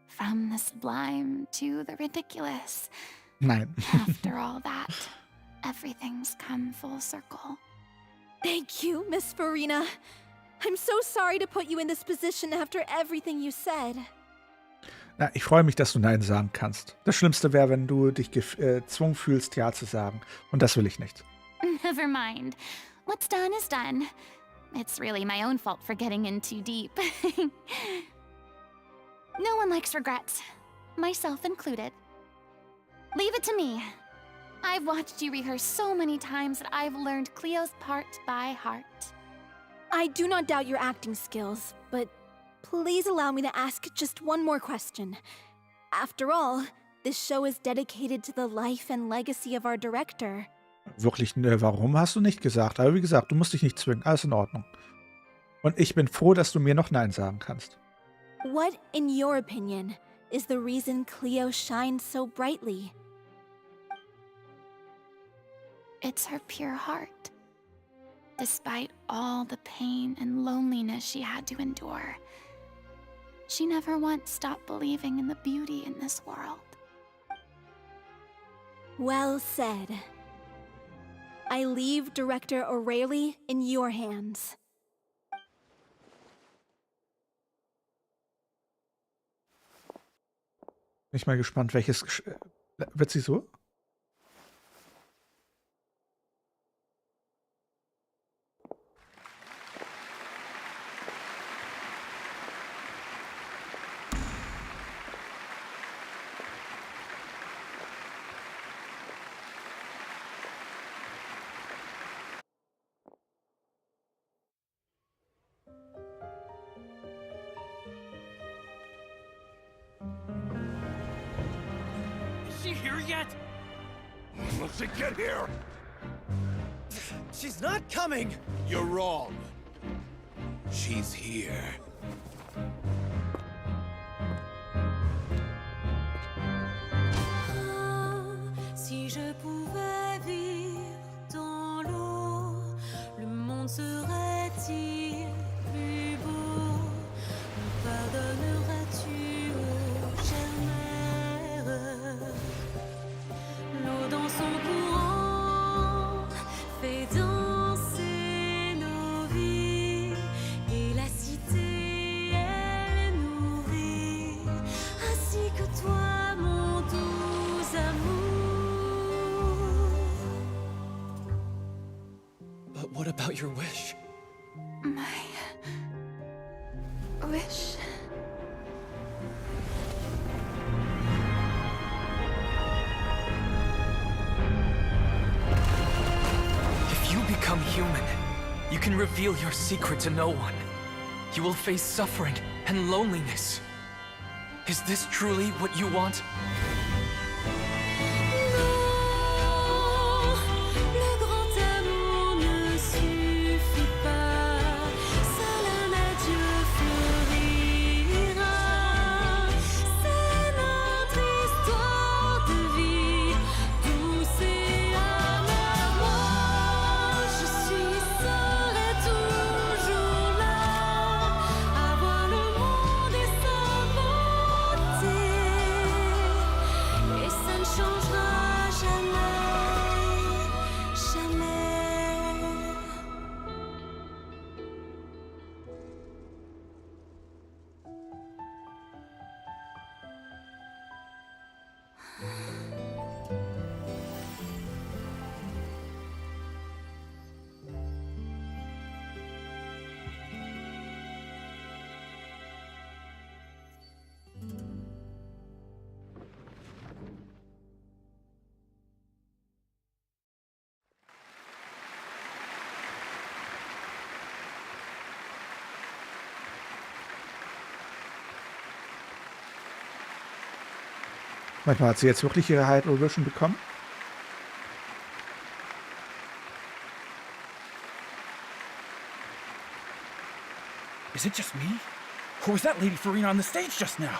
From the sublime to the ridiculous. Nein. After all that, everything's come full circle. Thank you, Miss Furina. I'm so sorry to put you in this position after everything you said. Na, ich freue mich, dass du Nein sagen kannst. Das Schlimmste wäre, wenn du dich gezwungen fühlst, Ja zu sagen. Und das will ich nicht. Never mind. What's done is done. It's really my own fault for getting in too deep. No one likes regrets, myself included. Leave it to me. I've watched you rehearse so many times that I've learned Cleo's part by heart. I do not doubt your acting skills, but please allow me to ask just one more question. After all, this show is dedicated to the life and legacy of our director. Wirklich, warum hast du nicht gesagt? Aber wie gesagt, du musst dich nicht zwingen. Alles in Ordnung. Und ich bin froh, dass du mir noch Nein sagen kannst. What, in your opinion, is the reason Cleo shines so brightly? It's her pure heart. Despite all the pain and loneliness she had to endure, she never once stopped believing in the beauty in this world. Well said. I leave Director O'Reilly in your hands. Bin ich mal gespannt, welches... Wird sie so? Here yet? Let's get here! She's not coming! You're wrong. She's here. Si je pouvais vivre dans l'eau, le monde serait-il plus beau? Me pardonneras-tu, ô chère mère? L'eau dans son courant fait danser nos vies, et la cité elle nourrit, ainsi que toi mon doux amour. But what about your wish? My wish. If you become human, you can reveal your secret to no one. You will face suffering and loneliness. Is this truly what you want? Le grand amour ne suffit pas, seul un adieu fleurira. Manchmal hat sie jetzt wirklich ihre Hydro Vision bekommen. Is it just me? Or was that Lady Furina on the stage just now?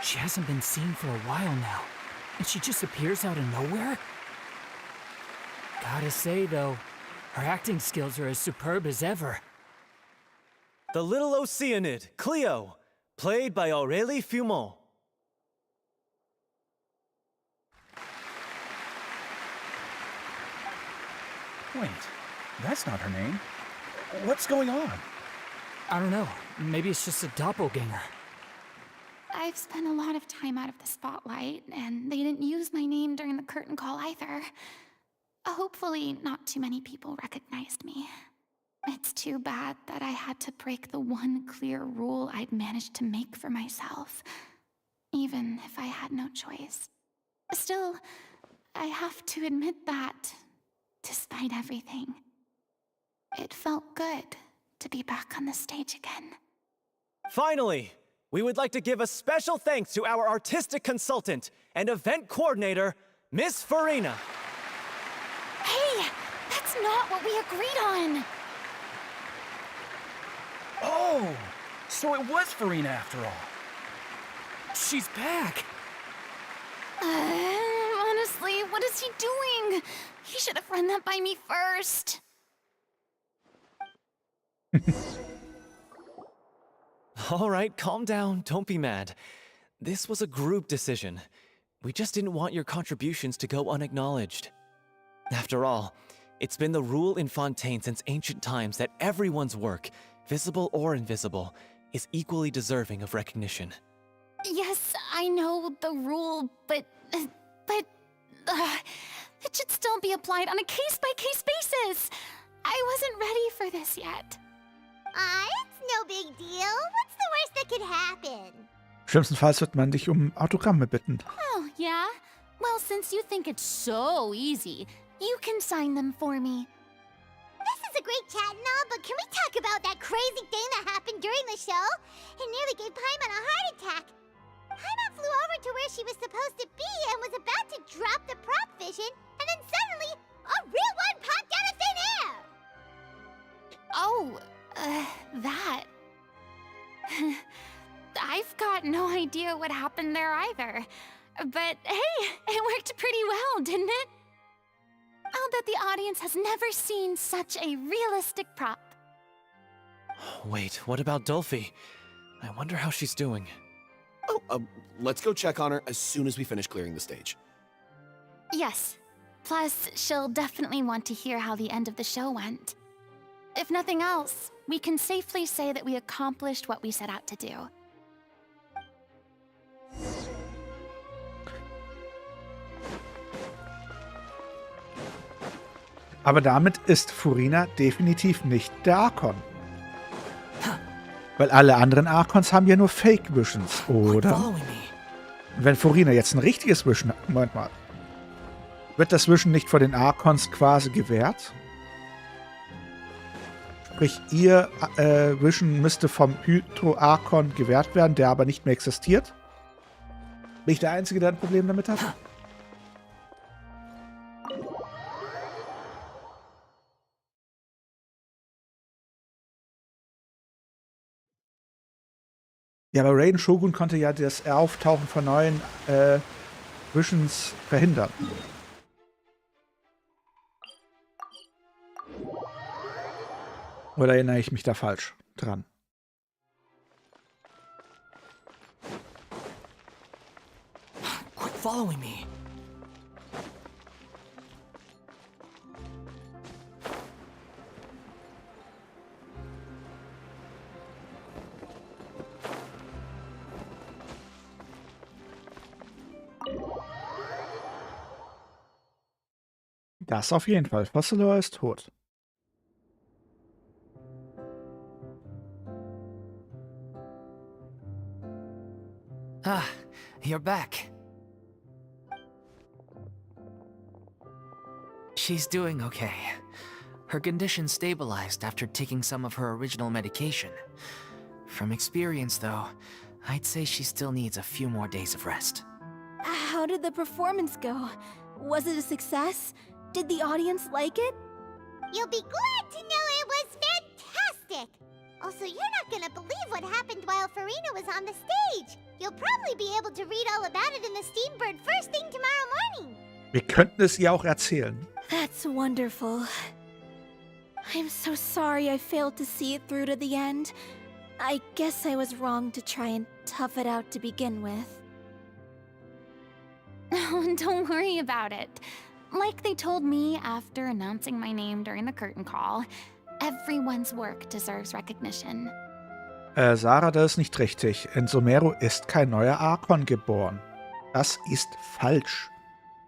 She hasn't been seen for a while now, and she just appears out of nowhere? Gotta say, though, her acting skills are as superb as ever. The little Oceanid, Cleo, played by Aurélie Fumont. Wait, that's not her name. What's going on? I don't know. Maybe it's just a doppelganger. I've spent a lot of time out of the spotlight, and they didn't use my name during the curtain call either. Hopefully, not too many people recognized me. It's too bad that I had to break the one clear rule I'd managed to make for myself, even if I had no choice. Still, I have to admit that, despite everything, it felt good to be back on the stage again. Finally, we would like to give a special thanks to our artistic consultant and event coordinator, Miss Furina. Hey, that's not what we agreed on! Oh, so it was Furina after all. She's back. Honestly, what is he doing? He should have run that by me first. All right, calm down, don't be mad. This was a group decision. We just didn't want your contributions to go unacknowledged. After all, it's been the rule in Fontaine since ancient times that everyone's work, visible or invisible, is equally deserving of recognition. Yes, I know the rule, but it should still be applied on a case-by-case basis. I wasn't ready for this yet. It's no big deal. What's the worst that could happen? Schlimmstenfalls wird man dich Autogramme bitten. Oh, yeah? Well, since you think it's so easy, you can sign them for me. This is a great chat and all, but can we talk about that crazy thing that happened during the show? It nearly gave Paimon a heart attack. Paimon flew over to where she was supposed to be and was about to drop the prop vision, and then suddenly, a real one popped out of thin air! Oh, that. I've got no idea what happened there either. But hey, it worked pretty well, didn't it? I'll bet the audience has never seen such a realistic prop. Wait, what about Dolphy? I wonder how she's doing. Oh, let's go check on her as soon as we finish clearing the stage. Yes. Plus, she'll definitely want to hear how the end of the show went. If nothing else, we can safely say that we accomplished what we set out to do. Aber damit ist Furina definitiv nicht der Archon. Weil alle anderen Archons haben ja nur Fake Visions, oder? Wenn Furina jetzt ein richtiges Vision hat, Moment mal. Wird das Vision nicht vor den Archons quasi gewährt? Sprich, ihr Vision müsste vom Hydro-Archon gewährt werden, der aber nicht mehr existiert? Bin ich der Einzige, der ein Problem damit hat? Ja, aber Raiden Shogun konnte ja das Auftauchen von neuen Visions verhindern. Oder erinnere ich mich da falsch dran? Quit following me. Das auf jeden Fall. Fossilor ist tot. Ah, you're back. She's doing okay. Her condition stabilized after taking some of her original medication. From experience, though, I'd say she still needs a few more days of rest. How did the performance go? Was it a success? Did the audience like it? You'll be glad to know it was fantastic! Also, you're not gonna believe what happened while Furina was on the stage! You'll probably be able to read all about it in the Steambird first thing tomorrow morning! Wir könnten es ihr auch erzählen. That's wonderful. I'm so sorry I failed to see it through to the end. I guess I was wrong to try and tough it out to begin with. Oh, don't worry about it. Like they told me after announcing my name during the curtain call, everyone's work deserves recognition. Sarah, das ist nicht richtig. In Somero ist kein neuer Archon geboren. Das ist falsch.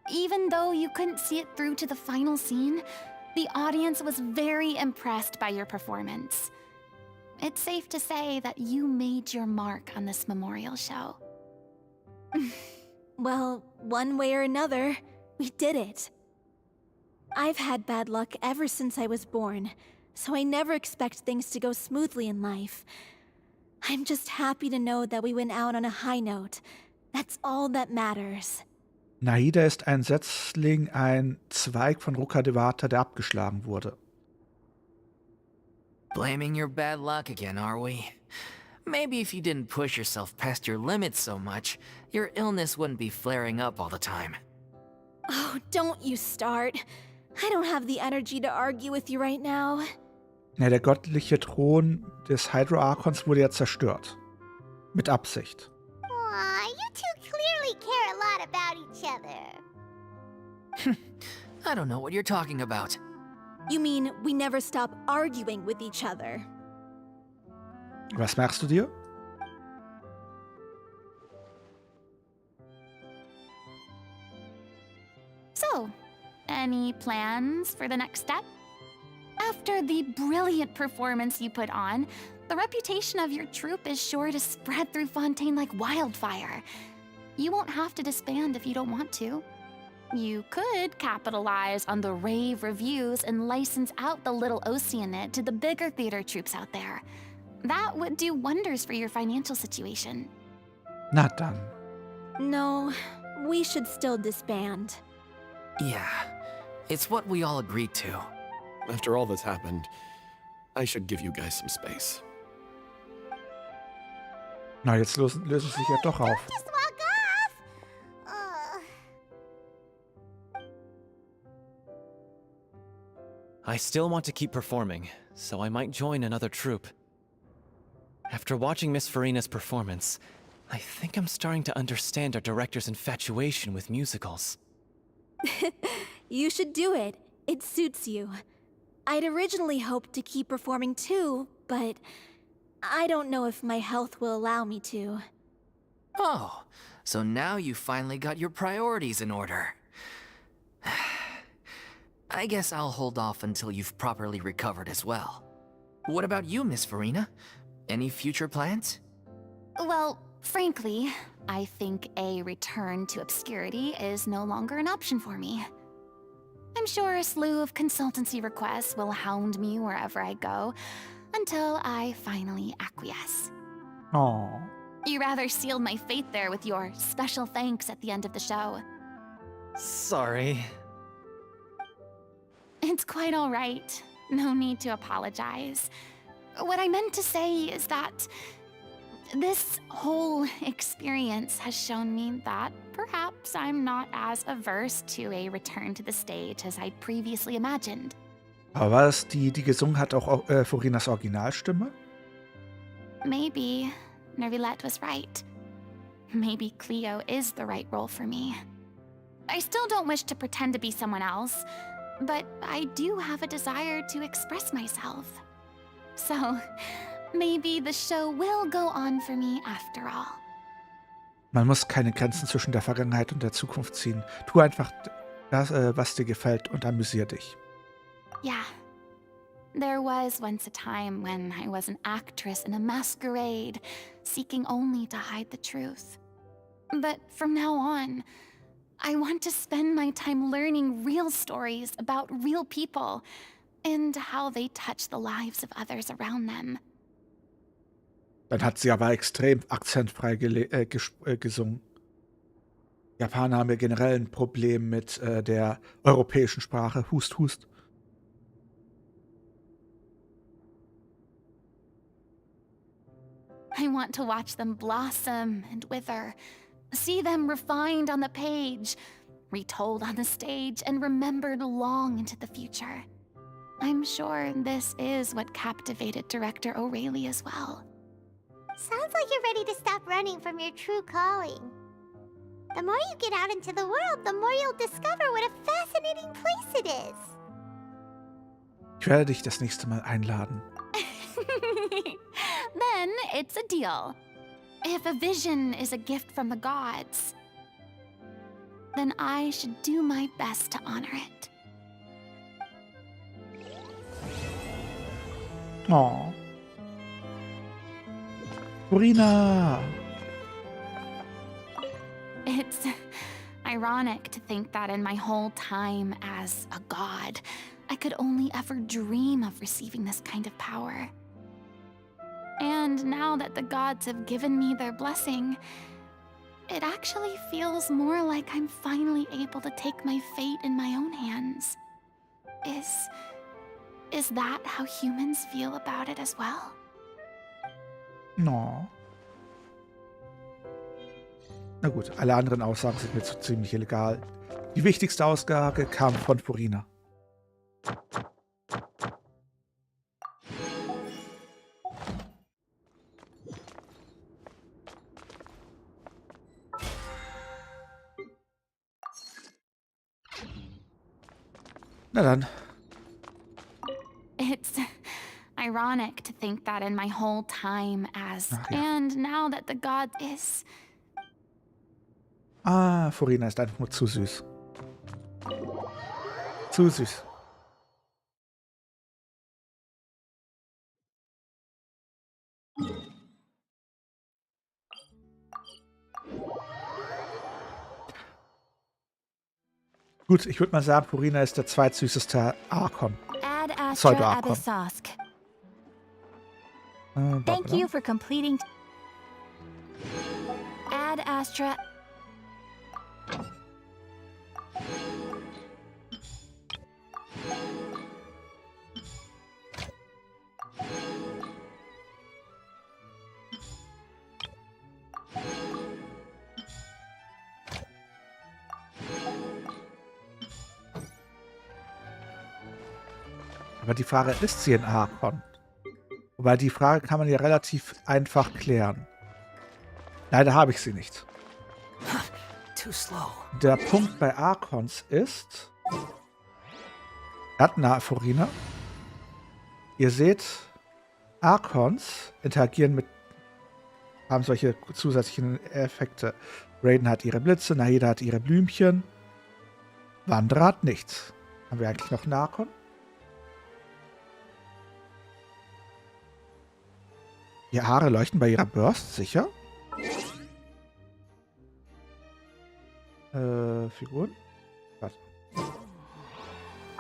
Even though you couldn't see it through to the final scene, the audience was very impressed by your performance. It's safe to say that you made your mark on this memorial show. Well, one way or another, we did it. I've had bad luck ever since I was born, so I never expect things to go smoothly in life. I'm just happy to know that we went out on a high note. That's all that matters. Naida ist ein Setzling, ein Zweig von Rukkhadevata, der abgeschlagen wurde. Blaming your bad luck again, are we? Maybe if you didn't push yourself past your limits so much, your illness wouldn't be flaring up all the time. Oh, don't you start. I don't have the energy to argue with you right now. Ja, der göttliche Thron des Hydro-Archons wurde ja zerstört. Mit Absicht. Aw, you two clearly care a lot about each other. I don't know what you're talking about. You mean we never stop arguing with each other? Was merkst du dir? So, any plans for the next step? After the brilliant performance you put on, the reputation of your troupe is sure to spread through Fontaine like wildfire. You won't have to disband if you don't want to. You could capitalize on the rave reviews and license out the little Oceanid to the bigger theater troupes out there. That would do wonders for your financial situation. Na dann. No, we should still disband. Yeah, it's what we all agreed to. After all that's happened, I should give you guys some space. Na, jetzt lösen sie sich ja doch auf. Just walk off! I still want to keep performing, so I might join another troupe. After watching Miss Furina's performance, I think I'm starting to understand our director's infatuation with musicals. You should do it. It suits you. I'd originally hoped to keep performing too, but I don't know if my health will allow me to. Oh, so now you finally got your priorities in order. I guess I'll hold off until you've properly recovered as well. What about you, Miss Furina? Any future plans? Well, frankly, I think a return to obscurity is no longer an option for me. I'm sure a slew of consultancy requests will hound me wherever I go, until I finally acquiesce. Oh. You rather sealed my fate there with your special thanks at the end of the show. Sorry. It's quite all right. No need to apologize. What I meant to say is that this whole experience has shown me that perhaps I'm not as averse to a return to the stage as I'd previously imagined. Aber war das die gesungen hat, auch Furinas Originalstimme? Maybe Nervilette was right. Maybe Cleo is the right role for me. I still don't wish to pretend to be someone else, but I do have a desire to express myself. So, maybe the show will go on for me after all. Man muss keine Grenzen zwischen der Vergangenheit und der Zukunft ziehen. Tu einfach das, was dir gefällt und amüsier dich. Yeah. There was once a time when I was an actress in a masquerade, seeking only to hide the truth. But from now on, I want to spend my time learning real stories about real people and how they touch the lives of others around them. Dann hat sie aber extrem akzentfrei gesungen. Japaner haben ja generell ein Problem mit der europäischen Sprache. Hust, hust. I want to watch them blossom and wither, see them refined on the page, retold on the stage, and remembered long into the future. I'm sure this is what captivated director O'Reilly as well. Sounds like you're ready to stop running from your true calling. The more you get out into the world, the more you'll discover what a fascinating place it is. Ich werde dich das nächste Mal einladen. Then it's a deal. If a vision is a gift from the gods, then I should do my best to honor it. Oh. Furina! It's ironic to think that in my whole time as a god, I could only ever dream of receiving this kind of power. And now that the gods have given me their blessing, it actually feels more like I'm finally able to take my fate in my own hands. Is that how humans feel about it as well? No. Na gut, alle anderen Aussagen sind mir so ziemlich illegal. Die wichtigste Aussage kam von Furina. Na dann. It's ironic to think that in my whole time as... Ach ja. And now that the god is... Ah, Furina ist einfach nur zu süß. Zu süß. Gut, ich würde mal sagen, Furina ist der zweitsüßeste Archon. Ad Astra Pseudo-Archon. Abyssosk. Thank you for completing. Ad Astra. Aber die Frage, ist sie ein Archon? Wobei die Frage kann man ja relativ einfach klären. Leider habe ich sie nicht. Too slow. Der Punkt bei Archons ist... Furina. Ihr seht, Archons interagieren mit... haben solche zusätzlichen Effekte. Raiden hat ihre Blitze, Nahida hat ihre Blümchen. Wanderer hat nichts. Haben wir eigentlich noch einen Archon? Die Haare leuchten bei ihrer Burst, sicher? Figuren? Was?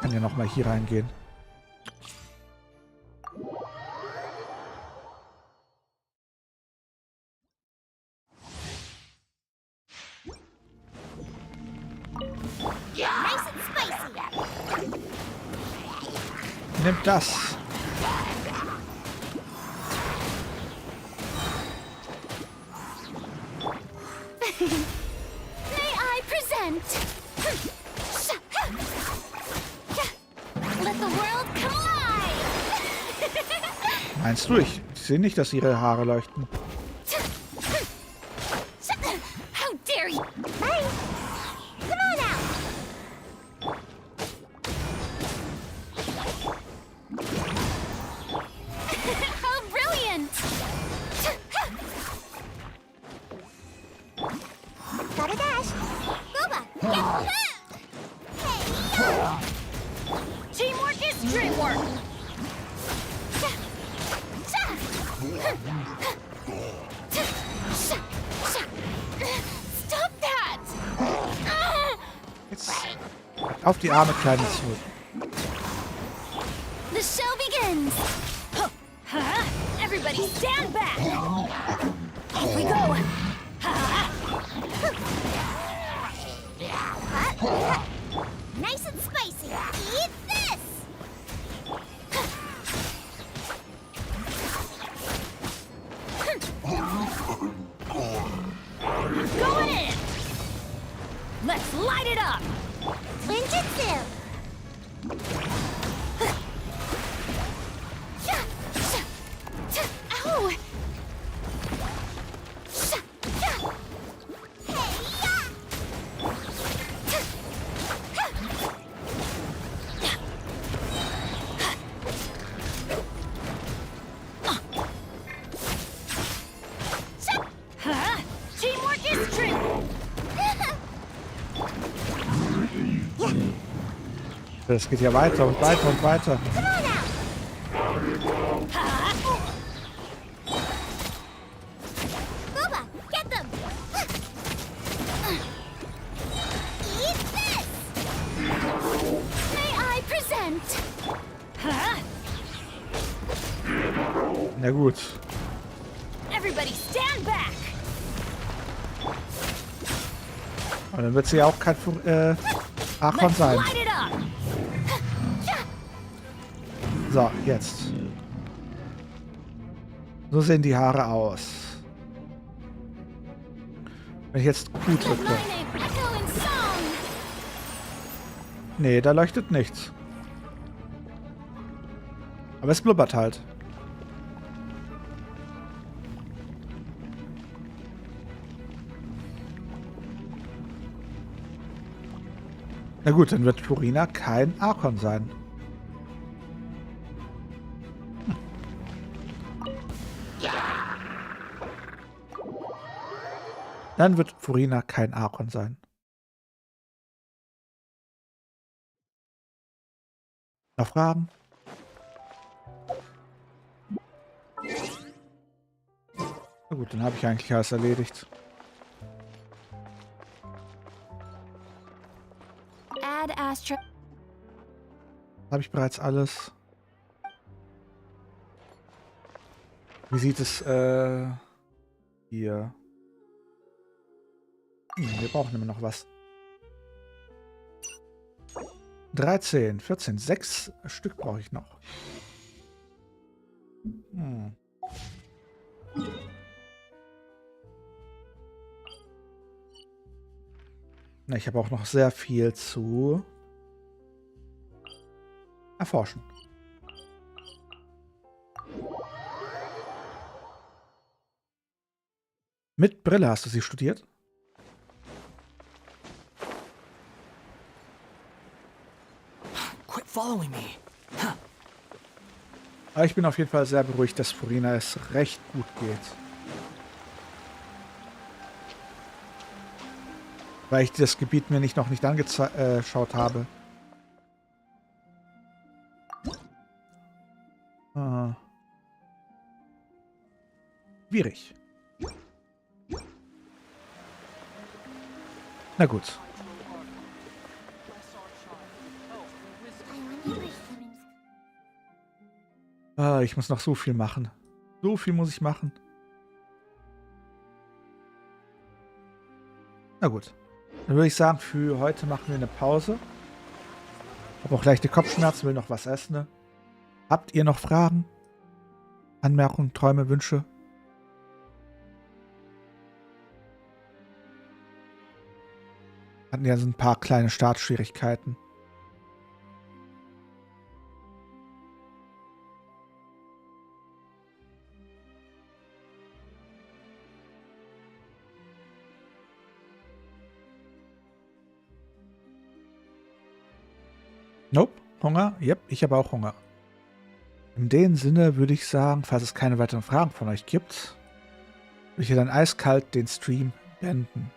Kann ja nochmal hier reingehen. Nice and spicy. Nimmt das. May I present? Let the world come alive! Meinst du? Ich sehe nicht, dass ihre Haare leuchten. How dare you! Hey, come on out. How brilliant! Got a dash. Boba, get hey, Teamwork is dreamwork! Stop that! Jetzt auf die Arme, kleine Zurück. The show begins! Everybody stand back! Off we go! Nice and spicy. Eat this! Going in! Let's light it up! Ninjutsu! Ow! Teamwork is true! Das geht ja weiter und weiter und weiter. Booba, get them! Eat this! May I present? Na gut. Everybody stand back! Und dann wird sie ja auch kein Archon sein. Light it up! So, jetzt. So sehen die Haare aus. Wenn ich jetzt Q drücke. Echo in song! Nee, da leuchtet nichts. Aber es blubbert halt. Na gut, dann wird Furina kein Archon sein. Dann wird Furina kein Archon sein. Noch Fragen? Na gut, dann habe ich eigentlich alles erledigt. Add Astra. Habe ich bereits alles. Wie sieht es hier? Wir brauchen immer noch was. 13, 14, 6 Stück brauche ich noch. Na, ich habe auch noch sehr viel zu erforschen. Mit Brille hast du sie studiert? Quit following me. Huh. Aber ich bin auf jeden Fall sehr beruhigt, dass Furina es recht gut geht. Weil ich das Gebiet mir noch nicht angeschaut habe. Schwierig. Na gut. Ich muss noch so viel machen. So viel muss ich machen. Na gut. Dann würde ich sagen, für heute machen wir eine Pause. Habe auch leichte Kopfschmerzen, will noch was essen. Ne? Habt ihr noch Fragen? Anmerkungen, Träume, Wünsche? Hatten ja so ein paar kleine Startschwierigkeiten. Nope, Hunger? Yep, ich habe auch Hunger. In dem Sinne würde ich sagen, falls es keine weiteren Fragen von euch gibt, würde ich hier dann eiskalt den Stream beenden.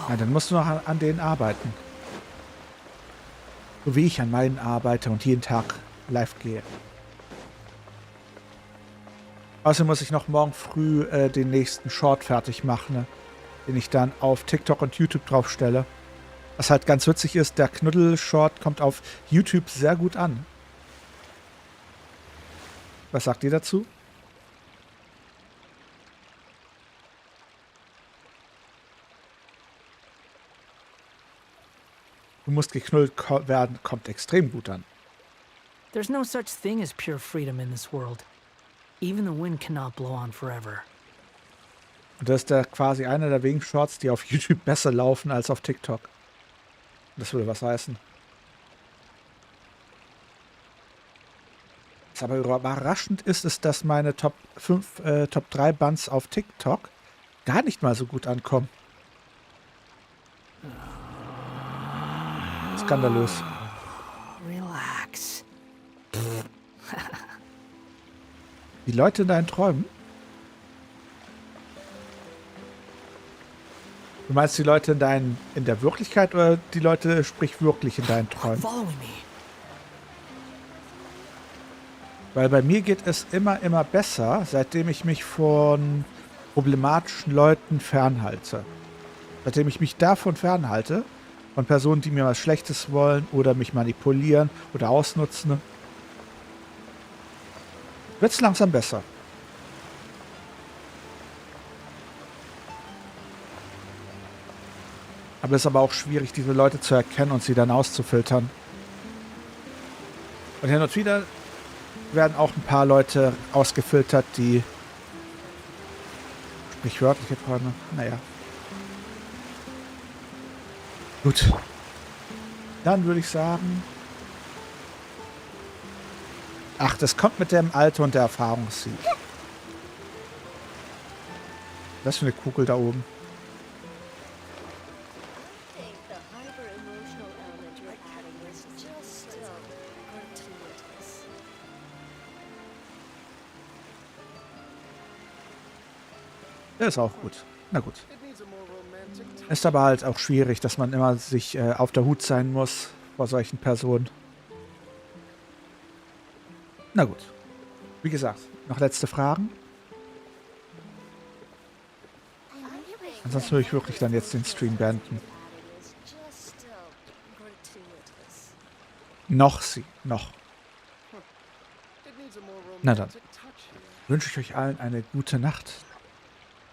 Ja, dann musst du noch an denen arbeiten. So wie ich an meinen arbeite und jeden Tag live gehe. Außerdem muss ich noch morgen früh den nächsten Short fertig machen, ne? Den ich dann auf TikTok und YouTube drauf stelle. Was halt ganz witzig ist, der Knuddel-Short kommt auf YouTube sehr gut an. Was sagt ihr dazu? Du musst geknullt werden, kommt extrem gut an. There's no such thing as pure freedom in this world. Even the wind cannot blow on forever. Und das ist quasi einer der wenigen Shorts, die auf YouTube besser laufen als auf TikTok. Das würde was heißen. Was aber überraschend ist, ist, dass meine Top 3 Bands auf TikTok gar nicht mal so gut ankommen. Skandalös. Relax. Die Leute in deinen Träumen? Du meinst die Leute in der Wirklichkeit oder die Leute, sprich wirklich in deinen Träumen? Weil bei mir geht es immer besser, seitdem ich mich von problematischen Leuten fernhalte. Seitdem ich mich davon fernhalte, von Personen, die mir was Schlechtes wollen oder mich manipulieren oder ausnutzen, wird es langsam besser. Aber es ist aber auch schwierig, diese Leute zu erkennen und sie dann auszufiltern. Und hin und wieder werden auch ein paar Leute ausgefiltert, die sprichwörtliche Träume. Naja. Gut. Dann würde ich sagen... Ach, das kommt mit dem Alter und der Erfahrungssieg. Was für eine Kugel da oben. Der ist auch gut. Na gut. Ist aber halt auch schwierig, dass man immer sich auf der Hut sein muss vor solchen Personen. Na gut. Wie gesagt, noch letzte Fragen? Ansonsten würde ich wirklich dann jetzt den Stream beenden. Noch. Na dann. Wünsche ich euch allen eine gute Nacht.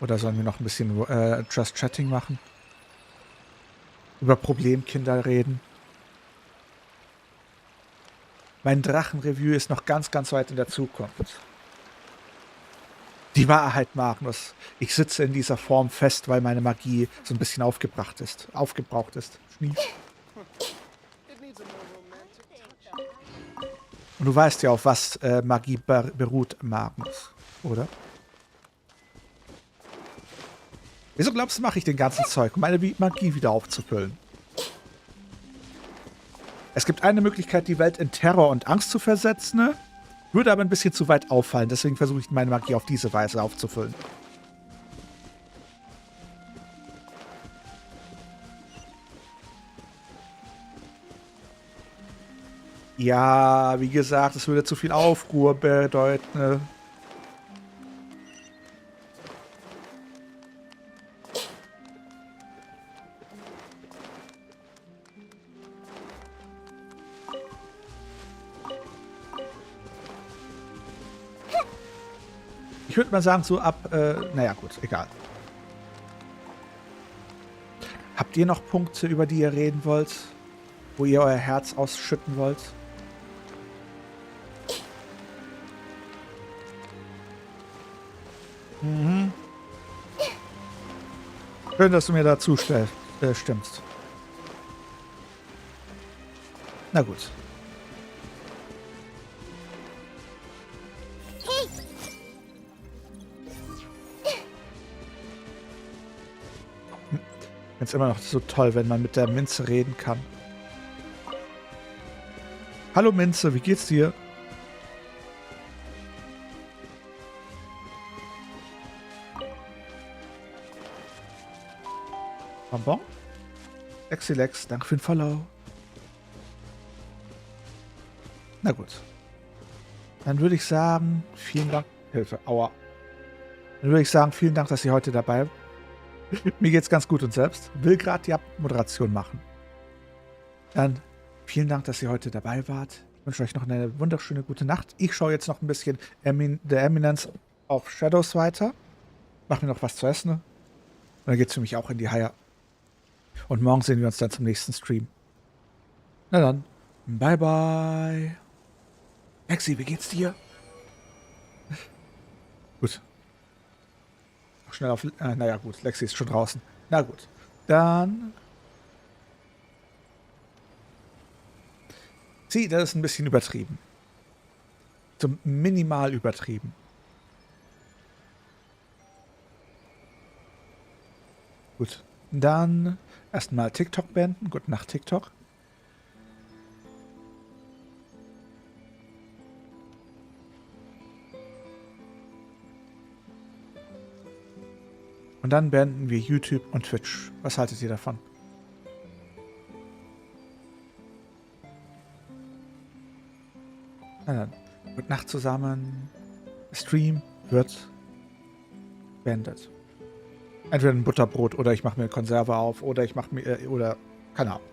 Oder sollen wir noch ein bisschen Just Chatting machen? Über Problemkinder reden? Mein Drachen-Review ist noch ganz weit in der Zukunft. Die Wahrheit, Magnus. Ich sitze in dieser Form fest, weil meine Magie so ein bisschen aufgebraucht ist. Schnief. Und du weißt ja, auf was Magie beruht, Magnus, oder? Wieso glaubst du, mache ich den ganzen Zeug, um meine Magie wieder aufzufüllen? Es gibt eine Möglichkeit, die Welt in Terror und Angst zu versetzen, ne? Würde aber ein bisschen zu weit auffallen, deswegen versuche ich meine Magie auf diese Weise aufzufüllen. Ja, wie gesagt, es würde zu viel Aufruhr bedeuten, ne? Ich würde mal sagen, so ab, naja gut, egal. Habt ihr noch Punkte, über die ihr reden wollt? Wo ihr euer Herz ausschütten wollt? Mhm. Schön, dass du mir dazu stimmst. Na gut. Ich finde es immer noch so toll, wenn man mit der Minze reden kann. Hallo Minze, wie geht's dir? Bonbon? Lexilex, danke für den Follow. Na gut. Dann würde ich sagen, vielen Dank. Hilfe, aua. Dann würde ich sagen, vielen Dank, dass ihr heute dabei seid. Mir geht's ganz gut und selbst. Will gerade die Abmoderation machen. Dann vielen Dank, dass ihr heute dabei wart. Ich wünsche euch noch eine wunderschöne gute Nacht. Ich schaue jetzt noch ein bisschen The Eminence auf Shadows weiter. Mach mir noch was zu essen. Und dann geht's für mich auch in die Haie. Und morgen sehen wir uns dann zum nächsten Stream. Na dann, bye bye. Lexi, wie geht's dir? Gut. Schnell auf... naja, gut. Lexi ist schon draußen. Na gut. Dann... Sie, das ist ein bisschen übertrieben. So minimal übertrieben. Gut. Dann erstmal TikTok beenden. Gute Nacht, TikTok. Und dann beenden wir YouTube und Twitch. Was haltet ihr davon? Na dann, gute Nacht zusammen. Stream wird beendet. Entweder ein Butterbrot oder ich mache mir eine Konserve auf oder ich mache mir, oder keine Ahnung.